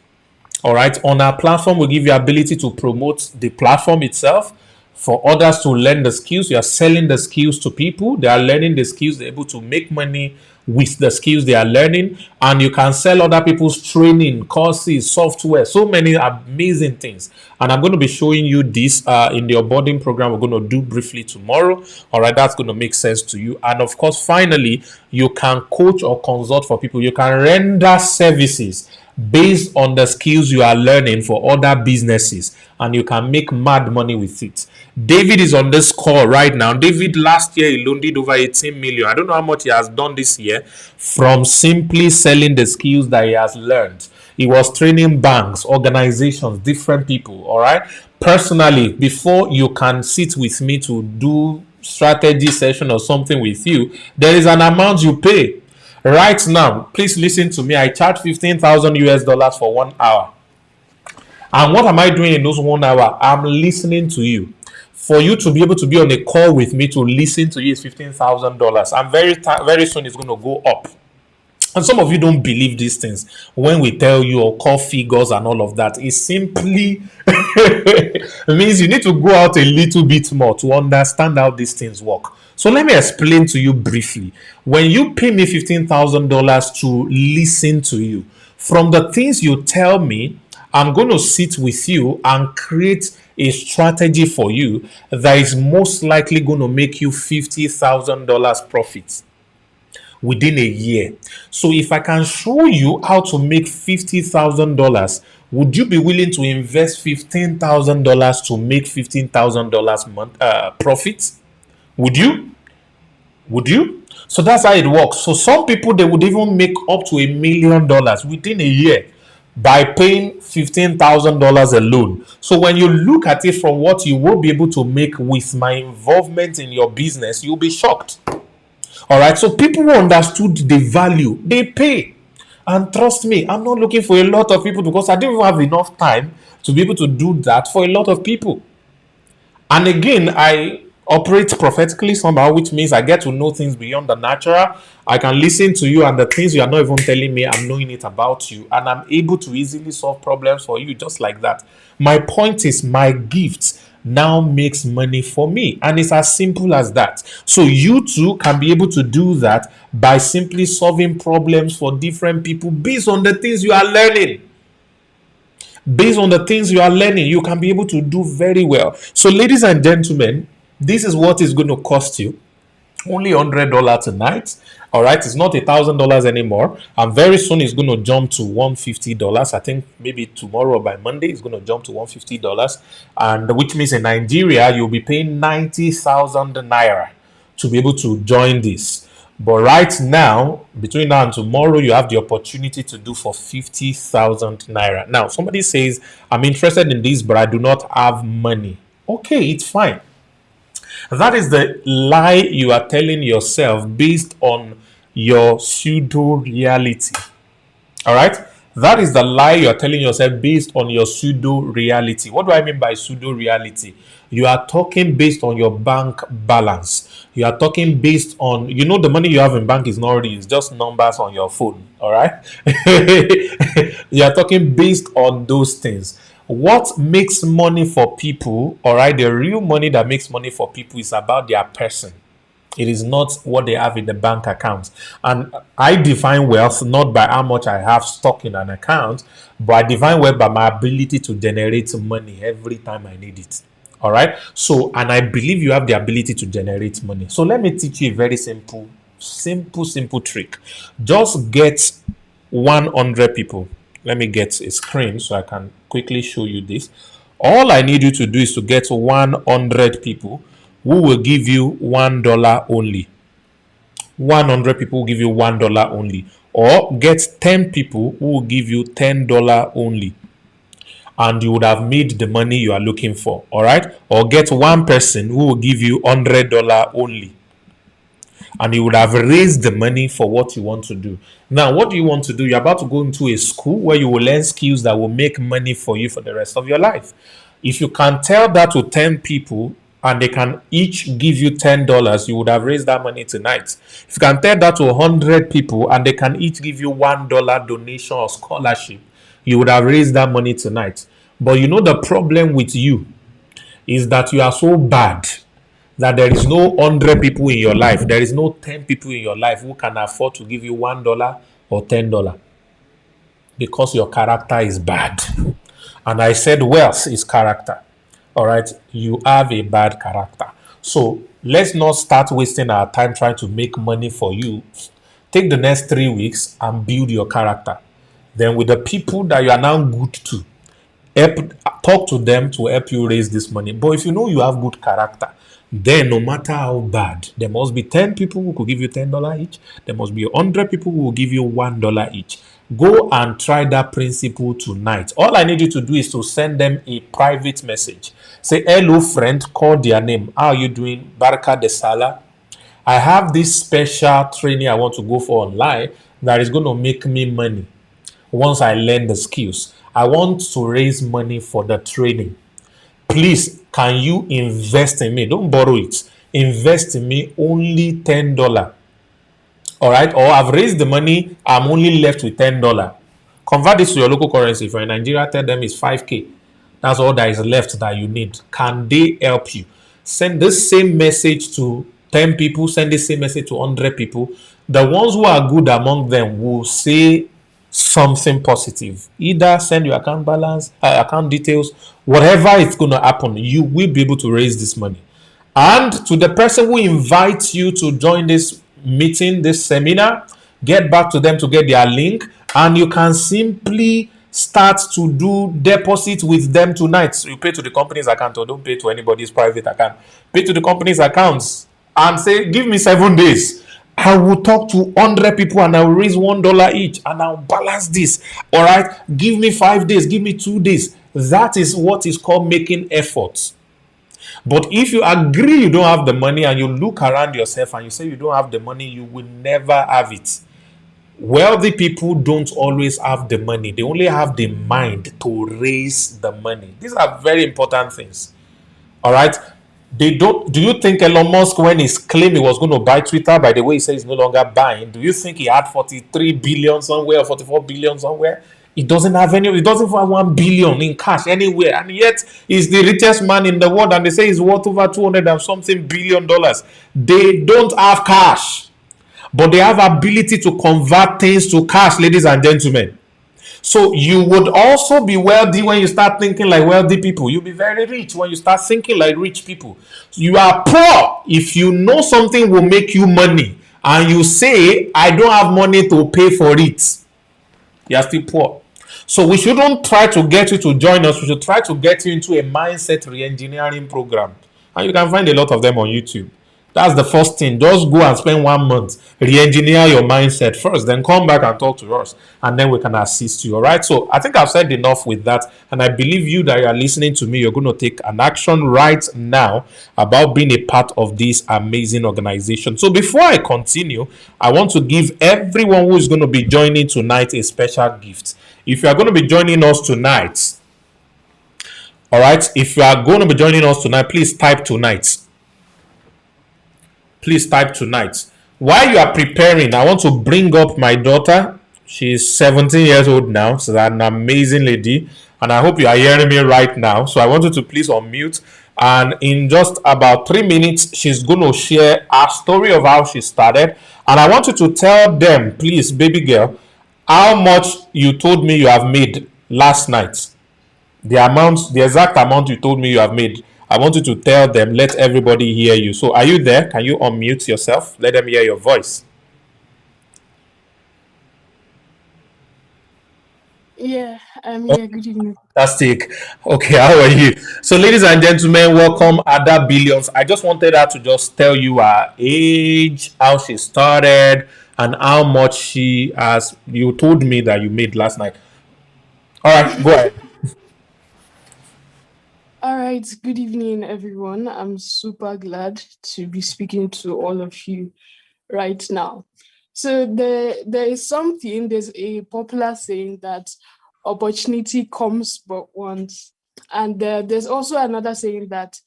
All right. On our platform, we give you ability to promote the platform itself for others to learn the skills. You are selling the skills to people. They are learning the skills. They're able to make money with the skills they are learning. And you can sell other people's training, courses, software, so many amazing things. And I'm going to be showing you this in the onboarding program we're going to do briefly tomorrow. All right. That's going to make sense to you. And of course, finally, you can coach or consult for people. You can render services based on the skills you are learning for other businesses, and you can make mad money with it. David is on this call right now. David last year alone did over 18 million. I don't know how much he has done this year from simply selling the skills that he has learned. He was training banks, organizations, different people. All right. Personally, before you can sit with me to do strategy session or something with you, there is an amount you pay. Right now, please listen to me. I charge 15,000 US dollars for 1 hour. And what am I doing in those 1 hour? I'm listening to you. For you to be able to be on a call with me to listen to you is $15,000. And very soon it's going to go up. And some of you don't believe these things when we tell you or call figures and all of that. It simply means you need to go out a little bit more to understand how these things work. So let me explain to you briefly. When you pay me $15,000 to listen to you, from the things you tell me, I'm going to sit with you and create a strategy for you that is most likely going to make you $50,000 profit within a year. So if I can show you how to make $50,000, would you be willing to invest $15,000 to make $15,000 month profit? Would you? Would you? So that's how it works. So some people, they would even make up to $1 million within a year by paying $15,000 alone. So when you look at it from what you will be able to make with my involvement in your business, you'll be shocked. All right. So people who understood the value, they pay. And trust me, I'm not looking for a lot of people because I didn't have enough time to be able to do that for a lot of people. And again, I operate prophetically somehow, which means I get to know things beyond the natural. I can listen to you, and the things you are not even telling me, I'm knowing it about you, and I'm able to easily solve problems for you just like that. My point is, my gifts now makes money for me, and it's as simple as that. So you too can be able to do that by simply solving problems for different people based on the things you are learning. Based on the things you are learning, you can be able to do very well. So ladies and gentlemen, this is what it's going to cost you. Only $100 tonight. All right, it's not $1,000 anymore, and very soon it's going to jump to $150. I think maybe tomorrow or by Monday it's going to jump to $150, and which means in Nigeria you'll be paying 90,000 naira to be able to join this. But right now, between now and tomorrow, you have the opportunity to do for 50,000 naira. Now, somebody says, I'm interested in this, but I do not have money. Okay, it's fine. That is the lie you are telling yourself based on your pseudo reality. All right? That is the lie you are telling yourself based on your pseudo reality. What do I mean by pseudo reality? You are talking based on your bank balance. You are talking based on, the money you have in bank is not real, it's just numbers on your phone. All right? You are talking based on those things. What makes money for people, all right, the real money that makes money for people is about their person. It is not what they have in the bank account. And I define wealth not by how much I have stock in an account, but I define wealth by my ability to generate money every time I need it. All right. So, and I believe you have the ability to generate money. So let me teach you a very simple trick. Just get 100 people. Let me get a screen so I can quickly show you this. All I need you to do is to get 100 people who will give you $1 only. 100 people will give you $1 only. Or get 10 people who will give you $10 only. and you would have made the money you are looking for. All right, or get one person who will give you $100 only, and you would have raised the money for what you want to do. Now, what do you want to do? You're about to go into a school where you will learn skills that will make money for you for the rest of your life. If you can tell that to 10 people and they can each give you $10, you would have raised that money tonight. If you can tell that to 100 people and they can each give you $1 donation or scholarship, you would have raised that money tonight. But you know the problem with you is that you are so bad that there is no 100 people in your life, there is no 10 people in your life who can afford to give you $1 or $10 because your character is bad. And I said wealth is character. All right, you have a bad character. So let's not start wasting our time trying to make money for you. Take the next 3 weeks and build your character. Then with the people that you are now good to, talk to them to help you raise this money. But if you know you have good character, then no matter how bad, there must be 10 people who could give you $10 each. There must be 100 people who will give you $1 each. Go and try that principle tonight. All I need you to do is to send them a private message. Say, hello friend, call their name. How are you doing? Baraka de Sala. I have this special training I want to go for online that is going to make me money once I learn the skills. I want to raise money for the training. Please, can you invest in me? Don't borrow it. Invest in me only $10. All right, or I've raised the money, I'm only left with $10. Convert this to your local currency. If you're in Nigeria, tell them it's 5K. That's all that is left that you need. Can they help you? Send this same message to 10 people, send the same message to 100 people. The ones who are good among them will say something positive. Either send your account balance, account details, whatever it's going to happen, you will be able to raise this money. And to the person who invites you to join this meeting, this seminar, get back to them to get their link, and you can simply start to do deposit with them tonight. So you pay to the company's account, or don't pay to anybody's private account. Pay to the company's accounts and say, give me 7 days. I will talk to 100 people and I will raise $1 each and I'll balance this. All right. Give me 5 days. Give me 2 days. That is what is called making efforts. But if you agree you don't have the money and you look around yourself and you say you don't have the money, you will never have it. Wealthy people don't always have the money. They only have the mind to raise the money. These are very important things. All right. They don't. Do you think Elon Musk, when he claimed he was going to buy Twitter, by the way, he says he's no longer buying, do you think he had 43 billion somewhere or 44 billion somewhere? He doesn't have any. He doesn't have 1 billion in cash anywhere, and yet he's the richest man in the world. And they say he's worth over 200 and something billion dollars. They don't have cash, but they have ability to convert things to cash, ladies and gentlemen. So you would also be wealthy when you start thinking like wealthy people. You'll be very rich when you start thinking like rich people. You are poor if you know something will make you money and you say, I don't have money to pay for it. You are still poor. So we shouldn't try to get you to join us. We should try to get you into a mindset re-engineering program. And you can find a lot of them on YouTube. That's the first thing. Just go and spend 1 month, re-engineer your mindset first, then come back and talk to us, and then we can assist you. All right. So I think I've said enough with that, and I believe you that you are listening to me, you're going to take an action right now about being a part of this amazing organization. So before I continue, I want to give everyone who is going to be joining tonight a special gift. If you are going to be joining us tonight, all right. If you are going to be joining us tonight, please type tonight. Please type tonight. While you are preparing, I want to bring up my daughter. She's 17 years old now. She's an amazing lady. And I hope you are hearing me right now. So I want you to please unmute. And in just about 3 minutes, she's going to share a story of how she started. And I want you to tell them, please, baby girl, how much you told me you have made last night. The exact amount you told me you have made. I want you to tell them, let everybody hear you. So are you there? Can you unmute yourself? Let them hear your voice. Yeah, I'm here. Good evening. Fantastic. Okay, how are you? So ladies and gentlemen, welcome Ada Billions. I just wanted her to just tell you her age, how she started, and how much she has. You told me that you made last night. All right, go ahead. All right, good evening, everyone. I'm super glad to be speaking to all of you right now. So there's a popular saying that opportunity comes but once. And there's also another saying that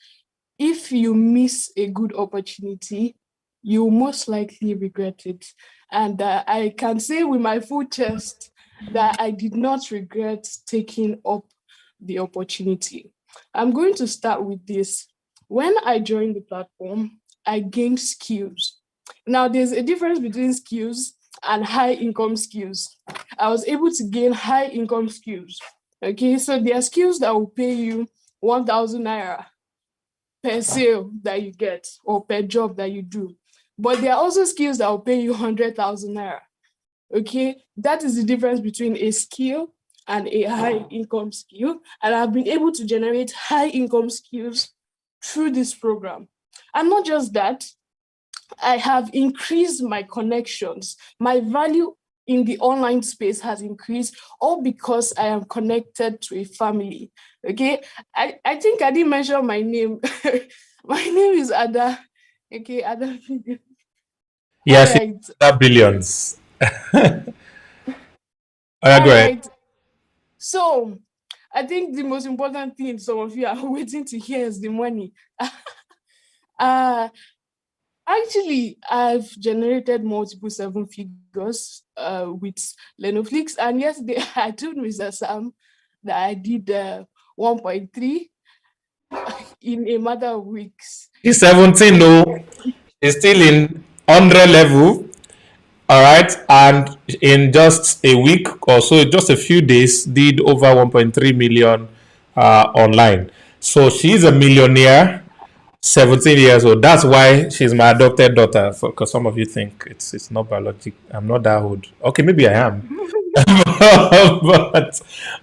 if you miss a good opportunity, you most likely regret it. And I can say with my full chest that I did not regret taking up the opportunity. I'm going to start with this. When I joined the platform, I gained skills. Now, there's a difference between skills and high income skills. I was able to gain high income skills. Okay, so there are skills that will pay you 1,000 naira per sale that you get or per job that you do. But there are also skills that will pay you 100,000 naira. Okay, that is the difference between a skill and a high income skill. And I've been able to generate high income skills through this program. And not just that, I have increased my connections. My value in the online space has increased, all because I am connected to a family. Okay, I think I didn't mention my name. My name is Ada. Okay, Ada. Yes, All right. that billions. All All right, go ahead. right. So I think the most important thing some of you are waiting to hear is the money. Actually, I've generated multiple seven figures with Lenoflix, and yesterday I told Mr. Sam that I did 1.3 in a matter of weeks. He's 17, though. He's still in 100 level. All right. And in just a week or so, just a few days, did over 1.3 million online. So she's a millionaire, 17 years old. That's why she's my adopted daughter. Because some of you think it's not biological. I'm not that old. Okay, maybe I am.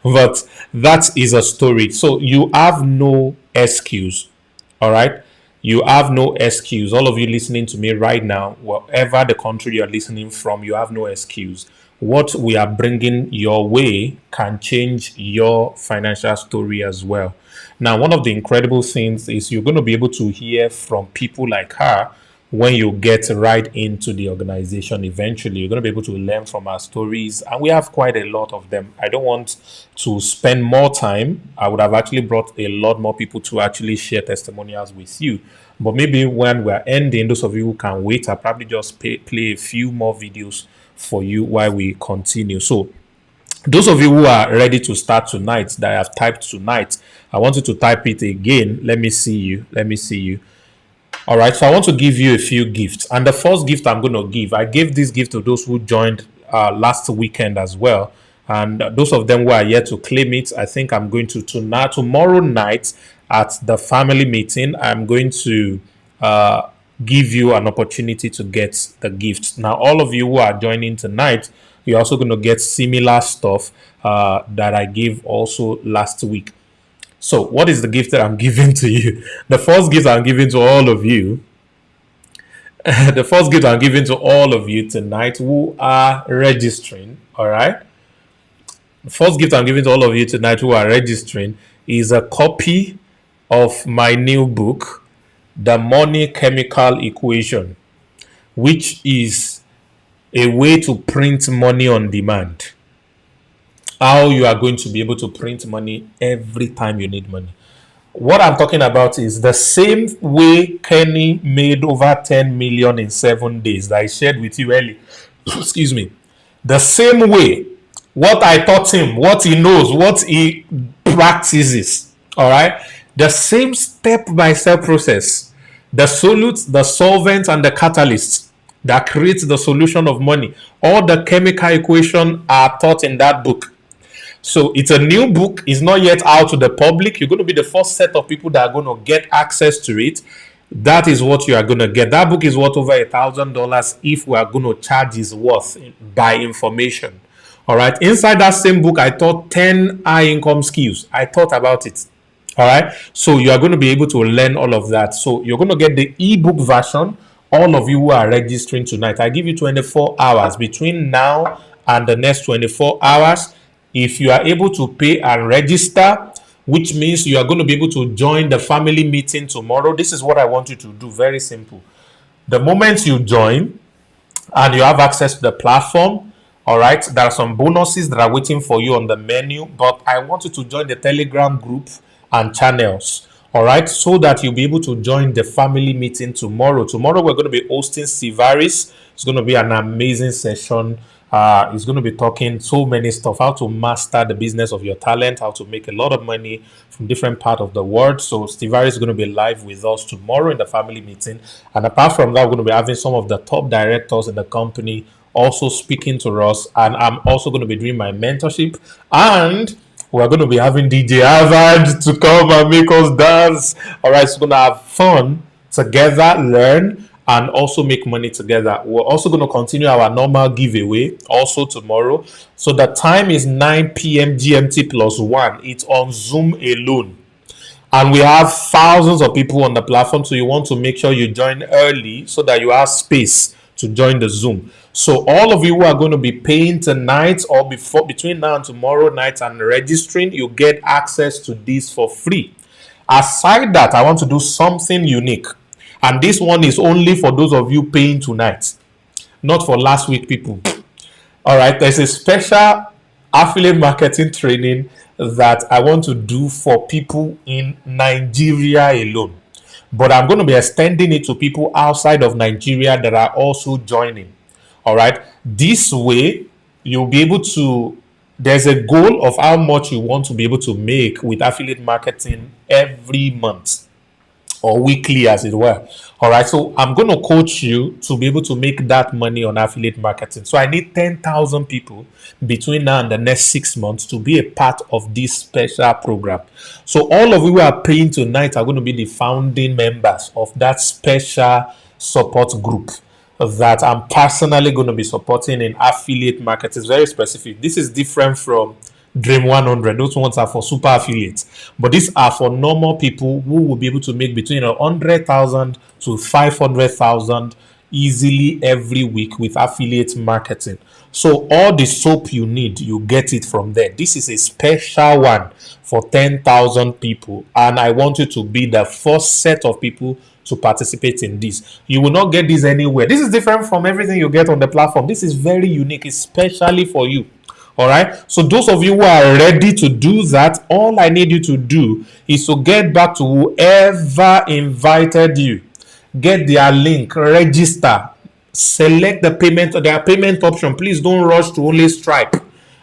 but that is a story. So you have no excuse. All right. You have no excuse. All of you listening to me right now, wherever the country you're listening from, you have no excuse. What we are bringing your way can change your financial story as well. Now, one of the incredible things is you're going to be able to hear from people like her when you get right into the organization. Eventually, you're going to be able to learn from our stories, and we have quite a lot of them. I don't want to spend more time. I would have actually brought a lot more people to actually share testimonials with you. But maybe when we're ending, those of you who can wait, I'll probably just play a few more videos for you while we continue. So those of you who are ready to start tonight, that I have typed tonight, I want you to type it again. Let me see you. Let me see you. All right, so I want to give you a few gifts. And the first gift I'm going to give, I gave this gift to those who joined last weekend as well. And those of them who are yet to claim it, I think I'm going to tomorrow night at the family meeting, I'm going to give you an opportunity to get the gift. Now, all of you who are joining tonight, you're also going to get similar stuff that I gave also last week. So what is the gift that I'm giving to you? The first gift I'm giving to all of you, the first gift I'm giving to all of you tonight who are registering, all right? The first gift I'm giving to all of you tonight who are registering is a copy of my new book, The Money Chemical Equation, which is a way to print money on demand. How you are going to be able to print money every time you need money. What I'm talking about is the same way Kenny made over 10 million in 7 days that I shared with you earlier. Excuse me. The same way, what I taught him, what he knows, what he practices. All right. The same step-by-step process. The solute, the solvent, and the catalyst that creates the solution of money. All the chemical equations are taught in that book. So it's a new book. It's not yet out to the public. You're going to be the first set of people that are going to get access to it. That is what you are going to get. That book is worth over $1,000 if we are going to charge its worth by information. All right. Inside that same book, I taught 10 high income skills. I thought about it. All right. So you are going to be able to learn all of that. So you're going to get the ebook version. All of you who are registering tonight, I give you 24 hours between now and the next 24 hours. If you are able to pay and register, which means you are going to be able to join the family meeting tomorrow. This is what I want you to do. Very simple. The moment you join and you have access to the platform, all right, there are some bonuses that are waiting for you on the menu, but I want you to join the Telegram group and channels, all right, so that you'll be able to join the family meeting tomorrow. Tomorrow, we're going to be hosting Sivaris. It's going to be an amazing session. He's going to be talking so many stuff, how to master the business of your talent, how to make a lot of money from different parts of the world. So Stivari is going to be live with us tomorrow in the family meeting. And apart from that, we're going to be having some of the top directors in the company also speaking to us. And I'm also going to be doing my mentorship. And we're going to be having DJ Harvard to come and make us dance. All right, so we're going to have fun together, learn, and also make money together. We're also going to continue our normal giveaway also tomorrow. So the time is 9 p.m. GMT plus 1. It's on Zoom alone. And we have thousands of people on the platform. So you want to make sure you join early so that you have space to join the Zoom. So all of you who are going to be paying tonight or between now and tomorrow night and registering, you get access to this for free. Aside that, I want to do something unique. And this one is only for those of you paying tonight, not for last week people. All right, there's a special affiliate marketing training that I want to do for people in Nigeria alone. But I'm going to be extending it to people outside of Nigeria that are also joining. All right, this way you'll be able to, there's a goal of how much you want to be able to make with affiliate marketing every month or weekly, as it were. All right, so I'm going to coach you to be able to make that money on affiliate marketing. So I need 10,000 people between now and the next 6 months to be a part of this special program. So all of you who are paying tonight are going to be the founding members of that special support group that I'm personally going to be supporting in affiliate marketing. It's very specific. This is different from Dream 100. Those ones are for super affiliates, but these are for normal people who will be able to make between 100,000 to 500,000 easily every week with affiliate marketing. So all the soap you need, you get it from there. This is a special one for 10,000 people, and I want you to be the first set of people to participate in this. You will not get this anywhere. This is different from everything you get on the platform. This is very unique, especially for you. All right, so those of you who are ready to do that, all I need you to do is to get back to whoever invited you, get their link, register, select the payment, their payment option. Please don't rush to only Stripe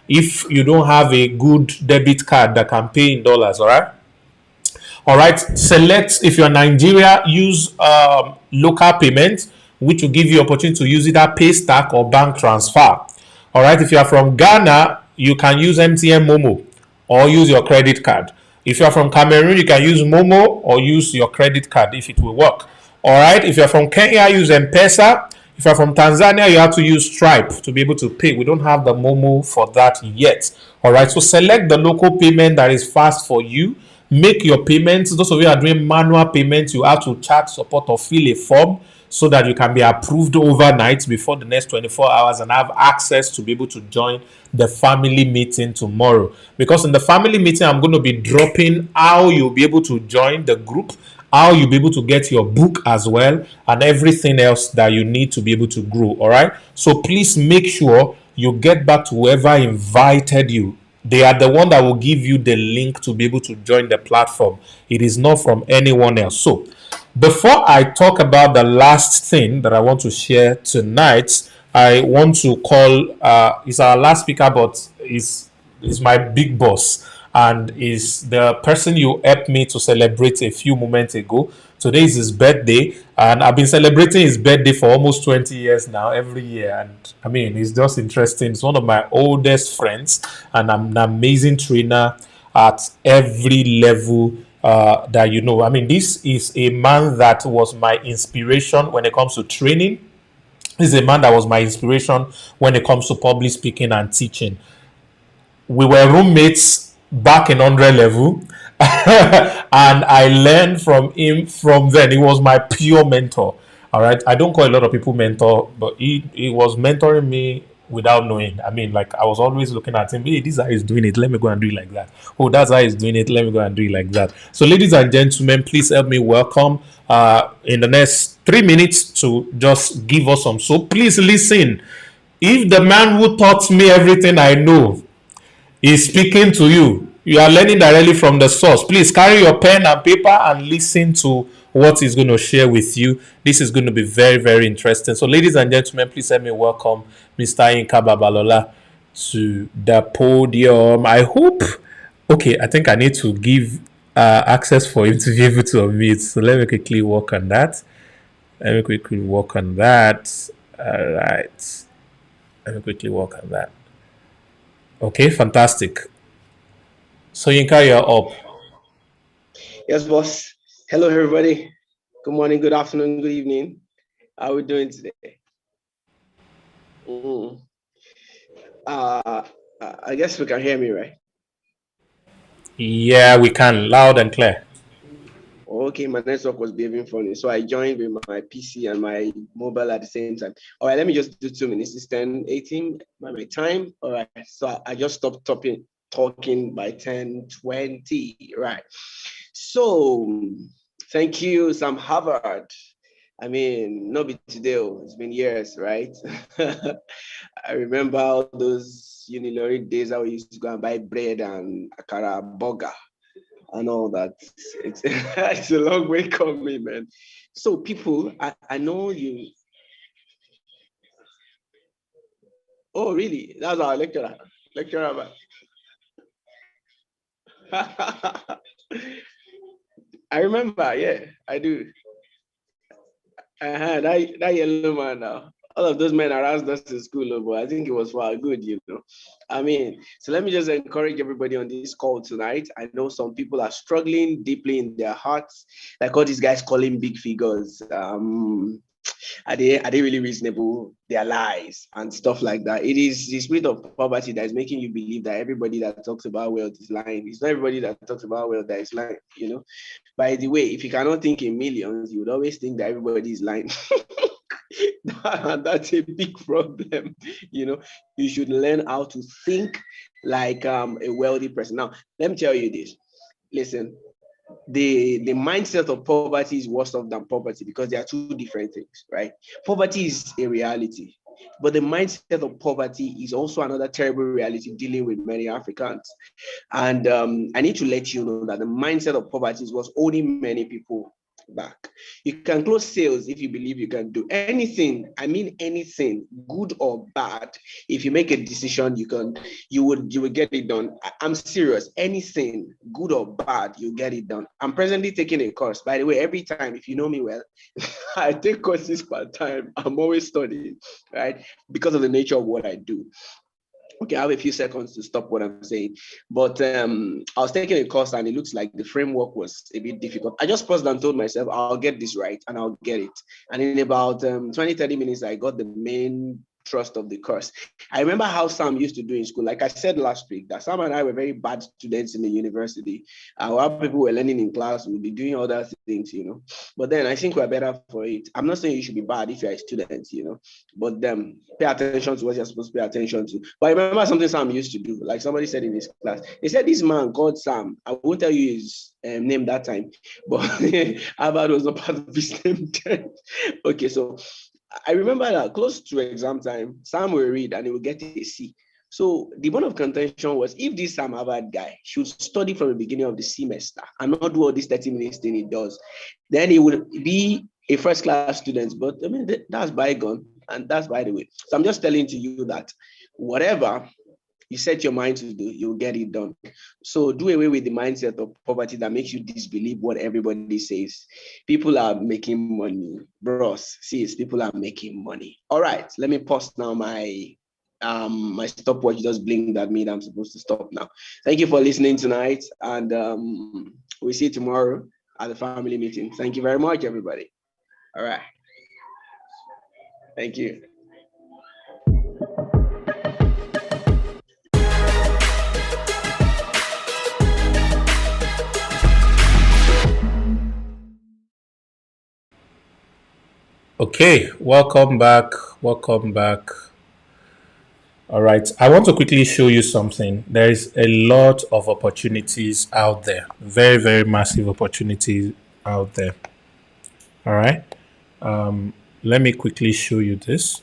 if you don't have a good debit card that can pay in dollars. All right, select, if you're Nigeria, use local payment, which will give you opportunity to use either Paystack or bank transfer. All right, if you are from Ghana, you can use MTN Momo or use your credit card. If you are from Cameroon, you can use Momo or use your credit card if it will work. All right, if you're from Kenya, use M-Pesa. If you're from Tanzania, you have to use Stripe to be able to pay. We don't have the Momo for that yet. All right, so select the local payment that is fast for you. Make your payments. Those of you who are doing manual payments, you have to chat support or fill a form so that you can be approved overnight before the next 24 hours and have access to be able to join the family meeting tomorrow. Because in the family meeting, I'm going to be dropping how you'll be able to join the group, how you'll be able to get your book as well, and everything else that you need to be able to grow. All right, so please make sure you get back to whoever invited you. They are the one that will give you the link to be able to join the platform. It is not from anyone else. So before I talk about the last thing that I want to share tonight, I want to call, he's our last speaker, but he's my big boss and is the person you helped me to celebrate a few moments ago. Today is his birthday, and I've been celebrating his birthday for almost 20 years now, every year. And I mean, it's just interesting. It's one of my oldest friends, and I'm an amazing trainer at every level that you know. I mean, this is a man that was my inspiration when it comes to training. This is a man that was my inspiration when it comes to public speaking and teaching. We were roommates back in 100 level, and I learned from him from then. He was my pure mentor. All right, I don't call a lot of people mentor, but he was mentoring me without knowing. I mean, like I was always looking at him. Hey, this guy is doing it. Let me go and do it like that. Oh, that's how he's doing it. Let me go and do it like that. So, ladies and gentlemen, please help me welcome in the next 3 minutes to just give us some. So, please listen. If the man who taught me everything I know is speaking to you, you are learning directly from the source. Please carry your pen and paper and listen to what he's going to share with you. This is going to be very, very interesting. So, ladies and gentlemen, please let me welcome Mr. Yinka Babalola to the podium. I hope. Okay, I think I need to give access for him to be able to unmute. So, let me quickly work on that. All right. Let me quickly work on that. Okay, fantastic. So Yinka, you're up. Yes, boss. Hello, everybody. Good morning, good afternoon, good evening. How are we doing today? I guess we can hear me, right? Yeah, we can, loud and clear. Okay, my network was behaving funny, so I joined with my PC and my mobile at the same time. All right, let me just do 2 minutes. It's 10:18 by my time. All right, so I just stopped talking by 10:20. Right. So thank you, Sam Harvard. I mean, not be today, it's been years, right? I remember all those Uniloric days I used to go and buy bread and akara burger and all that. It's a long way coming, man. So people, I know you. Oh, really? That's our lecturer. I remember, yeah, I do. That yellow man now. All of those men harassed us in school, but I think it was for our good, I mean, so let me just encourage everybody on this call tonight. I know some people are struggling deeply in their hearts, like all these guys calling big figures. Are they really reasonable? Their lies and stuff like that. It is the spirit of poverty that is making you believe that everybody that talks about wealth is lying. It's not everybody that talks about wealth that is lying, By the way, if you cannot think in millions, you would always think that everybody is lying. That's a big problem. You should learn how to think like a wealthy person. Now, let me tell you this. Listen, the mindset of poverty is worse off than poverty because they are two different things, right? Poverty is a reality, but the mindset of poverty is also another terrible reality dealing with many Africans. And I need to let you know that the mindset of poverty is what's holding many people back. You can close sales if you believe you can do anything. I mean anything, good or bad. If you make a decision, you will get it done. I'm serious. Anything, good or bad, you get it done. I'm presently taking a course. By the way, every time, if you know me well, I take courses part time. I'm always studying, right? Because of the nature of what I do. Okay, I have a few seconds to stop what I'm saying. But I was taking a course and it looks like the framework was a bit difficult. I just paused and told myself, I'll get this right and I'll get it. And in about 20, 30 minutes, I got the main thrust of the course. I remember how Sam used to do in school. Like I said last week, that Sam and I were very bad students in the university. While people were learning in class, we'll be doing other things, But then I think we're better for it. I'm not saying you should be bad if you're a student, but pay attention to what you're supposed to pay attention to. But I remember something Sam used to do, like somebody said in his class. They said this man called Sam, I won't tell you his name that time, but Harvard was not part of his name then. Okay, so I remember that close to exam time, Sam will read and he will get a C. So the point of contention was if this Sam Harvard guy should study from the beginning of the semester and not do all this 30 minutes thing he does, then he would be a first class student. But I mean, that's bygone and that's by the way. So I'm just telling to you that whatever you set your mind to do, you'll get it done. So do away with the mindset of poverty that makes you disbelieve what everybody says. People are making money, bros. Sis, people are making money. All right, let me pause now. My stopwatch just blinked at me that I'm supposed to stop now. Thank you for listening tonight, and we'll see you tomorrow at the family meeting. Thank you very much, everybody. All right. Thank you. Okay, welcome back. All right. I want to quickly show you something. There is a lot of opportunities out there. Very, very massive opportunities out there. All right. Let me quickly show you this.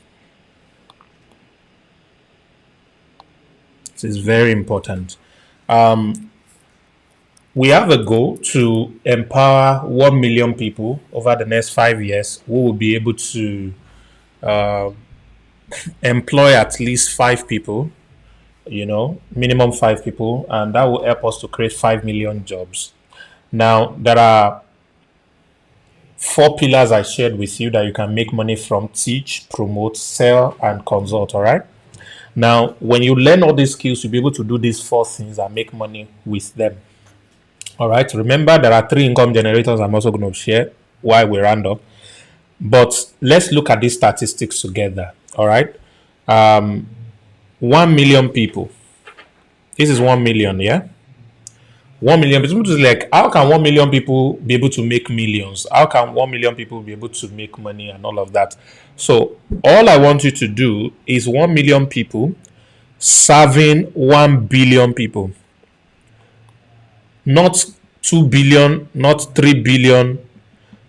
This is very important. We have a goal to empower 1 million people over the next 5 years who will be able to employ at least 5 people, minimum 5 people, and that will help us to create 5 million jobs. Now, there are 4 pillars I shared with you that you can make money from: teach, promote, sell, and consult. All right. Now, when you learn all these skills, you'll be able to do these 4 things and make money with them. All right. Remember, there are 3 income generators I'm also going to share while we round up. But let's look at these statistics together. All right. 1 million people. This is 1 million, yeah? 1 million people. Is like, how can 1 million people be able to make millions? How can 1 million people be able to make money and all of that? So all I want you to do is 1 million people serving 1 billion people. Not 2 billion, not 3 billion,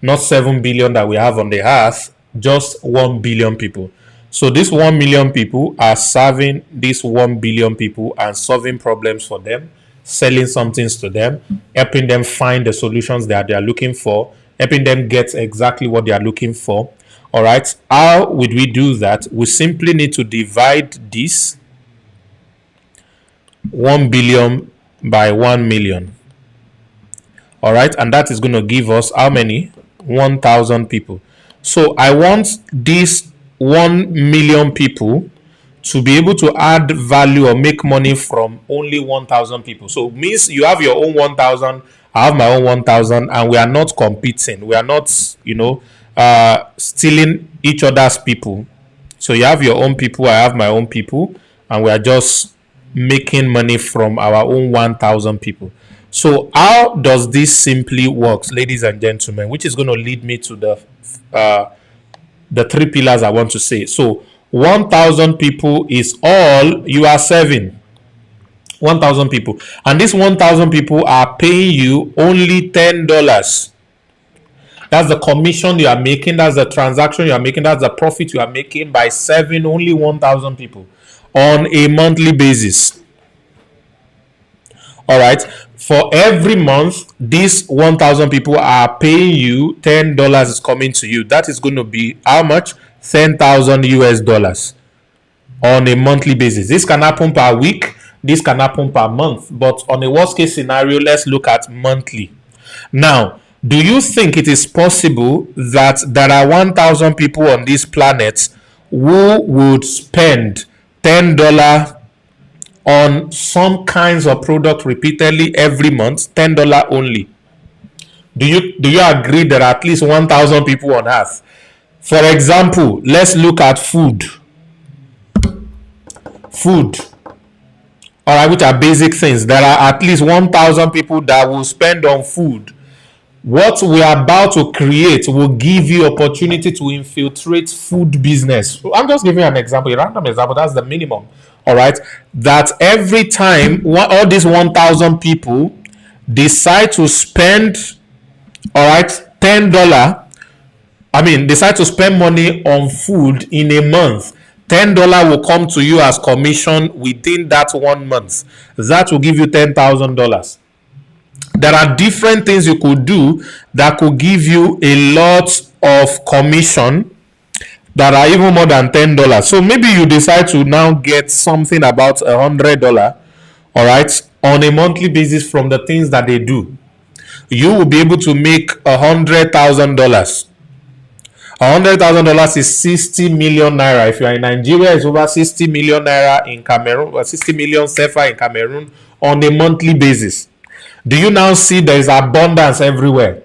not 7 billion that we have on the earth, just 1 billion people. So these 1 million people are serving these 1 billion people and solving problems for them, selling some things to them, helping them find the solutions that they are looking for, helping them get exactly what they are looking for. All right. How would we do that? We simply need to divide this 1 billion by 1 million. All right. And that is going to give us how many? 1,000 people. So I want these 1 million people to be able to add value or make money from only 1,000 people. So it means you have your own 1,000, I have my own 1,000, and we are not competing. We are not, stealing each other's people. So you have your own people, I have my own people, and we are just making money from our own 1,000 people. So how does this simply work, ladies and gentlemen, which is going to lead me to the 3 pillars I want to say. So 1,000 people is all you are serving. 1,000 people. And these 1,000 people are paying you only $10. That's the commission you are making. That's the transaction you are making. That's the profit you are making by serving only 1,000 people on a monthly basis. All right. For every month, these 1,000 people are paying you $10 is coming to you. That is going to be how much? 10,000 US dollars on a monthly basis. This can happen per week. This can happen per month. But on a worst case scenario, let's look at monthly. Now, do you think it is possible that there are 1,000 people on this planet who would spend $10 on some kinds of product repeatedly every month? $10 only. Do you agree there are at least 1,000 people on earth? For example, let's look at food. All right, which are basic things. There are at least 1,000 people that will spend on food. What we are about to create will give you opportunity to infiltrate food business. I'm just giving you an example, a random example. That's the minimum. All right, that every time all these 1,000 people decide to spend, all right, $10. Decide to spend money on food in a month. $10 will come to you as commission within that 1 month. That will give you $10,000. There are different things you could do that could give you a lot of commission that are even more than $10. So maybe you decide to now get something about $100, all right, on a monthly basis from the things that they do. You will be able to make $100,000. $100,000 is 60 million naira. If you are in Nigeria, it's over 60 million naira in Cameroon, or 60 million CFA in Cameroon on a monthly basis. Do you now see there is abundance everywhere?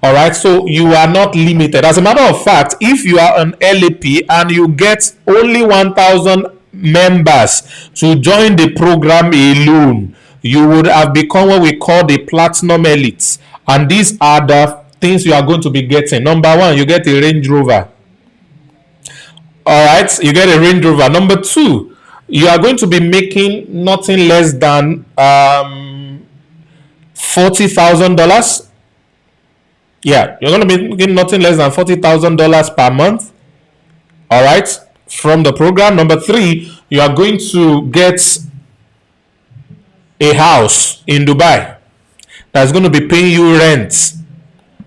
All right, so you are not limited. As a matter of fact, if you are an LAP and you get only 1,000 members to join the program alone, you would have become what we call the platinum elites. And these are the things you are going to be getting. Number 1, you get a Range Rover. All right, you get a Range Rover. Number 2, you are going to be making nothing less than $40,000. Yeah, you're going to be making nothing less than $40,000 per month. All right, from the program. Number 3, you are going to get a house in Dubai that's going to be paying you rent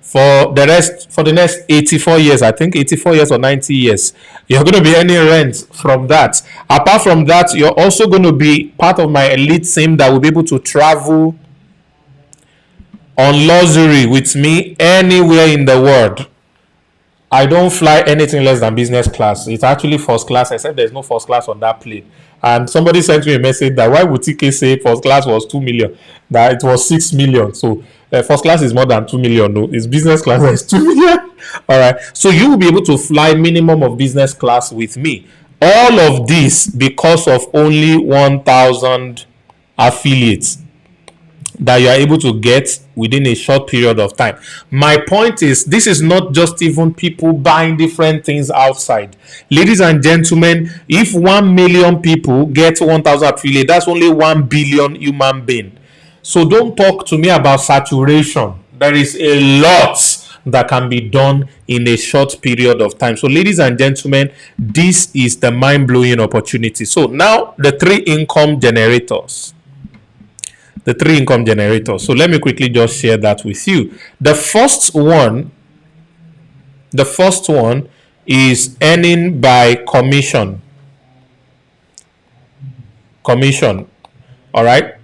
for the next 84 years. I think 84 years or 90 years. You're going to be earning rent from that. Apart from that, you're also going to be part of my elite team that will be able to travel on luxury with me anywhere in the world. I don't fly anything less than business class. It's actually first class, except there's no first class on that plane. And somebody sent me a message that why would TK say first class was 2 million? That it was 6 million. So first class is more than 2 million. No, it's business class that is 2 million. All right. So you will be able to fly minimum of business class with me. All of this because of only 1,000 affiliates that you are able to get within a short period of time. My point is, this is not just even people buying different things outside. Ladies and gentlemen, if 1 million people get 1,000 affiliate, that's only 1 billion human being. So don't talk to me about saturation. There is a lot that can be done in a short period of time. So ladies and gentlemen, this is the mind-blowing opportunity. So now the 3 income generators. The 3 income generators. So let me quickly just share that with you. The first one is earning by commission. All right.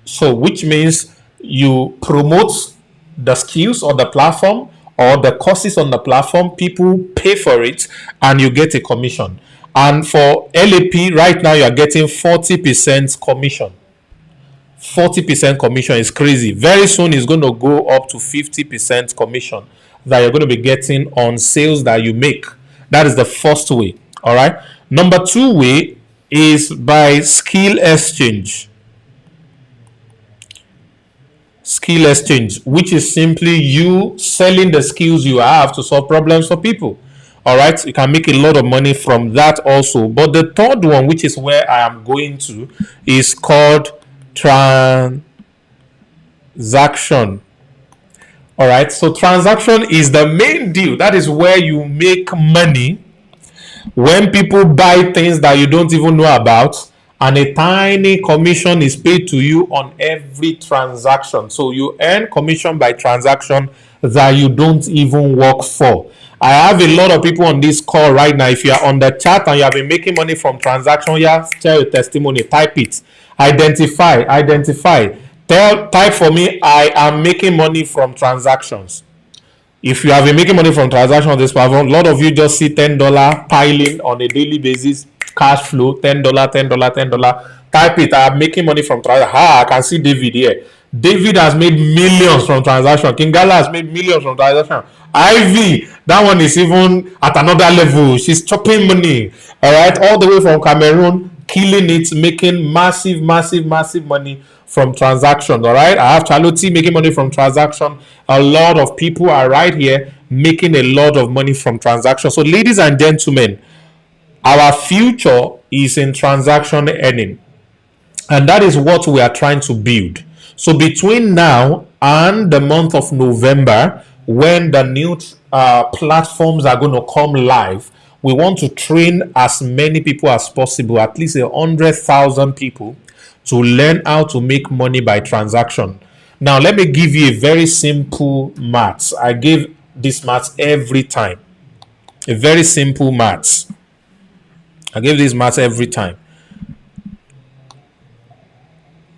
So which means you promote the skills on the platform or the courses on the platform, people pay for it and you get a commission. And for LAP right now, you are getting 40% commission. 40% commission is crazy. Very soon it's going to go up to 50% commission that you're going to be getting on sales that you make. That is the first way. All right. Number 2 way is by skill exchange. Skill exchange, which is simply you selling the skills you have to solve problems for people. All right. You can make a lot of money from that also. But the third one, which is where I am going to, is called transaction. All right, so transaction is the main deal. That is where you make money when people buy things that you don't even know about, and a tiny commission is paid to you on every transaction. So you earn commission by transaction that you don't even work for. I have a lot of people on this call right now. If you are on the chat and you have been making money from transaction, yeah, share your testimony, type it. Identify. Type for me, I am making money from transactions. If you have been making money from transactions on this platform, a lot of you just see $10 piling on a daily basis, cash flow, $10. Type it, I am making money from transactions. I can see David here. David has made millions from transaction. Kingala has made millions from transaction. Ivy, that one is even at another level. She's chopping money. All right, all the way from Cameroon, killing it, making massive money from transaction. All right, I have Charlotte making money from transaction. A lot of people are right here making a lot of money from transaction. So ladies and gentlemen, our future is in transaction earning, and that is what we are trying to build. So between now and the month of November, when the new platforms are going to come live, we want to train as many people as possible, at least 100,000 people, to learn how to make money by transaction. Now, let me give you a very simple maths. I give this maths every time. A very simple maths. I give this maths every time.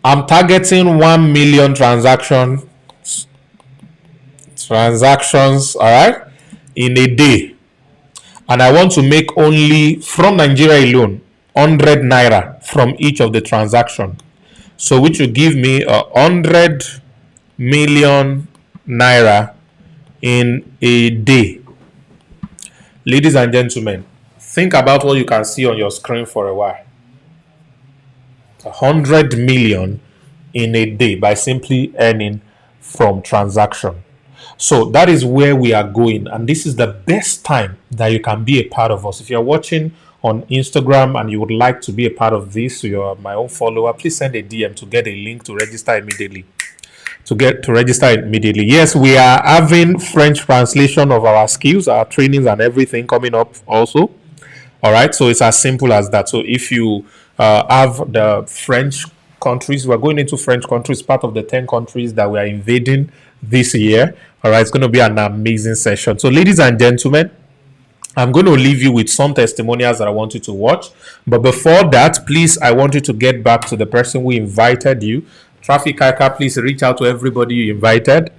I'm targeting 1 million transactions, all right, in a day. And I want to make only, from Nigeria alone, 100 naira from each of the transactions. So which will give me 100 million naira in a day. Ladies and gentlemen, think about what you can see on your screen for a while. 100 million in a day by simply earning from transaction. So that is where we are going, and this is the best time that you can be a part of us. If you're watching on Instagram and you would like to be a part of this, so you're my own follower, please send a DM to get a link to register immediately. Yes, we are having French translation of our skills, our trainings, and everything coming up also. All right, so it's as simple as that. So if you have the French countries, we're going into French countries, part of the 10 countries that we are invading this year. All right, it's going to be an amazing session. So ladies and gentlemen, I'm going to leave you with some testimonials that I want you to watch. But before that, please, I want you to get back to the person who invited you. Traffic Kaka, please reach out to everybody you invited.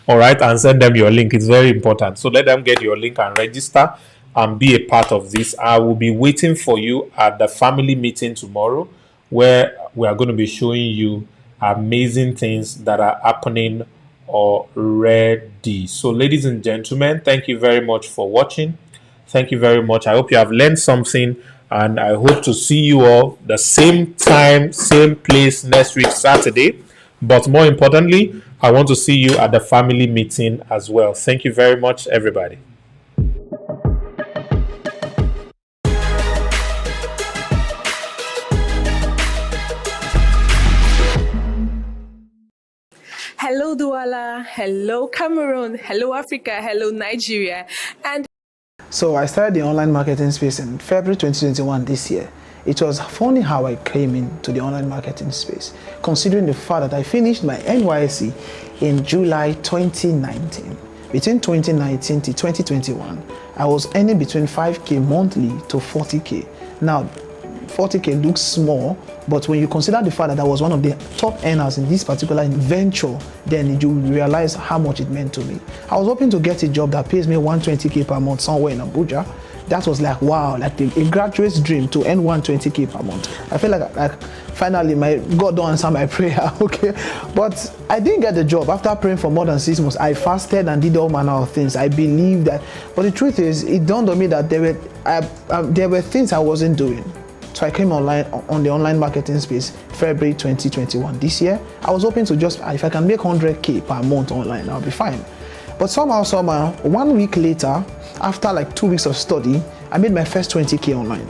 All right, and send them your link. It's very important. So let them get your link and register and be a part of this. I will be waiting for you at the family meeting tomorrow, where we are going to be showing you amazing things that are happening already. So ladies and gentlemen, thank you very much for watching. Thank you very much. I hope you have learned something, and I hope to see you all the same time, same place next week, Saturday. But more importantly, I want to see you at the family meeting as well. Thank you very much, everybody. Hello, Douala. Hello, Cameroon. Hello, Africa. Hello, Nigeria. And so I started the online marketing space in February 2021 this year. It was funny how I came into the online marketing space, considering the fact that I finished my NYSC in July 2019. Between 2019 to 2021, I was earning between 5K monthly to 40K. Now, 40K looks small, but when you consider the fact that I was one of the top earners in this particular venture, then you realize how much it meant to me. I was hoping to get a job that pays me 120K per month somewhere in Abuja. That was like, wow, like a graduate's dream to earn 120K per month. I feel like finally my God don't answer my prayer, okay? But I didn't get the job. After praying for more than 6 months, I fasted and did all manner of things. I believed that, but the truth is, it dawned on me that there were things I wasn't doing. So I came online on the online marketing space February 2021 this year. I was hoping to just, if I can make 100K per month online, I'll be fine. But somehow, 1 week later, after like 2 weeks of study, I made my first 20K online.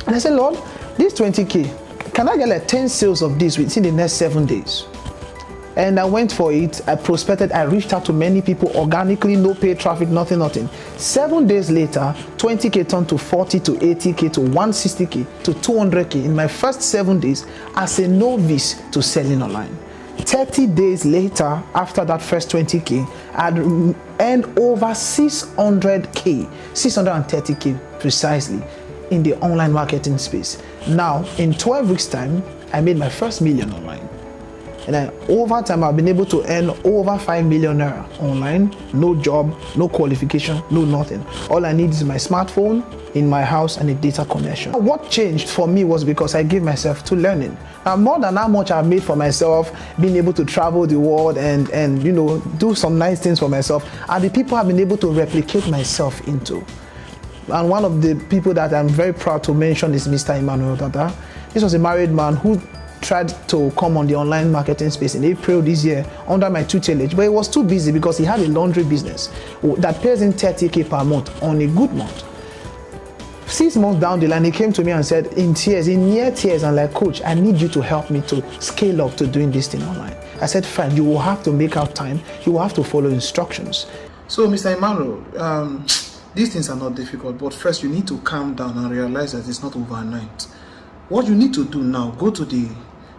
And I said, Lord, this 20K, can I get like 10 sales of this within the next 7 days? And I went for it. I prospected. I reached out to many people organically, no paid traffic, nothing. 7 days later, 20K turned to 40 to 80K to 160K to 200K in my first 7 days as a novice to selling online. 30 days later, after that first 20K, I'd earned over 600K, 630K precisely in the online marketing space. Now, in 12 weeks' time, I made my first million online. And then over time, I've been able to earn over 5 million naira online. No job, no qualification, no nothing. All I need is my smartphone in my house and a data connection. What changed for me was because I gave myself to learning. Now, more than how much I've made for myself, being able to travel the world and you know, do some nice things for myself, are the people I've been able to replicate myself into. And one of the people that I'm very proud to mention is Mr. Emmanuel Dada. This was a married man who tried to come on the online marketing space in April this year under my tutelage, but he was too busy because he had a laundry business that pays him 30K per month on a good month. 6 months down the line, he came to me and said in near tears, and like, Coach, I need you to help me to scale up to doing this thing online. I said, fine, you will have to make out time, you will have to follow instructions. So Mr. Emmanuel, these things are not difficult, but first you need to calm down and realize that it's not overnight. What you need to do now, go to the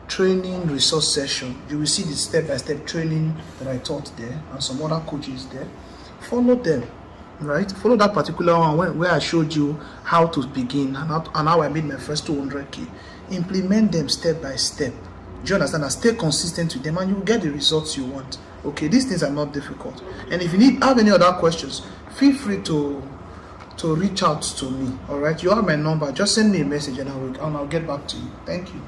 training resource session. You will see the step-by-step training that I taught there and some other coaches there. Follow them, right? Follow that particular one where I showed you how to begin and how I made my first 200K. Implement them step by step. Do you understand? And stay consistent with them and you will get the results you want. Okay, these things are not difficult. And if you have any other questions, feel free to reach out to me. All right, you have my number. Just send me a message and I'll get back to you. Thank you.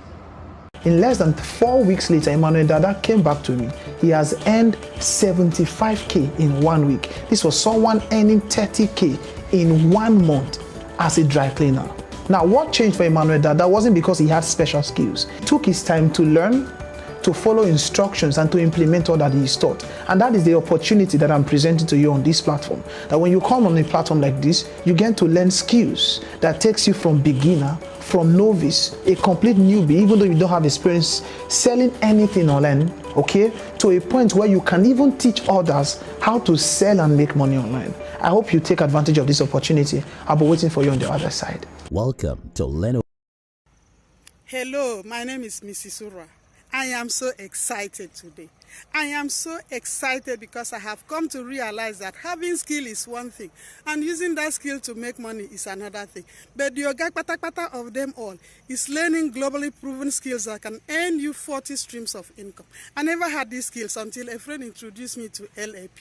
In less than 4 weeks later, Emmanuel Dada came back to me. He has earned 75K in 1 week. This was someone earning 30K in 1 month as a dry cleaner. Now, what changed for Emmanuel Dada wasn't because he had special skills. He took his time to learn, to follow instructions and to implement all that he is taught. And that is the opportunity that I'm presenting to you on this platform. That when you come on a platform like this, you get to learn skills that takes you from beginner, from novice, a complete newbie, even though you don't have experience selling anything online, okay, to a point where you can even teach others how to sell and make money online. I hope you take advantage of this opportunity. I'll be waiting for you on the other side. Welcome to Leno. Hello, my name is Mrs. Ura. I am so excited today. I am so excited because I have come to realize that having skill is one thing and using that skill to make money is another thing. But the yoga patapata of them all is learning globally proven skills that can earn you 40 streams of income. I never had these skills until a friend introduced me to LAP.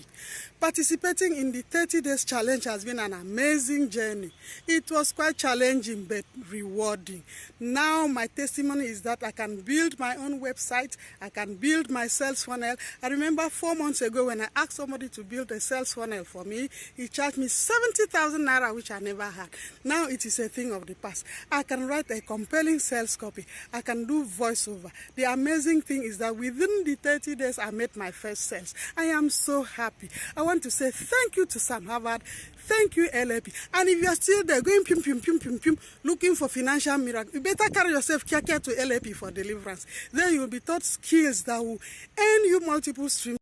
Participating in the 30 days challenge has been an amazing journey. It was quite challenging but rewarding. Now my testimony is that I can build my own website, I can build my sales funnel. I remember 4 months ago when I asked somebody to build a sales funnel for me, he charged me 70,000 naira, which I never had. Now it is a thing of the past. I can write a compelling sales copy. I can do voiceover. The amazing thing is that within the 30 days, I made my first sales. I am so happy. I want to say thank you to Sam Harvard. Thank you, LAP. And if you are still there going pum, pum, pum, pum, pum, looking for financial miracle, you better carry yourself care to LAP for deliverance. Then you will be taught skills that will earn you multiple streams.